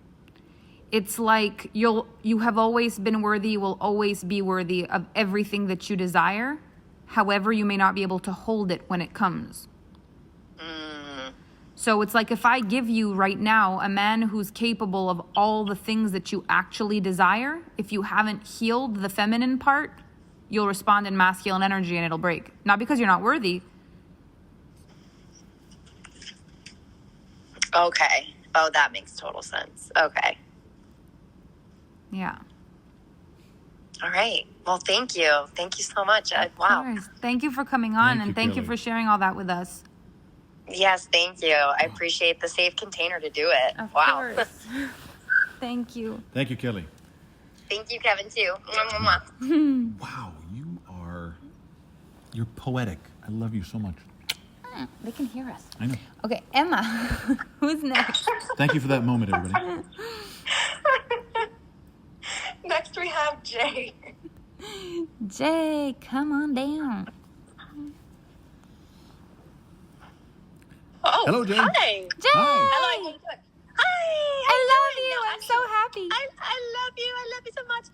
It's like you have always been worthy, you will always be worthy of everything that you desire. However, you may not be able to hold it when it comes. So it's like if I give you right now a man who's capable of all the things that you actually desire, if you haven't healed the feminine part, you'll respond in masculine energy and it'll break. Not because you're not worthy. Okay. Oh, that makes total sense. Okay. Yeah. All right. Well, thank you. Thank you so much. Wow. Course. Thank you for coming on, and thank you for sharing all that with us. Yes, thank you. I appreciate the safe container to do it. Of wow. course. Thank you. Thank you, Kelly. Thank you, Kevin, too. Mwah, mwah. Wow, you're poetic. I love you so much. They can hear us. I know. Okay, Emma, who's next? Thank you for that moment, everybody. Next we have Jay. Jay, come on down. Oh, hello, Jay. Hi. Jay. Hello, how you doing? Hi. I love you. I'm so happy. I love you. I love you so much.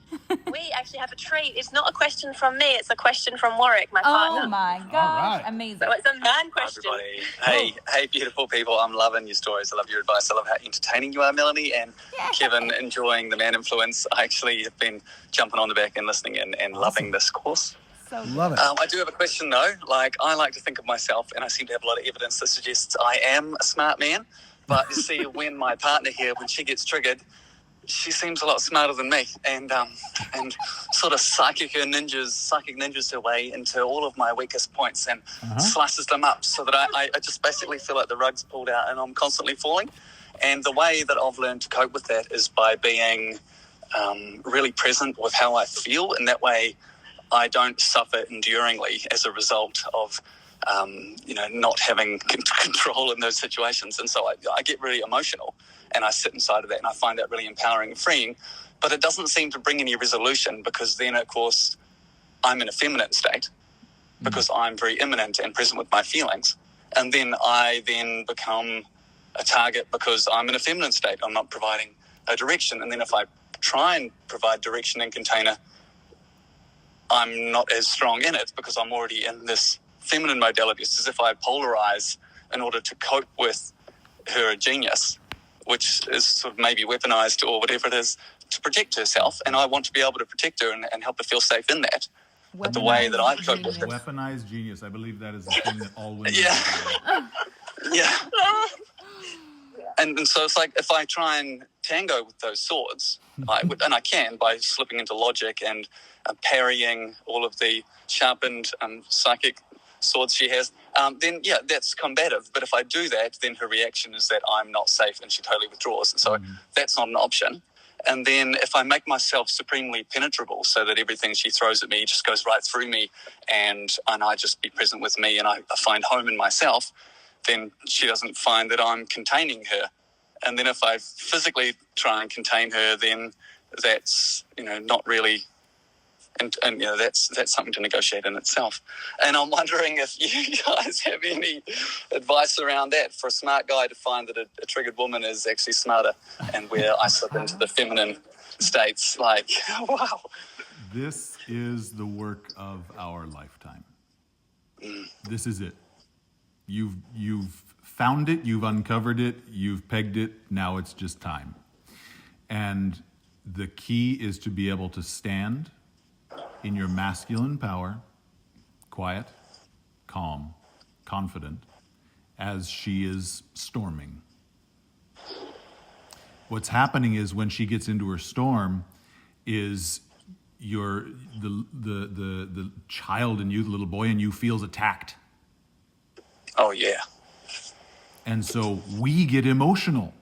We actually have a treat. It's not a question from me. It's a question from Warwick, my partner. Oh my gosh, amazing. So it's a man question. Everybody. Hey, beautiful people. I'm loving your stories. I love your advice. I love how entertaining you are, Melanie. And Kevin, enjoying the man influence. I actually have been jumping on the back and listening and loving this course. So love it. I do have a question, though. Like, I like to think of myself, and I seem to have a lot of evidence that suggests I am a smart man. But you see, when my partner here, when she gets triggered, she seems a lot smarter than me, and sort of psychic ninjas her way into all of my weakest points and slices them up, so that I just basically feel like the rug's pulled out and I'm constantly falling. And the way that I've learned to cope with that is by being really present with how I feel, and that way I don't suffer enduringly as a result of not having control in those situations. And so I get really emotional and I sit inside of that, and I find that really empowering and freeing. But it doesn't seem to bring any resolution, because then, of course, I'm in a feminine state because I'm very immanent and present with my feelings. And then I become a target because I'm in a feminine state. I'm not providing a direction. And then if I try and provide direction and container, I'm not as strong in it because I'm already in this feminine modality. It's as if I polarize in order to cope with her genius, which is sort of maybe weaponized or whatever it is, to protect herself. And I want to be able to protect her and help her feel safe in that. But the way that I cope with it. Weaponized genius. I believe that is the thing that all women Yeah. And so it's like, if I try and tango with those swords, and I can by slipping into logic and parrying all of the sharpened psychic swords she has, then yeah, that's combative. But if I do that, then her reaction is that I'm not safe and she totally withdraws. And so that's not an option. And then if I make myself supremely penetrable so that everything she throws at me just goes right through me and I just be present with me and I find home in myself, then she doesn't find that I'm containing her. And then if I physically try and contain her, then that's, not really, and that's something to negotiate in itself. And I'm wondering if you guys have any advice around that for a smart guy to find that a triggered woman is actually smarter, and where I slip into the feminine states, like, wow. This is the work of our lifetime. This is it. You've found it, you've uncovered it, you've pegged it, now it's just time. And the key is to be able to stand in your masculine power, quiet, calm, confident, as she is storming. What's happening is when she gets into her storm is the child in you, the little boy in you, feels attacked. Oh, yeah. And so we get emotional.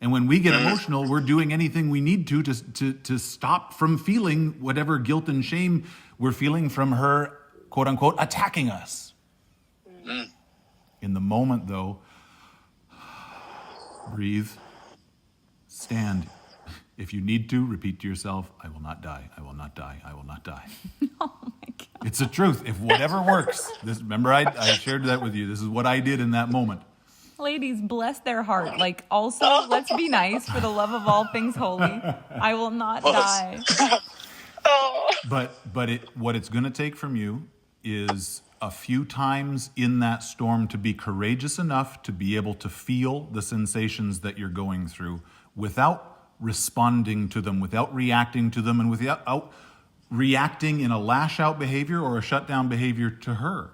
And when we get emotional, we're doing anything we need to stop from feeling whatever guilt and shame we're feeling from her, quote unquote, attacking us. In the moment, though, breathe, stand. If you need to, repeat to yourself, I will not die, I will not die, I will not die. Oh my God. It's the truth. If whatever works. Remember, I shared that with you. This is what I did in that moment. Ladies, bless their heart. Like, also, let's be nice for the love of all things holy. I will not die. But what it's going to take from you is a few times in that storm to be courageous enough to be able to feel the sensations that you're going through without responding to them, without reacting to them, and without reacting in a lash-out behavior or a shutdown behavior to her.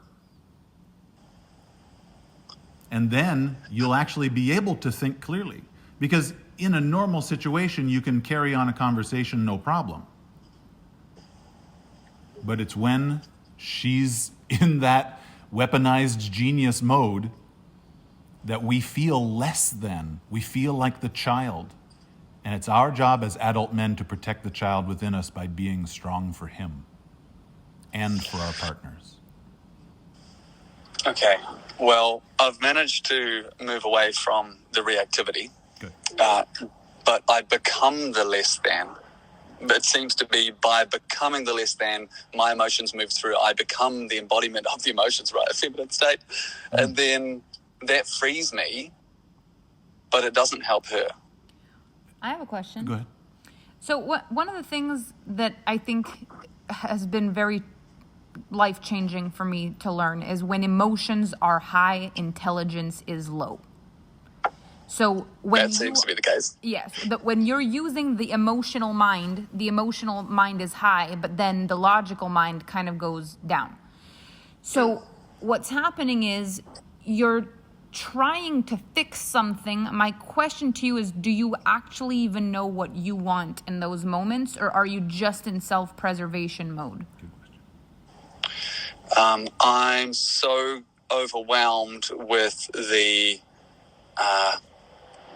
And then you'll actually be able to think clearly. Because in a normal situation, you can carry on a conversation no problem. But it's when she's in that weaponized genius mode that we feel less than. We feel like the child. And it's our job as adult men to protect the child within us by being strong for him and for our partners. Okay. Well, I've managed to move away from the reactivity. Good. But I become the less than. It seems to be by becoming the less than, my emotions move through. I become the embodiment of the emotions, right? A feminine state. And then that frees me, but it doesn't help her. I have a question. Go ahead. So one of the things that I think has been very life-changing for me to learn is when emotions are high, intelligence is low. So when that seems to be the case. Yes, but when you're using the emotional mind is high, but then the logical mind kind of goes down. So what's happening is you're trying to fix something. My question to you is, do you actually even know what you want in those moments, or are you just in self-preservation mode? I'm so overwhelmed with the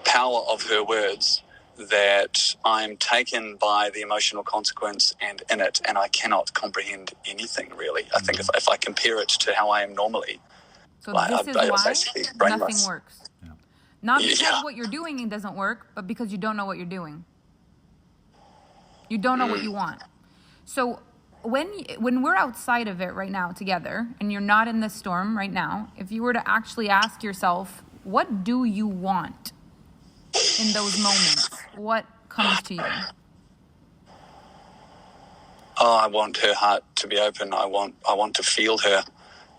power of her words that I'm taken by the emotional consequence and in it, and I cannot comprehend anything really. I think if I compare it to how I am normally, so this is why nothing works. Yeah. Not because what you're doing doesn't work, but because you don't know what you're doing. You don't know what you want. So when we're outside of it right now together, and you're not in this storm right now, if you were to actually ask yourself, what do you want in those moments? What comes to you? Oh, I want her heart to be open. I want to feel her,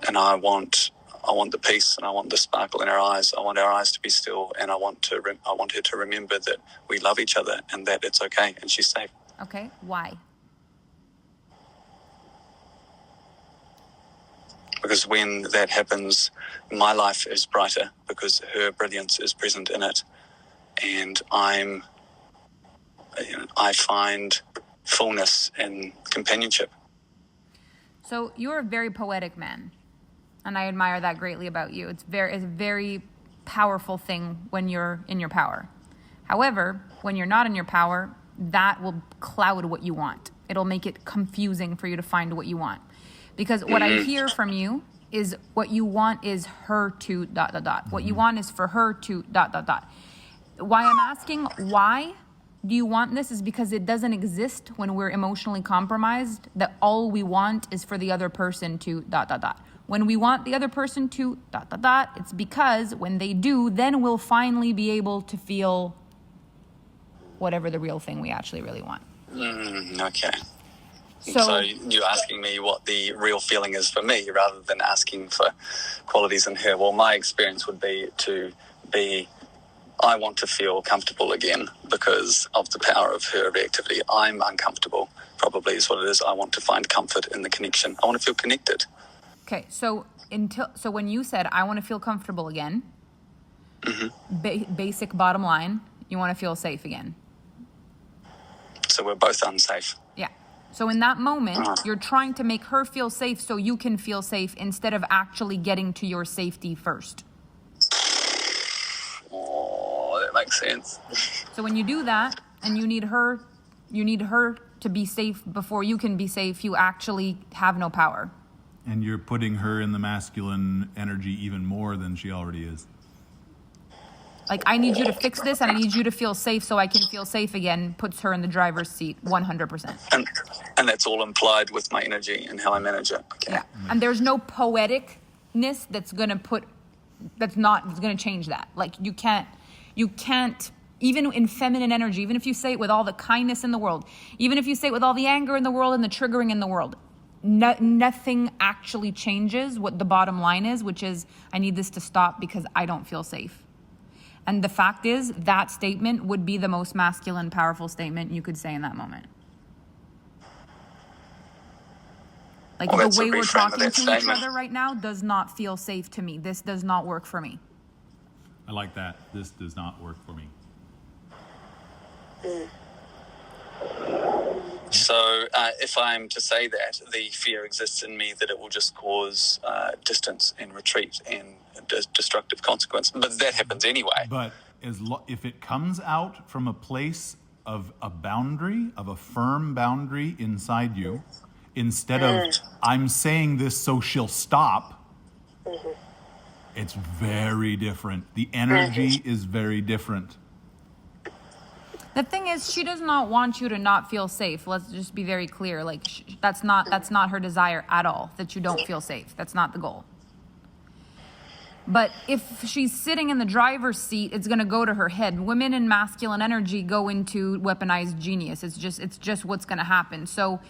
and I want the peace, and I want the sparkle in her eyes. I want our eyes to be still, and I want her to remember that we love each other and that it's okay and she's safe. Okay, why? Because when that happens, my life is brighter because her brilliance is present in it, and I'm I find fullness in companionship. So you're a very poetic man, and I admire that greatly about you. It's a very powerful thing when you're in your power. However, when you're not in your power, that will cloud what you want. It'll make it confusing for you to find what you want. Because what I hear from you is what you want is her to ... What you want is for her to ... Why I'm asking why do you want this is because it doesn't exist when we're emotionally compromised, that all we want is for the other person to ... When we want the other person to ... it's because when they do, then we'll finally be able to feel whatever the real thing we actually really want. Okay. So you're asking me what the real feeling is for me rather than asking for qualities in her. Well, my experience would be I want to feel comfortable again because of the power of her reactivity. I'm uncomfortable, probably is what it is. I want to find comfort in the connection. I want to feel connected. Okay, so when you said, I want to feel comfortable again, basic bottom line, you want to feel safe again. So we're both unsafe. Yeah. So in that moment, you're trying to make her feel safe so you can feel safe instead of actually getting to your safety first. Oh, that makes sense. So when you do that and you need her to be safe before you can be safe, you actually have no power. And you're putting her in the masculine energy even more than she already is. Like, I need you to fix this and I need you to feel safe so I can feel safe again, puts her in the driver's seat 100%. And that's all implied with my energy and how I manage it. Okay. Yeah. And there's no poeticness that's going to change that. Like, you can't, even in feminine energy, even if you say it with all the kindness in the world, even if you say it with all the anger in the world and the triggering in the world, nothing actually changes what the bottom line is, which is, I need this to stop because I don't feel safe. And the fact is, that statement would be the most masculine, powerful statement you could say in that moment. Like, the way we're talking to each other right now does not feel safe to me. This does not work for me. I like that. This does not work for me. So if I'm to say that, the fear exists in me that it will just cause distance and retreat and destructive consequence. But that happens anyway. But if it comes out from a place of a boundary, of a firm boundary inside you, instead of, I'm saying this so she'll stop, it's very different. The energy is very different. The thing is, she does not want you to not feel safe. Let's just be very clear. Like, that's not her desire at all, that you don't feel safe. That's not the goal. But if she's sitting in the driver's seat, it's going to go to her head. Women in masculine energy go into weaponized genius. It's just what's going to happen. So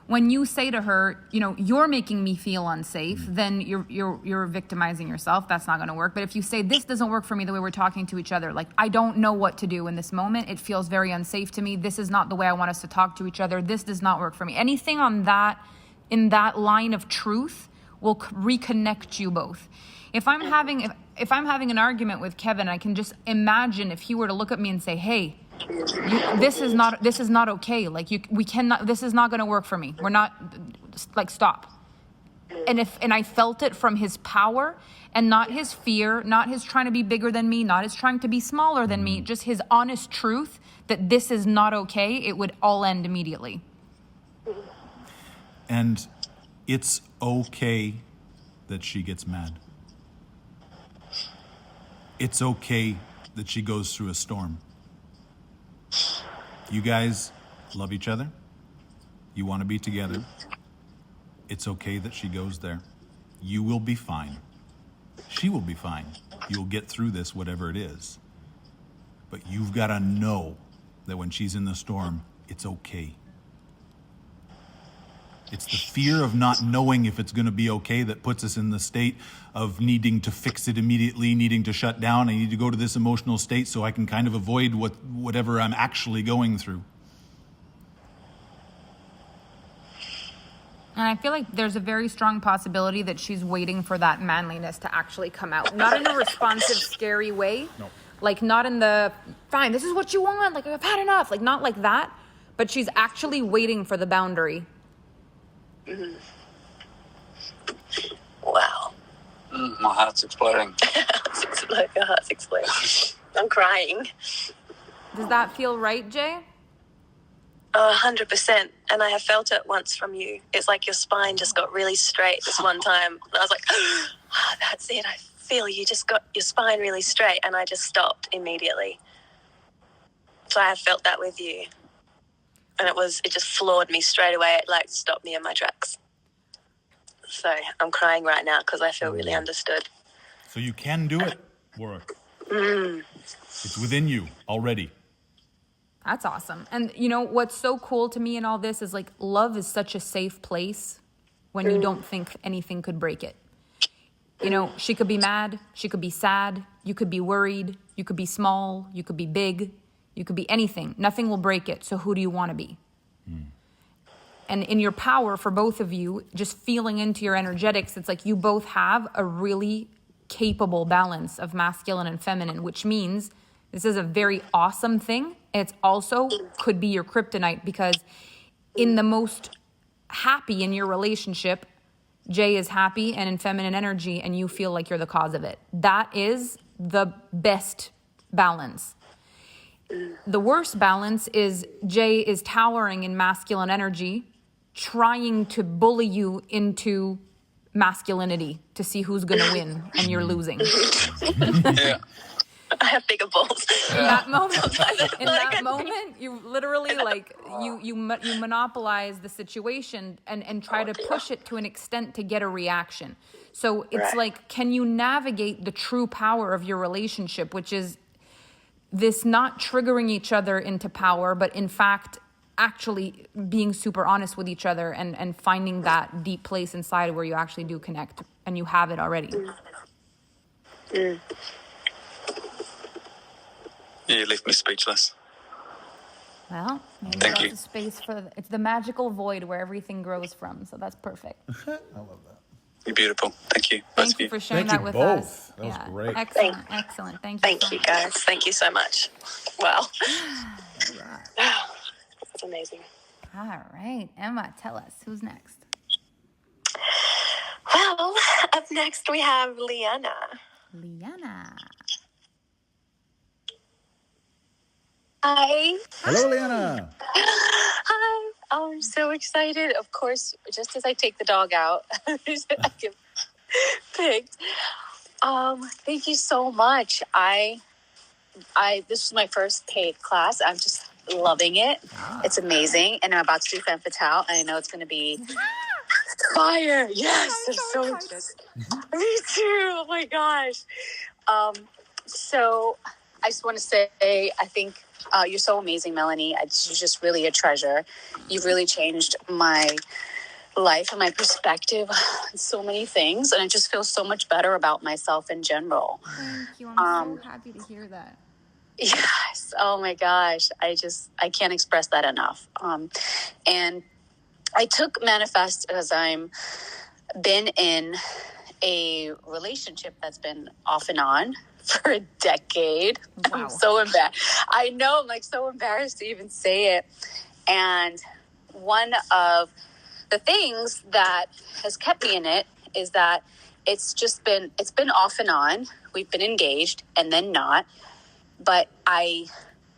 when you say to her, you're making me feel unsafe, then you're victimizing yourself. That's not going to work. But if you say, this doesn't work for me the way we're talking to each other, like, I don't know what to do in this moment. It feels very unsafe to me. This is not the way I want us to talk to each other. This does not work for me. Anything in that line of truth will reconnect you both. If I'm having an argument with Kevin, I can just imagine if he were to look at me and say, hey, this is not okay. Like, we cannot, this is not going to work for me. We're not, like, stop. And I felt it from his power and not his fear, not his trying to be bigger than me, not his trying to be smaller than me, just his honest truth that this is not okay, it would all end immediately. And it's okay that she gets mad. It's okay that she goes through a storm. You guys love each other. You want to be together. It's okay that she goes there. You will be fine. She will be fine. You'll get through this, whatever it is. But you've got to know that when she's in the storm, it's okay. It's the fear of not knowing if it's going to be okay that puts us in the state of needing to fix it immediately, needing to shut down. I need to go to this emotional state so I can kind of avoid whatever I'm actually going through. And I feel like there's a very strong possibility that she's waiting for that manliness to actually come out. Not in a responsive, scary way, Like, not in the, fine, this is what you want, like, I've had enough, like, not like that, but she's actually waiting for the boundary. Mm-hmm. Wow. My heart's exploding. Your heart's exploding. I'm crying. Does that feel right, Jay? 100%. And I have felt it once from you. It's like your spine just got really straight this one time. And I was like, oh, that's it. I feel you just got your spine really straight. And I just stopped immediately. So I have felt that with you. And it just floored me straight away. It like stopped me in my tracks. So I'm crying right now because I feel really understood. So you can do it, Warwick. Mm. It's within you already. That's awesome. And you know, what's so cool to me in all this is like, love is such a safe place when you don't think anything could break it. You know, she could be mad, she could be sad, you could be worried, you could be small, you could be big, you could be anything. Nothing will break it. So who do you want to be? And in your power for both of you, just feeling into your energetics, it's like you both have a really capable balance of masculine and feminine, which means this is a very awesome thing. It's also could be your kryptonite, because in the most happy in your relationship, Jay is happy and in feminine energy, and you feel like you're the cause of it. That is the best balance. The worst balance is Jay is towering in masculine energy, trying to bully you into masculinity to see who's going to win, and you're losing. Yeah. I have bigger balls. In that moment, you literally like you monopolize the situation and try to push it to an extent to get a reaction. So it's like, can you navigate the true power of your relationship, which is this not triggering each other into power, but in fact actually being super honest with each other and finding that deep place inside where you actually do connect, and you have it already. You left me speechless. Well, maybe Thank that's you. a space for it's the magical void where everything grows from. So that's perfect. I love that. You're beautiful. Thank you. Thank you for sharing that with us. That was great. Excellent, excellent. Thank you. Thank you, guys. Thank you so much. Wow. That's amazing. All right, Emma, tell us who's next. Well, up next we have Liana. Liana. Hi. Hello, Liana. Hi. I'm so excited. Of course, just as I take the dog out, I get picked. Thank you so much. This is my first paid class. I'm just loving it. It's amazing. And I'm about to do femme fatale, and I know it's going to be fire. Yes. I'm so excited. Me too. Oh my gosh. So I just want to say, I think you're so amazing, Melanie. You're just really a treasure. You've really changed my life and my perspective on so many things, and I just feel so much better about myself in general. Thank you. I'm so happy to hear that. Yes. Oh my gosh. I can't express that enough. And I took Manifest because I'm been in a relationship that's been off and on for a decade. Wow. I'm so embarrassed. I know, I'm like so embarrassed to even say it. And one of the things that has kept me in it is that it's been off and on. We've been engaged and then not. But I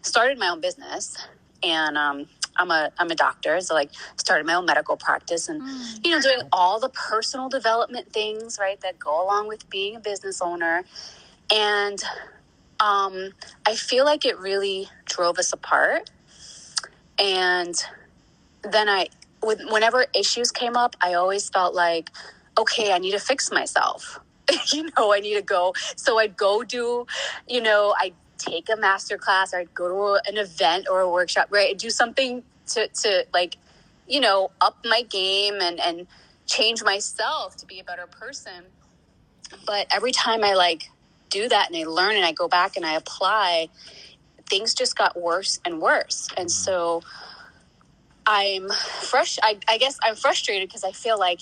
started my own business, and I'm a doctor, so like started my own medical practice, and doing all the personal development things, right, that go along with being a business owner. And I feel like it really drove us apart. And then whenever issues came up, I always felt like, okay, I need to fix myself. I need to go. So I'd go do, I'd take a master class, or I'd go to an event or a workshop, right? I'd do something to like, up my game and change myself to be a better person. But every time I like do that and I learn and I go back and I apply, things just got worse and worse. And so I'm I guess I'm frustrated because I feel like,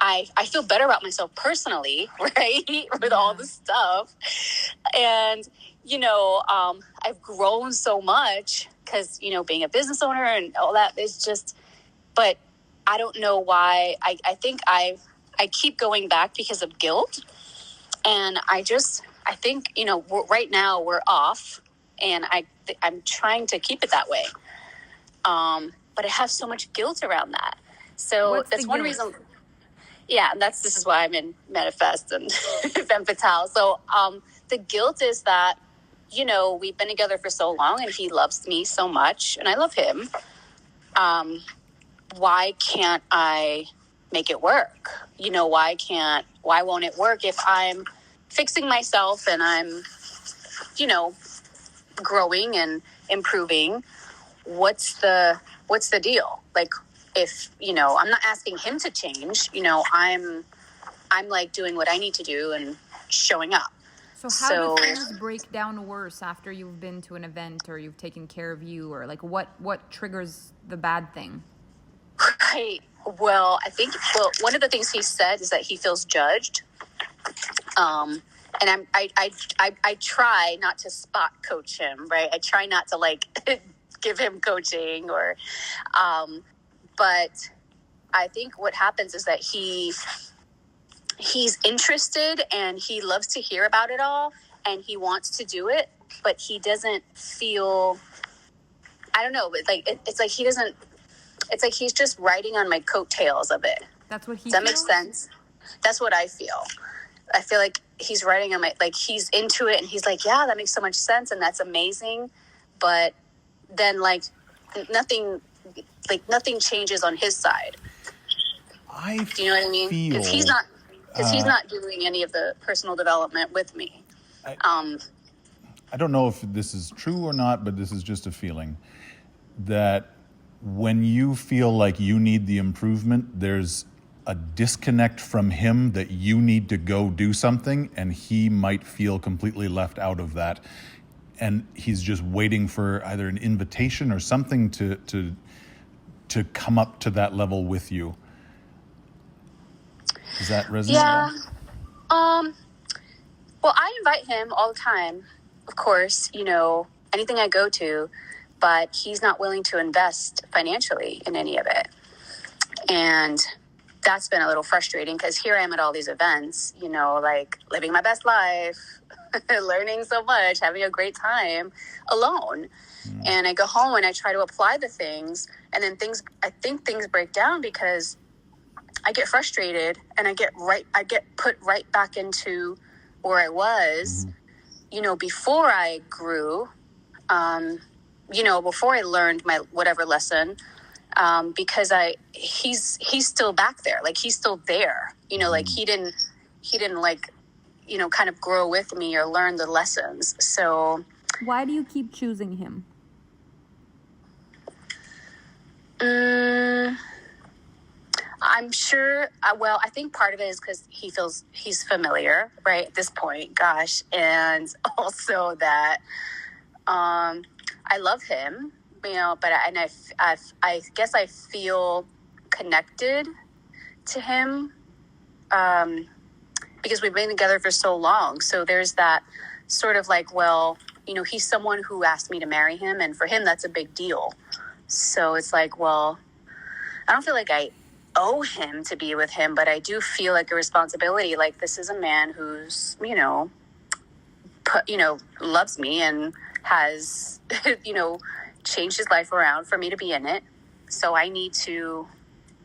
I feel better about myself personally, right? With all the stuff. And, I've grown so much because, being a business owner and all that is just, but I don't know why. I think I keep going back because of guilt. And I think, right now we're off and I'm trying to keep it that way. But I have so much guilt around that. So that's one reason. Yeah, and this is why I'm in Manifest and Femme Fatale. So the guilt is that, we've been together for so long and he loves me so much and I love him. Why can't I make it work? Why won't it work if I'm fixing myself and I'm, growing and improving? What's the deal? Like, if, I'm not asking him to change, I'm like doing what I need to do and showing up. So how do things break down worse after you've been to an event or you've taken care of you, or like what triggers the bad thing? Right. Well, I think, one of the things he said is that he feels judged. And I try not to spot coach him, right? I try not to like give him coaching or, but I think what happens is that he's interested and he loves to hear about it all and he wants to do it, but he doesn't feel, I don't know, but like, it's like he doesn't, it's like he's just riding on my coattails a bit. That's what he Does that make sense? That's what I feel. I feel like he's riding on he's into it and he's like, yeah, that makes so much sense and that's amazing. But then nothing changes on his side. Do you know what I mean? Because he's not doing any of the personal development with me. I don't know if this is true or not, but this is just a feeling that when you feel like you need the improvement, there's a disconnect from him that you need to go do something, and he might feel completely left out of that. And he's just waiting for either an invitation or something to come up to that level with you. Does that resonate? Yeah. Well, I invite him all the time, of course, anything I go to, but he's not willing to invest financially in any of it. And that's been a little frustrating because here I am at all these events, like living my best life, learning so much, having a great time alone. And I go home and I try to apply the things, and then I think things break down because I get frustrated and I get put right back into where I was, before I grew, before I learned my whatever lesson, because he's still back there. Like he's still there, like he didn't kind of grow with me or learn the lessons. So why do you keep choosing him? I'm sure, I think part of it is because he feels he's familiar, right, at this point, gosh. And also that I love him, but I guess I feel connected to him because we've been together for so long. So there's that sort of like, he's someone who asked me to marry him, and for him, that's a big deal. So it's like, I don't feel like I owe him to be with him, but I do feel like a responsibility. Like, this is a man who's, loves me and has, changed his life around for me to be in it. So I need to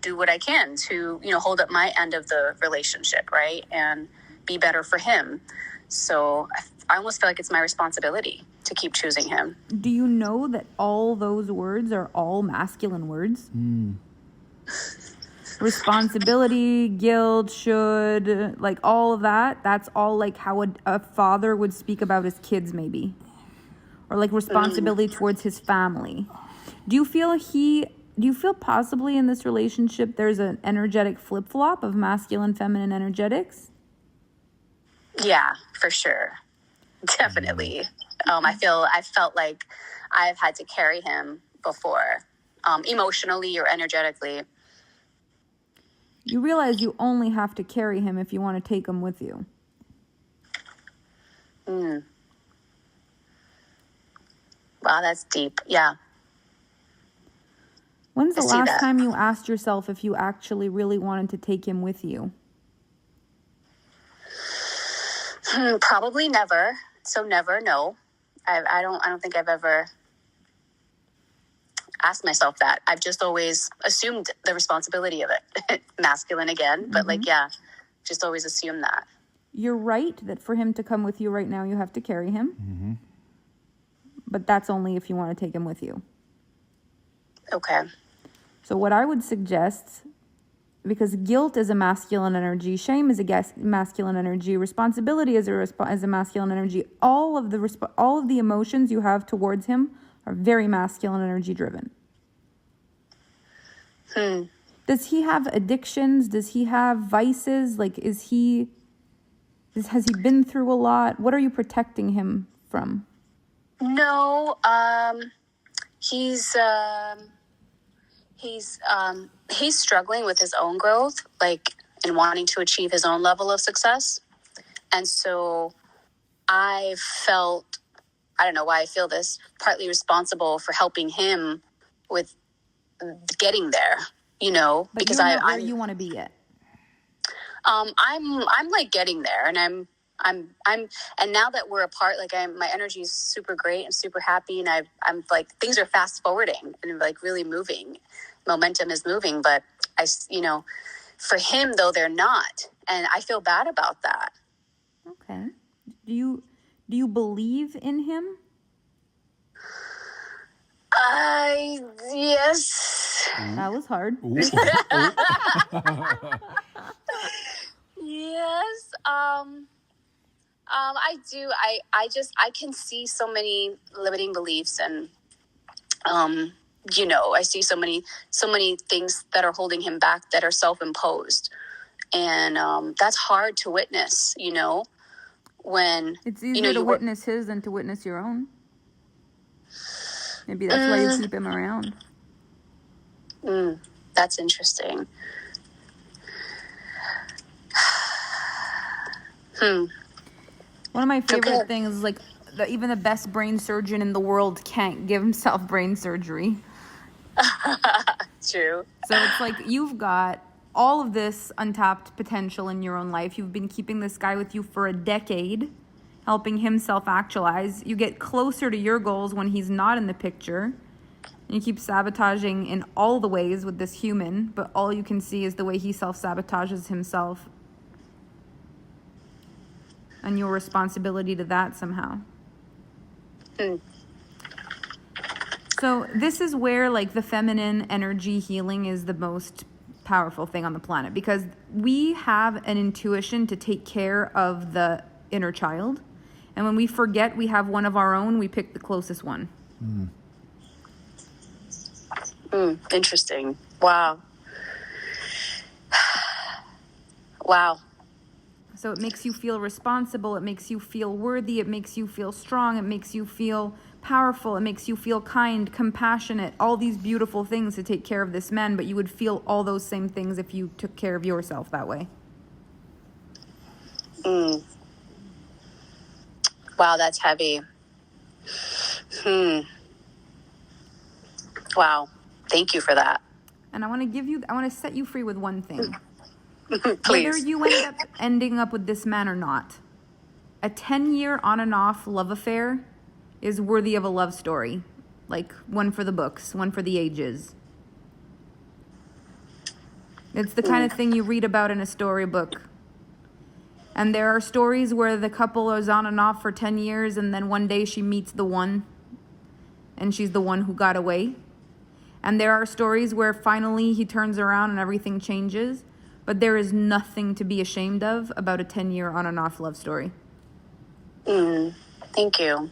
do what I can to, hold up my end of the relationship, right? And be better for him. So I almost feel like it's my responsibility to keep choosing him. Do you know that all those words are all masculine words? Responsibility, guilt, should, like all of that, that's all like how a father would speak about his kids maybe. Or like responsibility towards his family. Do you feel possibly in this relationship there's an energetic flip-flop of masculine, feminine energetics? Yeah, for sure. Definitely. I felt like I've had to carry him before, emotionally or energetically. You realize you only have to carry him if you want to take him with you. Wow, that's deep. Yeah. When's the I see last that. time you asked yourself if you actually really wanted to take him with you? Probably never. So never, no. I don't think I've ever asked myself that. I've just always assumed the responsibility of it. Masculine again, but like, yeah, just always assumed that. You're right that for him to come with you right now, you have to carry him. But that's only if you want to take him with you. Okay. So what I would suggest, because guilt is a masculine energy, shame is a masculine energy, responsibility is a masculine energy. All of the emotions you have towards him are very masculine energy driven. Does he have addictions? Does he have vices? Like, has he been through a lot? What are you protecting him from? No, he's struggling with his own growth, like, and wanting to achieve his own level of success. And so I felt, I don't know why I feel this, partly responsible for helping him with getting there, you know, But because you're not where you want to be yet. I'm like getting there, and I'm and now that we're apart, like my energy is super great and super happy, and I'm like, things are fast forwarding and like really moving. Momentum is moving, but for him though, they're not, and I feel bad about that. Okay. Do you believe in him? Yes. That was hard. Yes. I do. I can see so many limiting beliefs, and I see so many things that are holding him back that are self-imposed, and that's hard to witness. When it's easier to witness his than to witness your own. Maybe that's why you keep him around. That's interesting. One of my favorite things is like even the best brain surgeon in the world can't give himself brain surgery. True. So it's like you've got all of this untapped potential in your own life. You've been keeping this guy with you for a decade, helping him self-actualize. You get closer to your goals when he's not in the picture. And you keep sabotaging in all the ways with this human, but all you can see is the way he self-sabotages himself. And your responsibility to that somehow. So this is where like the feminine energy healing is the most powerful thing on the planet, because we have an intuition to take care of the inner child. And when we forget we have one of our own, we pick the closest one. Interesting. Wow. Wow. So it makes you feel responsible. It makes you feel worthy. It makes you feel strong. It makes you feel powerful. It makes you feel kind, compassionate, all these beautiful things to take care of this man. But you would feel all those same things if you took care of yourself that way. Wow, that's heavy. Wow. Thank you for that. And I want to set you free with one thing. Please. Whether you ending up with this man or not, a 10-year on and off love affair is worthy of a love story. Like one for the books, one for the ages. It's the kind of thing you read about in a storybook. And there are stories where the couple is on and off for 10 years and then one day she meets the one and she's the one who got away. And there are stories where finally he turns around and everything changes. But there is nothing to be ashamed of about a 10-year on and off love story. Thank you.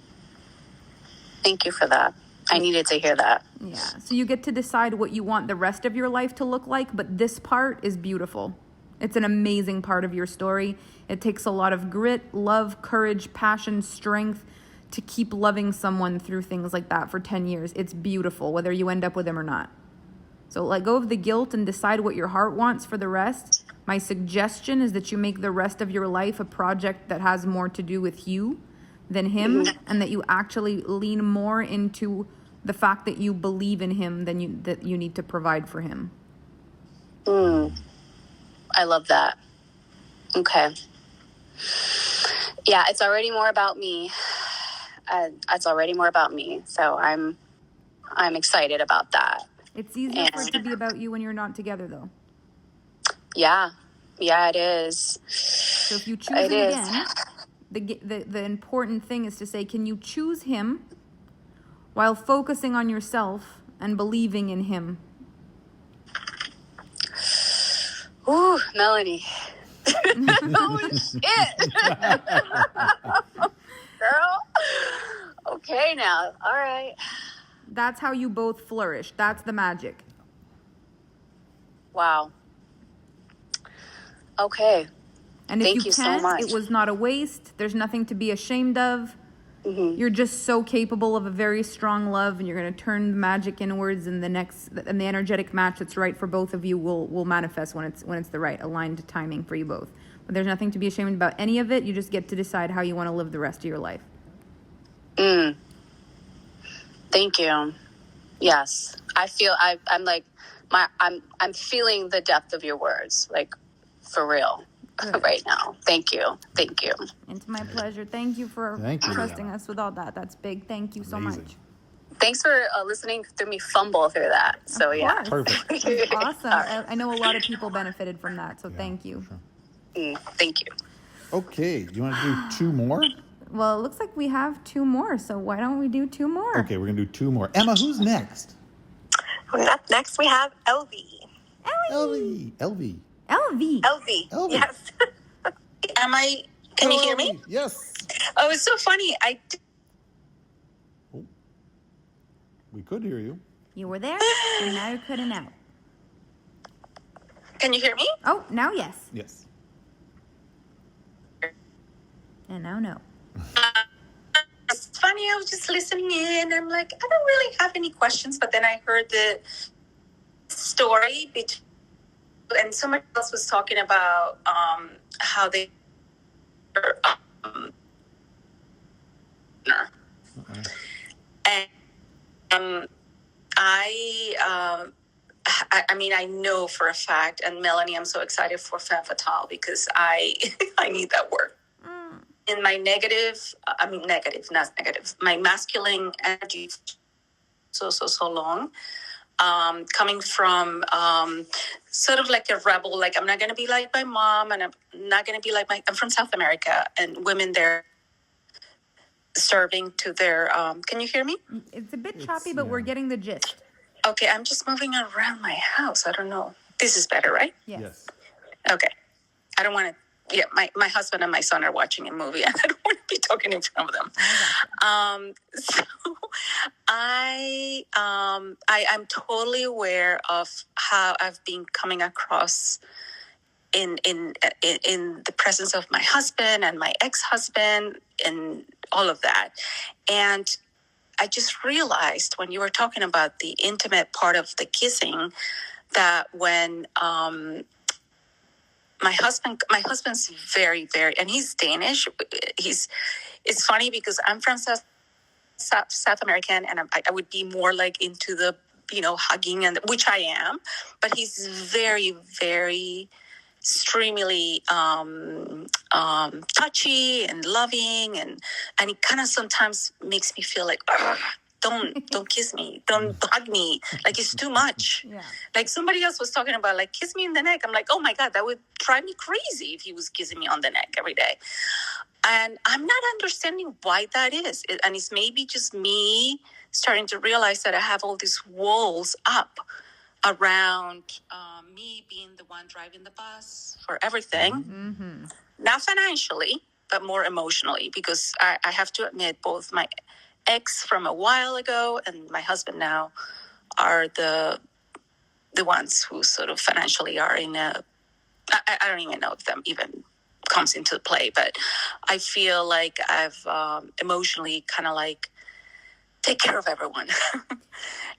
Thank you for that. I needed to hear that. Yeah. So you get to decide what you want the rest of your life to look like, but this part is beautiful. It's an amazing part of your story. It takes a lot of grit, love, courage, passion, strength to keep loving someone through things like that for 10 years. It's beautiful, whether you end up with him or not. So let go of the guilt and decide what your heart wants for the rest. My suggestion is that you make the rest of your life a project that has more to do with you than him, and that you actually lean more into the fact that you believe in him than that you need to provide for him. I love that. Okay. Yeah, it's already more about me. It's already more about me. So I'm excited about that. It's easier for it to be about you when you're not together, though. Yeah, it is. So if you choose him again, the important thing is to say, can you choose him while focusing on yourself and believing in him? Ooh, Melanie. Holy shit. Girl. Okay now. All right. That's how you both flourish. That's the magic. Wow. Okay. And if Thank you can, so much. it was not a waste. There's nothing to be ashamed of. You're just so capable of a very strong love, and you're going to turn the magic inwards, and the energetic match that's right for both of you will manifest when it's the right aligned timing for you both. But there's nothing to be ashamed about any of it. You just get to decide how you want to live the rest of your life. Thank you. Yes, I feel I'm like I'm feeling the depth of your words, like for real. Right now. Thank you. It's my pleasure. Thank you for trusting us with all that. That's big. Thank you so much. Thanks for listening to me fumble through that. So yeah, perfect. That's awesome. I know a lot of people benefited from that. So thank you. Thank you. Okay, you want to do 2 more? Well, it looks like we have 2 more. So why don't we do 2 more? Okay, we're gonna do 2 more. Emma, who's next? Up next, we have LV. LV. Yes. Can you hear me? Yes. Oh, it's so funny. We could hear you. You were there, and now you're cutting out. Can you hear me? Oh, now yes. Yes. And now no. It's funny. I was just listening in. I'm like, I don't really have any questions, but then I heard the story and somebody else was talking about how they and I mean, I know for a fact, and Melanie, I'm so excited for Femme Fatale because I need that work. In my my masculine energy so long. Coming from sort of like a rebel, like I'm not going to be like my mom, and I'm not going to be like I'm from South America, and women there serving to their, can you hear me? It's a bit choppy, but we're getting the gist. Okay, I'm just moving around my house. I don't know. This is better, right? Yes. Okay. I don't want to, my husband and my son are watching a movie, and I don't want to be talking in front of them. So I'm totally aware of how I've been coming across in the presence of my husband and my ex-husband and all of that. And I just realized when you were talking about the intimate part of the kissing that when my husband's very, very, and he's Danish. It's funny because I'm from South American, and I would be more like into the, hugging, and which I am, but he's very, very extremely touchy and loving, and it kind of sometimes makes me feel like, don't kiss me, don't hug me, like it's too much. Like somebody else was talking about, like, kiss me in the neck. I'm like, oh my God, that would drive me crazy if he was kissing me on the neck every day. And I'm not understanding why that is. And it's maybe just me starting to realize that I have all these walls up around me being the one driving the bus for everything. Not financially, but more emotionally, because I have to admit both my ex from a while ago and my husband now are the ones who sort of financially are in a, I don't even know if them even comes into play, but I feel like I've emotionally kind of like take care of everyone.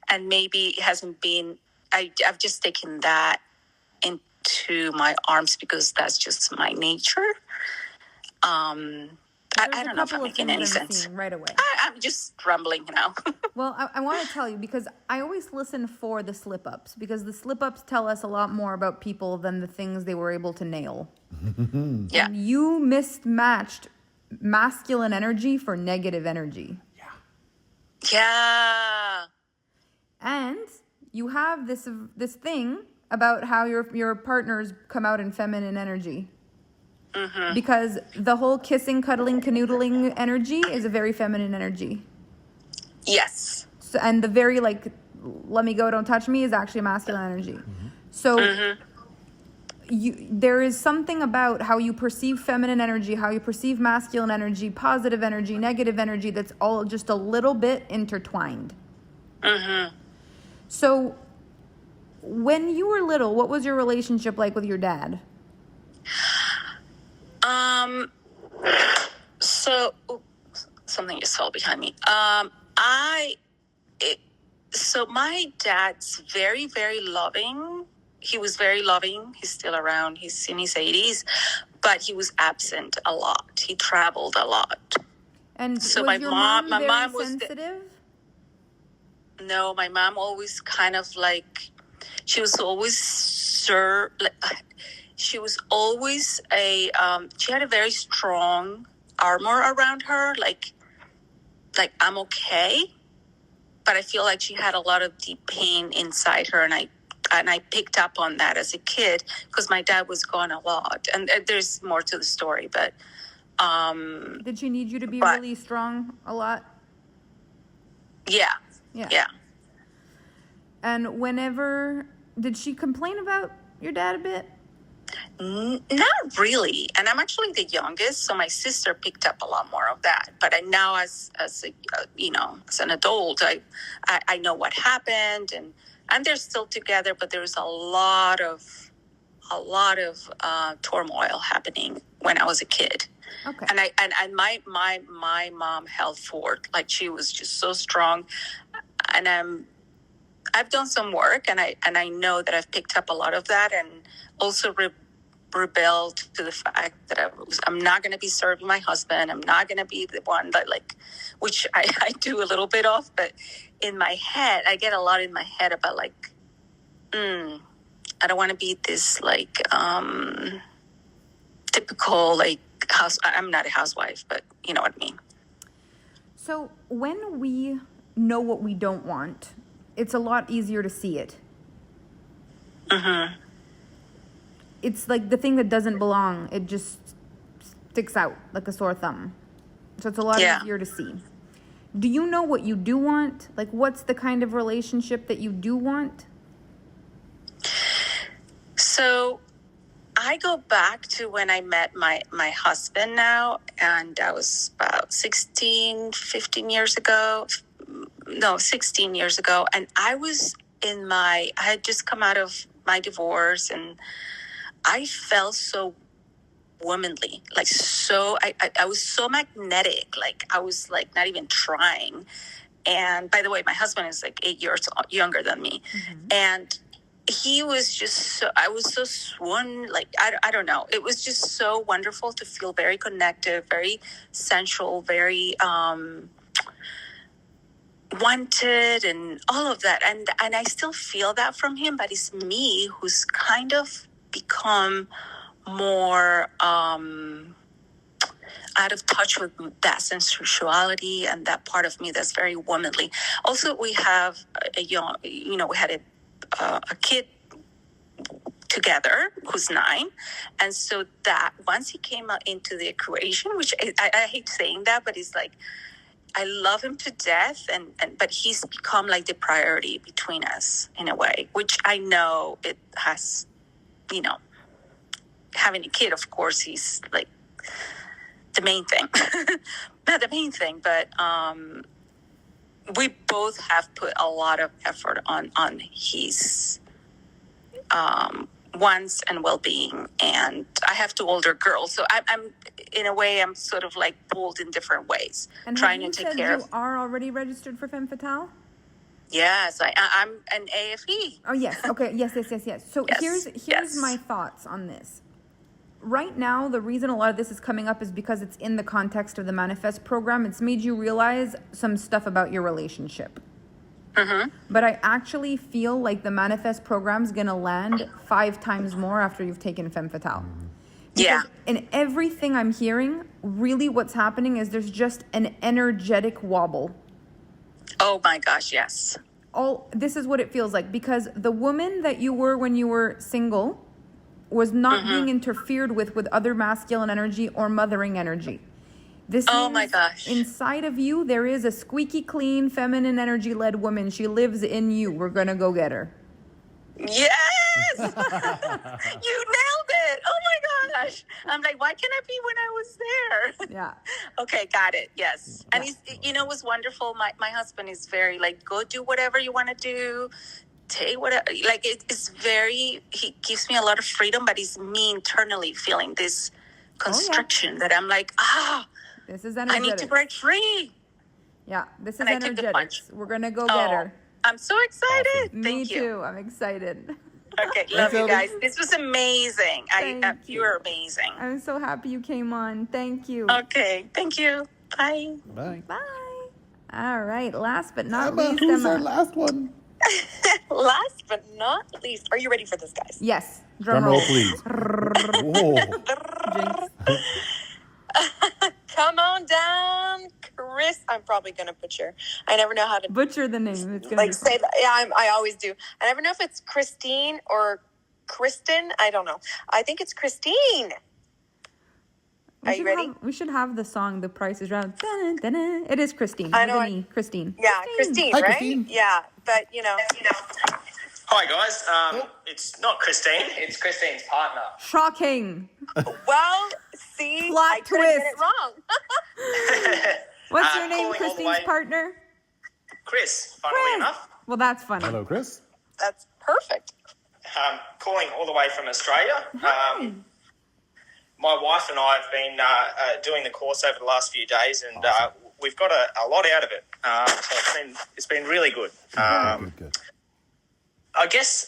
And maybe it hasn't been, I've just taken that into my arms because that's just my nature. I don't know if I'm making any sense. Right away. I'm just rambling now. Well, I want to tell you, because I always listen for the slip-ups, because the slip-ups tell us a lot more about people than the things they were able to nail. Yeah. And you mismatched masculine energy for negative energy. Yeah. And you have this thing about how your partners come out in feminine energy. Mm-hmm. Because the whole kissing, cuddling, canoodling energy is a very feminine energy. Yes. So, and the very, like, let me go, don't touch me is actually masculine energy. So there is something about how you perceive feminine energy, how you perceive masculine energy, positive energy, negative energy, that's all just a little bit intertwined. So when you were little, what was your relationship like with your dad? So something just fell behind me. So my dad's very, very loving. He was very loving. He's still around. He's in his 80s, but he was absent a lot. He traveled a lot. And so was my your mom very was sensitive? No, my mom always kind of like, she was always she was always she had a very strong armor around her, like I'm okay, but I feel like she had a lot of deep pain inside her, and I picked up on that as a kid because my dad was gone a lot, and there's more to the story, but did she need you to be really strong a lot? Yeah. And whenever, did she complain about your dad a bit? Not really, and I'm actually the youngest, so my sister picked up a lot more of that. But now, as an adult, I know what happened, and they're still together. But there's a lot of turmoil happening when I was a kid. Okay. And my mom held fort, like she was just so strong, and I've done some work, and I know that I've picked up a lot of that, and also rebelled to the fact that I'm not going to be serving my husband. I'm not going to be the one that, like, which I do a little bit of, but in my head, I get a lot in my head about like, I don't want to be this like typical like house. I'm not a housewife, but you know what I mean. So when we know what we don't want, it's a lot easier to see it. It's like the thing that doesn't belong, it just sticks out like a sore thumb. So it's a lot easier to see. Do you know what you do want? Like, what's the kind of relationship that you do want? So I go back to when I met my husband now, and that was about 16 years ago. And I had just come out of my divorce, and I felt so womanly, like so, I was so magnetic, like I was like not even trying. And by the way, my husband is like 8 years younger than me. And he was just so, I was so swoon, like, I don't know. It was just so wonderful to feel very connected, very sensual, very, wanted and all of that. And I still feel that from him, but it's me who's kind of become more out of touch with that sensuality and that part of me that's very womanly. Also, we have we had a kid together who's 9, and so that once he came out into the equation, which I hate saying that, but it's like I love him to death, but he's become like the priority between us in a way, which I know it has, having a kid, of course, he's like the main thing. Not the main thing, but we both have put a lot of effort on his wants and well-being. And I have 2 older girls, so I'm in a way, I'm sort of like pulled in different ways, and trying to take care of. You are already registered for Femme Fatale? Yes, I'm an AFE. Oh, yes. Okay. Yes. So Yes. here's my thoughts on this. right now, the reason a lot of this is coming up is because it's in the context of the Manifest program. It's made you realize some stuff about your relationship. But I actually feel like the Manifest program is going to land 5 times more after you've taken Femme Fatale. Because in everything I'm hearing, really what's happening is there's just an energetic wobble. Oh my gosh, yes. This is what it feels like, because the woman that you were when you were single was not being interfered with other masculine energy or mothering energy. This my gosh. Inside of you, there is a squeaky clean, feminine energy-led woman. She lives in you. We're going to go get her. Yes! You nailed it! Oh my gosh! I'm like, why can't I be when I was there? Yeah. Okay, got it. Yes. And he's, it was wonderful. My husband is very like, go do whatever you want to do. Take whatever. Like, it's very, he gives me a lot of freedom, but he's me internally feeling this constriction that I'm like, this is energetic. I need to break free. Yeah, this is And I took the punch. energetics. We're going to go get her. I'm so excited. Me too. I'm excited. Okay, love you guys. This was amazing. You were amazing. I'm so happy you came on. Thank you. Okay, thank you. Bye. Bye. Bye. All right, last but not Emma, least, who's Emma. our last one? Last but not least, are you ready for this, guys? Yes. Drum roll, please. Whoa. Come on down, Chris. I'm probably gonna butcher. I never know how to butcher the name. It's gonna like say that. Yeah, I always do. I never know if it's Christine or Kristen. I don't know. I think it's Christine. Are you ready? We should have the song "The Price Is Right." It is Christine. I know. Christine. Yeah, Christine. Hi, right? Christine. Yeah, but you know. Hi guys, it's not Christine, it's Christine's partner. Shocking. Well, see, Plot I couldn't get it twist. wrong. What's your name, calling all the Christine's way- partner? Chris, funnily enough. Well, that's funny. Hello, Chris. That's perfect. Calling all the way from Australia. My wife and I have been doing the course over the last few days, and we've got a lot out of it. So it's been really good. Good. I guess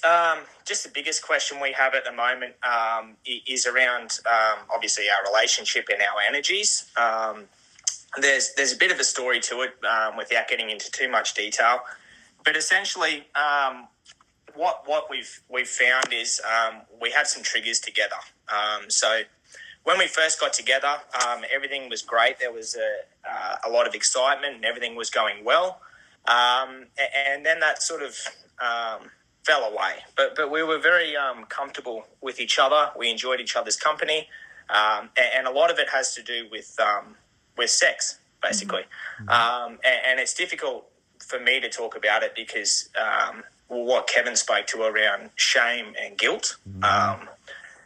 just the biggest question we have at the moment is around obviously our relationship and our energies. There's a bit of a story to it without getting into too much detail, but essentially what we've found is we have some triggers together. So when we first got together, everything was great. There was a lot of excitement and everything was going well, and then that sort of fell away, but we were very comfortable with each other. We enjoyed each other's company, and a lot of it has to do with sex, basically. And it's difficult for me to talk about it because what Kevin spoke to around shame and guilt,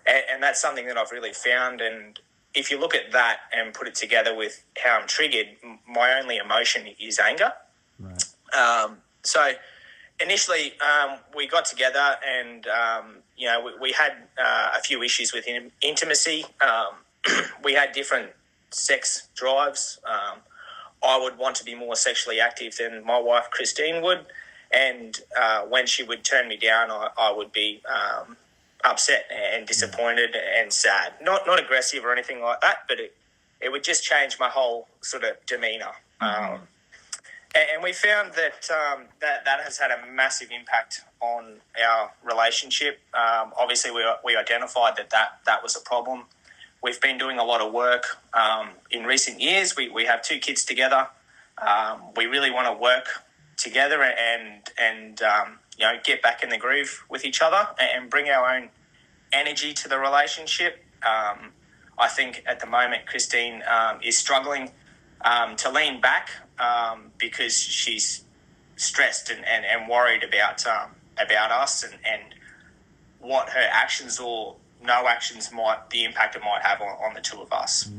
and that's something that I've really found. And if you look at that and put it together with how I'm triggered, my only emotion is anger. Right. So initially, we got together and, we had a few issues with intimacy. We had different sex drives. I would want to be more sexually active than my wife, Christine, would. And when she would turn me down, I would be upset and disappointed and sad. Not aggressive or anything like that, but it would just change my whole sort of demeanour. And we found that that has had a massive impact on our relationship. Obviously, we identified that was a problem. We've been doing a lot of work in recent years. We have 2 kids together. We really want to work together and get back in the groove with each other and bring our own energy to the relationship. I think at the moment Christine is struggling to lean back because she's stressed and worried about us and what her actions or no actions the impact it might have on the 2 of us.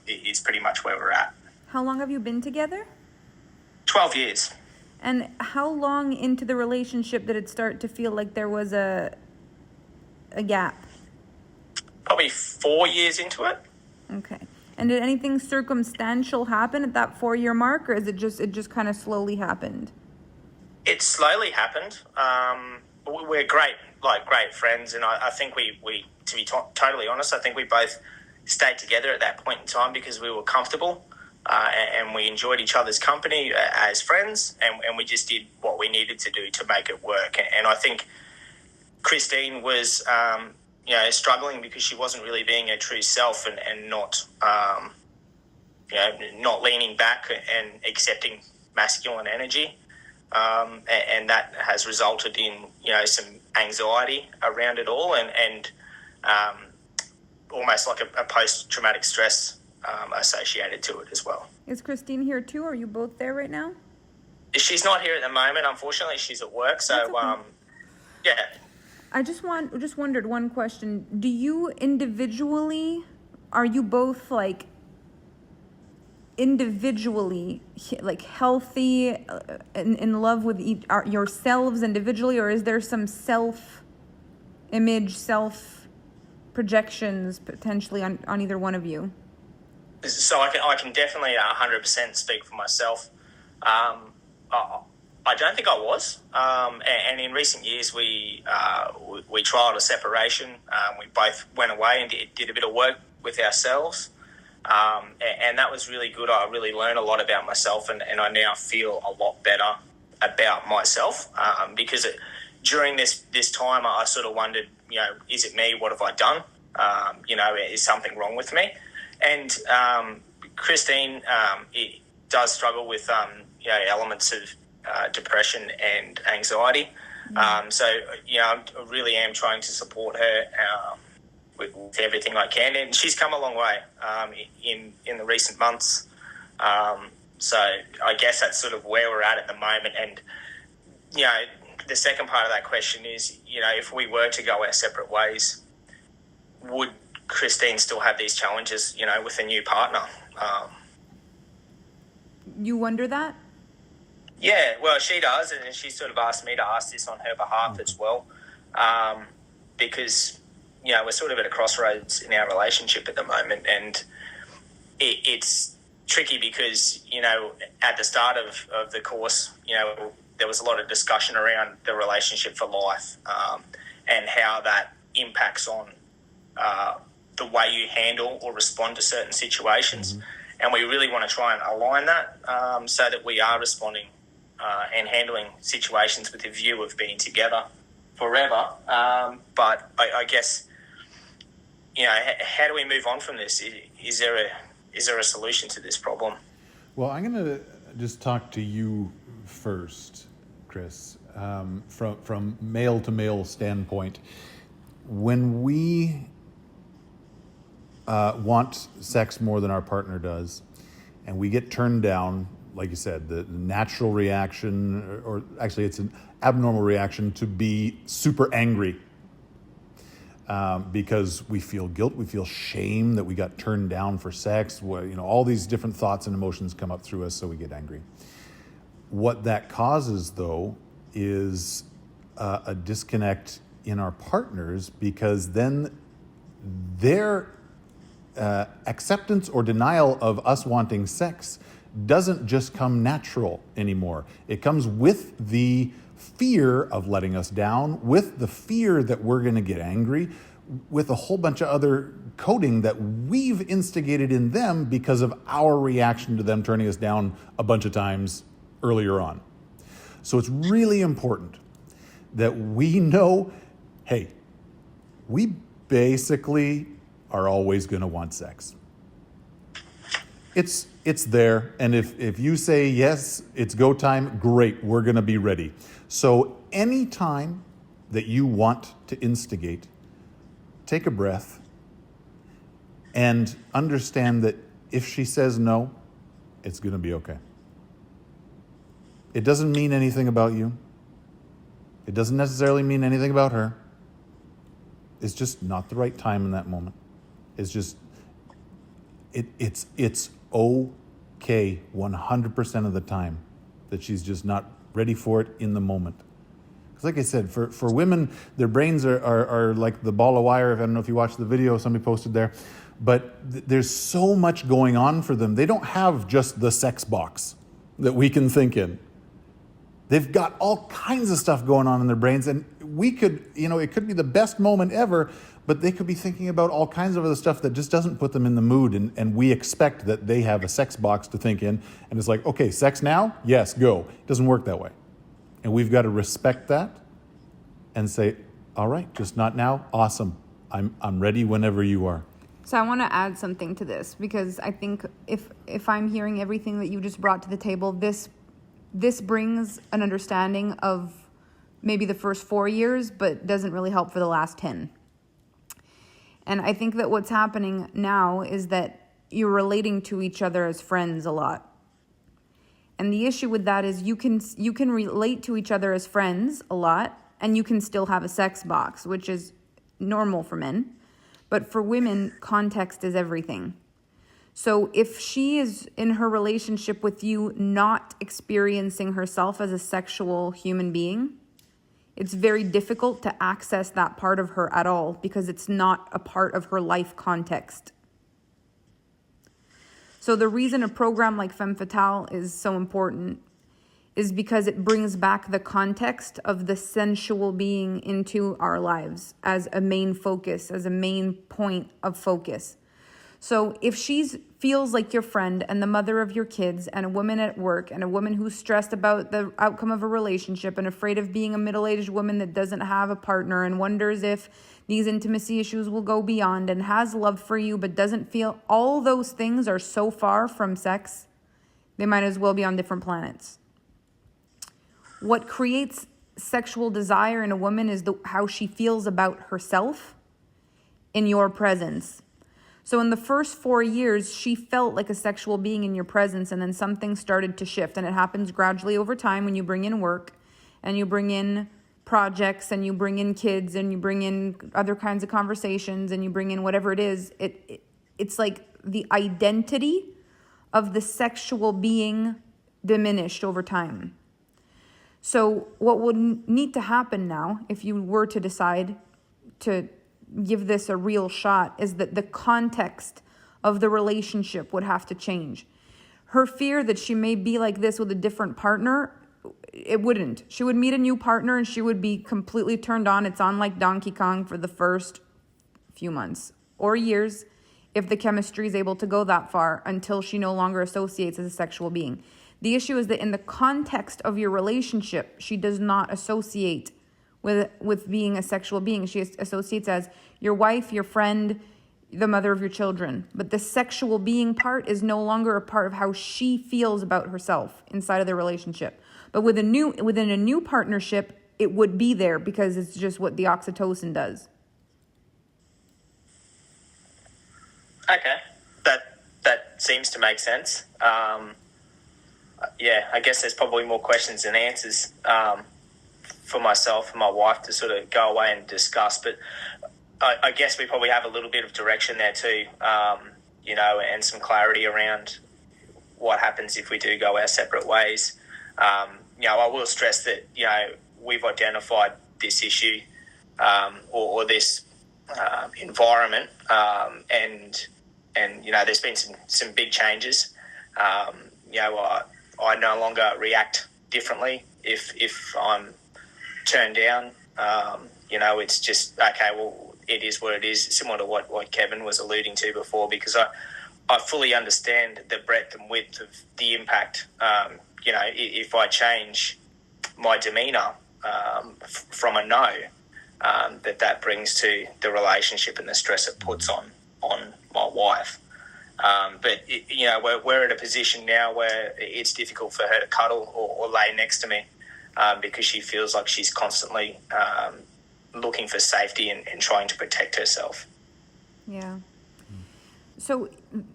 Is pretty much where we're at. How long have you been together? 12 years. And how long into the relationship did it start to feel like there was a gap? Probably 4 years into it. Okay. And did anything circumstantial happen at that 4-year mark, or is it just kind of slowly happened? It slowly happened. we're great friends, and I think we to be totally honest, I think we both stayed together at that point in time because we were comfortable, and we enjoyed each other's company as friends, and we just did what we needed to do to make it work. And I think Christine was, struggling because she wasn't really being her true self and not, not leaning back and accepting masculine energy. And that has resulted in, some anxiety around it all and almost like a post-traumatic stress associated to it as well. Is Christine here too? Are you both there right now? She's not here at the moment. Unfortunately, she's at work. So, okay. Yeah. I just wondered one question. Do you individually, are you both like individually like healthy, in love with yourselves individually, or is there some self-image, self-projections potentially on either one of you? So I can definitely 100% speak for myself. I don't think I was, and in recent years we trialled a separation. We both went away and did a bit of work with ourselves, and that was really good. I really learned a lot about myself, and I now feel a lot better about myself because during this time I sort of wondered, is it me? What have I done? Is something wrong with me? And Christine does struggle with elements of depression and anxiety. So I really am trying to support her with everything I can, and she's come a long way in the recent months. So I guess that's sort of where we're at the moment. And the second part of that question is, if we were to go our separate ways, would Christine still have these challenges, with a new partner? You wonder that? Yeah, well, she does, and she sort of asked me to ask this on her behalf as well, because, we're sort of at a crossroads in our relationship at the moment, and it's tricky because, at the start of the course, there was a lot of discussion around the relationship for life and how that impacts on the way you handle or respond to certain situations. Mm-hmm. And we really want to try and align that so that we are responding and handling situations with a view of being together forever. But I guess, how do we move on from this? Is there a solution to this problem? Well, I'm going to just talk to you first, Chris, from male to male standpoint. When we want sex more than our partner does, and we get turned down, like you said, the natural reaction, or actually it's an abnormal reaction, to be super angry because we feel guilt, we feel shame that we got turned down for sex. All these different thoughts and emotions come up through us, so we get angry. What that causes, though, is a disconnect in our partners, because then their acceptance or denial of us wanting sex doesn't just come natural anymore. It comes with the fear of letting us down, with the fear that we're going to get angry, with a whole bunch of other coding that we've instigated in them because of our reaction to them turning us down a bunch of times earlier on. So it's really important that we know, hey, we basically are always going to want sex. It's there, and if you say yes, it's go time, great, we're going to be ready. So anytime that you want to instigate, take a breath and understand that if she says no, it's going to be okay. It doesn't mean anything about you. It doesn't necessarily mean anything about her. It's just not the right time in that moment. It's just, it's okay 100% of the time that she's just not ready for it in the moment. Because like I said, for women, their brains are like the ball of wire. I don't know if you watched the video somebody posted there, but there's so much going on for them. They don't have just the sex box that we can think in. They've got all kinds of stuff going on in their brains, and we could, it could be the best moment ever, but they could be thinking about all kinds of other stuff that just doesn't put them in the mood, and we expect that they have a sex box to think in, and it's like, okay, sex now? Yes, go. It doesn't work that way. And we've got to respect that and say, all right, just not now? Awesome. I'm ready whenever you are. So I want to add something to this, because I think if I'm hearing everything that you just brought to the table, this brings an understanding of maybe the first 4 years, but doesn't really help for the last 10. And I think that what's happening now is that you're relating to each other as friends a lot. And the issue with that is you can relate to each other as friends a lot, and you can still have a sex box, which is normal for men. But for women, context is everything. So if she is in her relationship with you not experiencing herself as a sexual human being, it's very difficult to access that part of her at all, because it's not a part of her life context. So the reason a program like Femme Fatale is so important is because it brings back the context of the sensual being into our lives as a main focus, as a main point of focus. So if she feels like your friend and the mother of your kids and a woman at work and a woman who's stressed about the outcome of a relationship and afraid of being a middle-aged woman that doesn't have a partner and wonders if these intimacy issues will go beyond and has love for you but doesn't feel, all those things are so far from sex, they might as well be on different planets. What creates sexual desire in a woman is how she feels about herself in your presence. So in the first 4 years, she felt like a sexual being in your presence, and then something started to shift. And it happens gradually over time when you bring in work and you bring in projects and you bring in kids and you bring in other kinds of conversations and you bring in whatever it is. It's like the identity of the sexual being diminished over time. So what would need to happen now, if you were to decide to give this a real shot, is that the context of the relationship would have to change. Her fear that she may be like this with a different partner, it wouldn't. She would meet a new partner and she would be completely turned on. It's on like Donkey Kong for the first few months or years, if the chemistry is able to go that far, until she no longer associates as a sexual being. The issue is that in the context of your relationship, she does not associate with being a sexual being. She associates as your wife, your friend, the mother of your children. But the sexual being part is no longer a part of how she feels about herself inside of the relationship. But within a new partnership, it would be there, because it's just what the oxytocin does. Okay, that seems to make sense. Yeah, I guess there's probably more questions than answers for myself and my wife to sort of go away and discuss. But I guess we probably have a little bit of direction there too, and some clarity around what happens if we do go our separate ways. I will stress that, we've identified this issue or this environment, and there's been some big changes. I no longer react differently if I'm turned down. It's just, okay, well, it is what it is, similar to what Kevin was alluding to before, because I fully understand the breadth and width of the impact. If I change my demeanour from a no, that brings to the relationship and the stress it puts on my wife. But we're at a position now where it's difficult for her to cuddle or lay next to me because she feels like she's constantly looking for safety and trying to protect herself. Yeah. So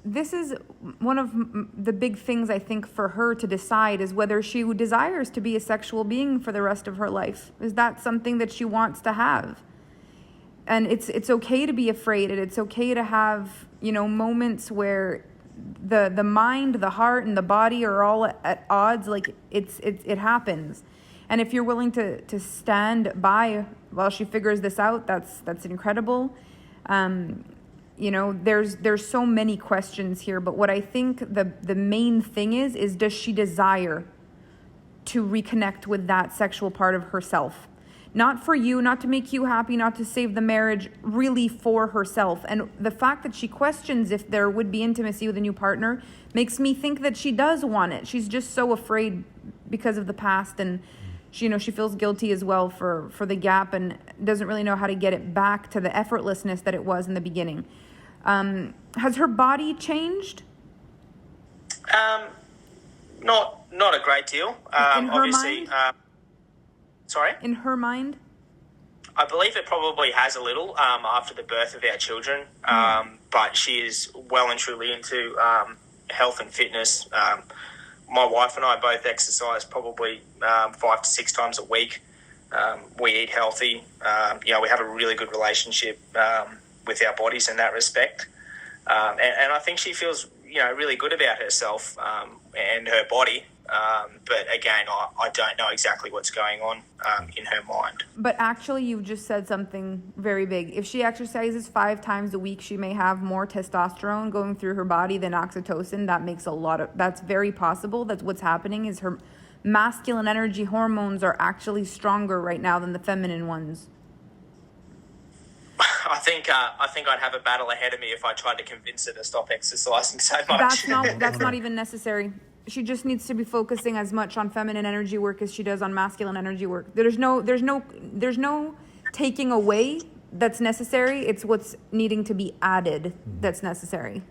this is one of the big things, I think, for her to decide, is whether she desires to be a sexual being for the rest of her life. Is that something that she wants to have? And it's okay to be afraid, and it's okay to have, moments where the mind, the heart, and the body are all at odds. Like it happens. And if you're willing to stand by while she figures this out, that's incredible. There's so many questions here, but what I think the main thing is does she desire to reconnect with that sexual part of herself. Not for you, not to make you happy, not to save the marriage, really for herself. And the fact that she questions if there would be intimacy with a new partner makes me think that she does want it. She's just so afraid because of the past, and she, she feels guilty as well for the gap, and doesn't really know how to get it back to the effortlessness that it was in the beginning. Has her body changed? Not a great deal. In her Obviously, mind? Sorry? In her mind? I believe it probably has a little after the birth of our children, but she is well and truly into health and fitness. My wife and I both exercise probably 5 to 6 times a week. We eat healthy. We have a really good relationship with our bodies in that respect. And I think she feels, really good about herself and her body. But again, I don't know exactly what's going on in her mind. But actually, you've just said something very big. If she exercises 5 times a week, she may have more testosterone going through her body than oxytocin. That's very possible. That's what's happening, is her masculine energy hormones are actually stronger right now than the feminine ones. I think I'd have a battle ahead of me if I tried to convince her to stop exercising so much. That's not even necessary. She just needs to be focusing as much on feminine energy work as she does on masculine energy work. There's no taking away that's necessary. It's what's needing to be added that's necessary.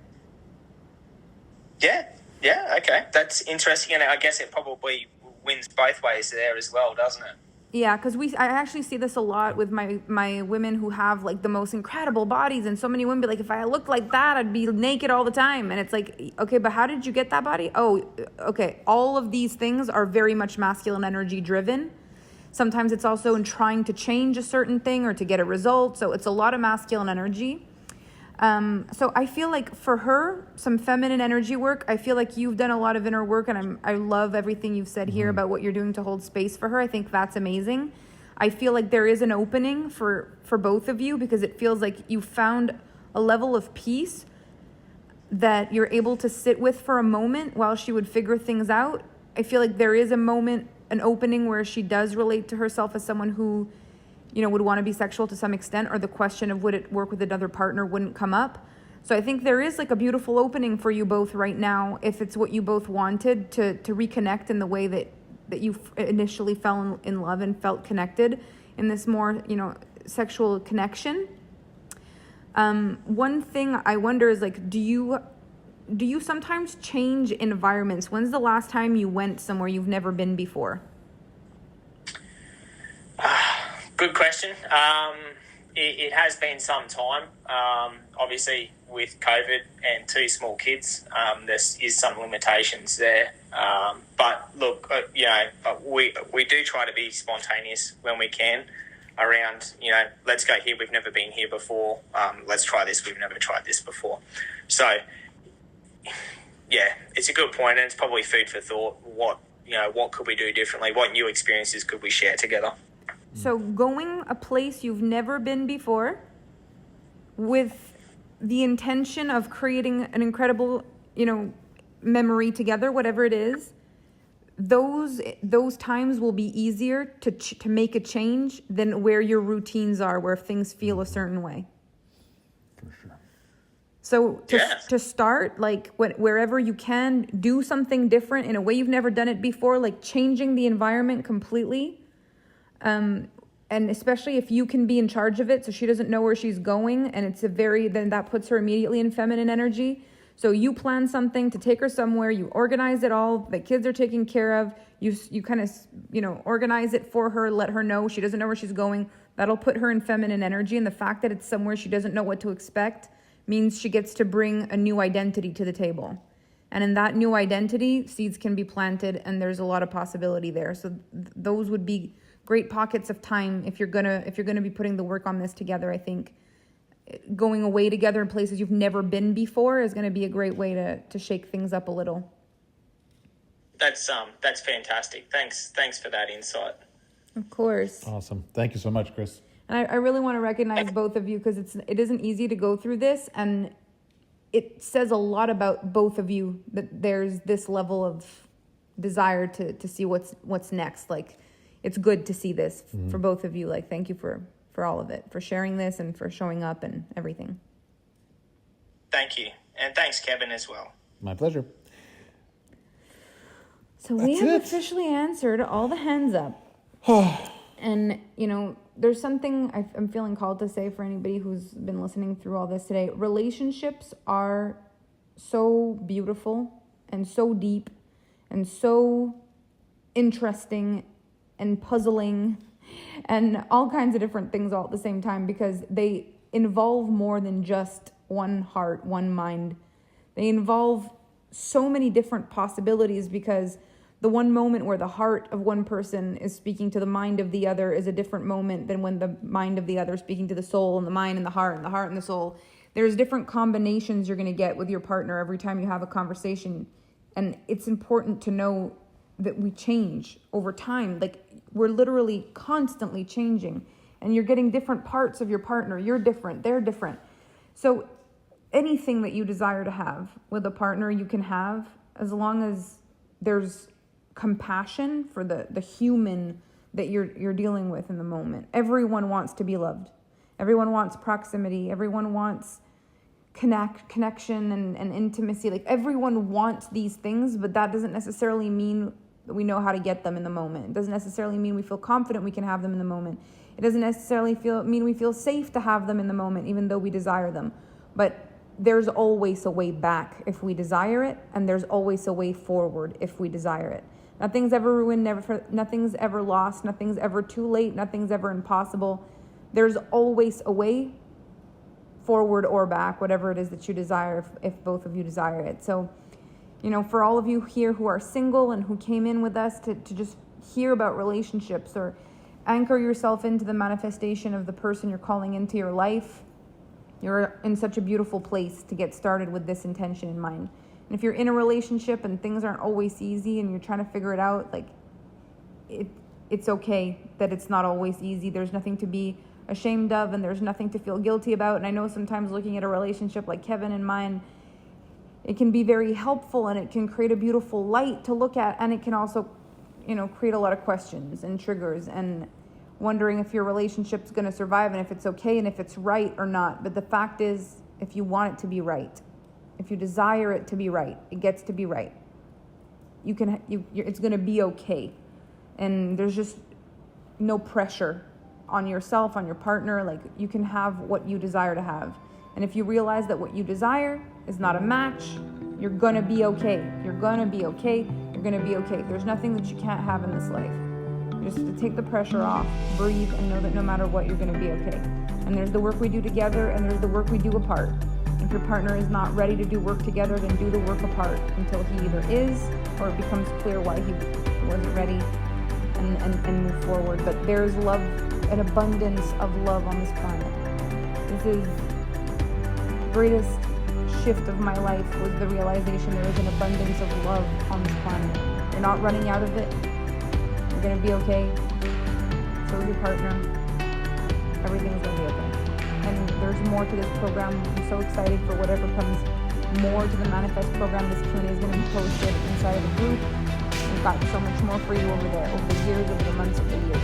Yeah, okay. That's interesting, and I guess it probably wins both ways there as well, doesn't it? Yeah, because I actually see this a lot with my women who have like the most incredible bodies, and so many women be like, if I looked like that, I'd be naked all the time. And it's like, okay, but how did you get that body? Oh, okay. All of these things are very much masculine energy driven. Sometimes it's also in trying to change a certain thing or to get a result. So it's a lot of masculine energy. So I feel like for her, some feminine energy work. I feel like you've done a lot of inner work, and I love everything you've said here about what you're doing to hold space for her. I think that's amazing. I feel like there is an opening for both of you, because it feels like you found a level of peace that you're able to sit with for a moment while she would figure things out. I feel like there is a moment, an opening where she does relate to herself as someone who, would want to be sexual to some extent, or the question of would it work with another partner wouldn't come up. So I think there is like a beautiful opening for you both right now, if it's what you both wanted, to reconnect in the way that you initially fell in love and felt connected in this more, sexual connection. One thing I wonder is like, do you sometimes change environments? When's the last time you went somewhere you've never been before? Good question. It has been some time. Obviously, with COVID and 2 small kids, there is some limitations there. But look, we do try to be spontaneous when we can around, let's go here, we've never been here before. Let's try this, we've never tried this before. So, yeah, it's a good point, and it's probably food for thought. What could we do differently? What new experiences could we share together? So going a place you've never been before with the intention of creating an incredible, memory together, whatever it is, those times will be easier to make a change than where your routines are, where things feel a certain way. For sure. So to start, like wherever you can, do something different in a way you've never done it before, like changing the environment completely. And especially if you can be in charge of it, so she doesn't know where she's going, and then that puts her immediately in feminine energy. So you plan something to take her somewhere, you organize it all, the kids are taken care of, you kind of, organize it for her, let her know she doesn't know where she's going. That'll put her in feminine energy, and the fact that it's somewhere she doesn't know what to expect means she gets to bring a new identity to the table. And in that new identity, seeds can be planted, and there's a lot of possibility there. So those would be great pockets of time if you're gonna be putting the work on this together. I think going away together in places you've never been before is going to be a great way to shake things up a little. That's fantastic. Thanks for that insight. Of course. Awesome. Thank you so much, Chris. And I really want to recognize both of you, because it isn't easy to go through this, and it says a lot about both of you that there's this level of desire to see what's next. Like, it's good to see this for both of you. Like, thank you for all of it, for sharing this and for showing up and everything. Thank you. And thanks, Kevin, as well. My pleasure. So we have officially answered all the hands up. And, there's something I'm feeling called to say for anybody who's been listening through all this today. Relationships are so beautiful and so deep and so interesting and puzzling and all kinds of different things all at the same time, because they involve more than just one heart, one mind. They involve so many different possibilities, because the one moment where the heart of one person is speaking to the mind of the other is a different moment than when the mind of the other is speaking to the soul, and the mind and the heart and the soul. There's different combinations you're going to get with your partner every time you have a conversation. And it's important to know that we change over time. Like, we're literally constantly changing, and you're getting different parts of your partner. You're different. They're different. So anything that you desire to have with a partner, you can have, as long as there's compassion for the human that you're dealing with in the moment. Everyone wants to be loved. Everyone wants proximity. Everyone wants connection and intimacy. Like, everyone wants these things, but that doesn't necessarily mean that we know how to get them in the moment. It doesn't necessarily mean we feel confident we can have them in the moment. It doesn't necessarily mean we feel safe to have them in the moment, even though we desire them. But there's always a way back if we desire it, and there's always a way forward if we desire it. Nothing's ever ruined, nothing's ever lost, nothing's ever too late, nothing's ever impossible. There's always a way forward or back, whatever it is that you desire, if both of you desire it. So, for all of you here who are single and who came in with us to just hear about relationships, or anchor yourself into the manifestation of the person you're calling into your life, you're in such a beautiful place to get started with this intention in mind. And if you're in a relationship and things aren't always easy and you're trying to figure it out, like, it's okay that it's not always easy. There's nothing to be ashamed of, and there's nothing to feel guilty about. And I know sometimes looking at a relationship like Kevin and mine, it can be very helpful, and it can create a beautiful light to look at, and it can also, create a lot of questions and triggers and wondering if your relationship's going to survive, and if it's okay, and if it's right or not. But the fact is, if you want it to be right, if you desire it to be right, it gets to be right. It's going to be okay. And there's just no pressure on yourself, on your partner. Like, you can have what you desire to have. And if you realize that what you desire is not a match, you're going to be okay. You're going to be okay. You're going to be okay. There's nothing that you can't have in this life. You just have to take the pressure off, breathe, and know that no matter what, you're going to be okay. And there's the work we do together, and there's the work we do apart. If your partner is not ready to do work together, then do the work apart until he either is, or it becomes clear why he wasn't ready, and move forward. But there's love, an abundance of love on this planet. This is the greatest shift of my life, was the realization there is an abundance of love on this planet. You're not running out of it. You're going to be okay. So is your partner. Everything's going to be okay. And there's more to this program. I'm so excited for whatever comes more to the Manifest program. This Q&A is going to be posted inside of the group. We've got so much more for you over the years, over the months, over the years.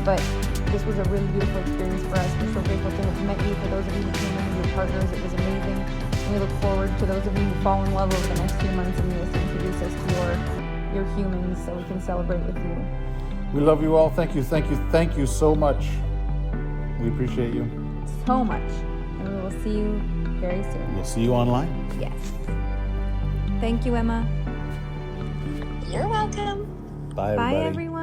But this was a really beautiful experience for us. We're so grateful to have met you. For those of you who came in with your partners, it was amazing. And we look forward to those of you who fall in love over the next few months and you to introduce us to your humans so we can celebrate with you. We love you all. Thank you, thank you, thank you so much. We appreciate you. So much. And we will see you very soon. We'll see you online. Yes. Thank you, Emma. You're welcome. Bye, everybody. Bye, everyone.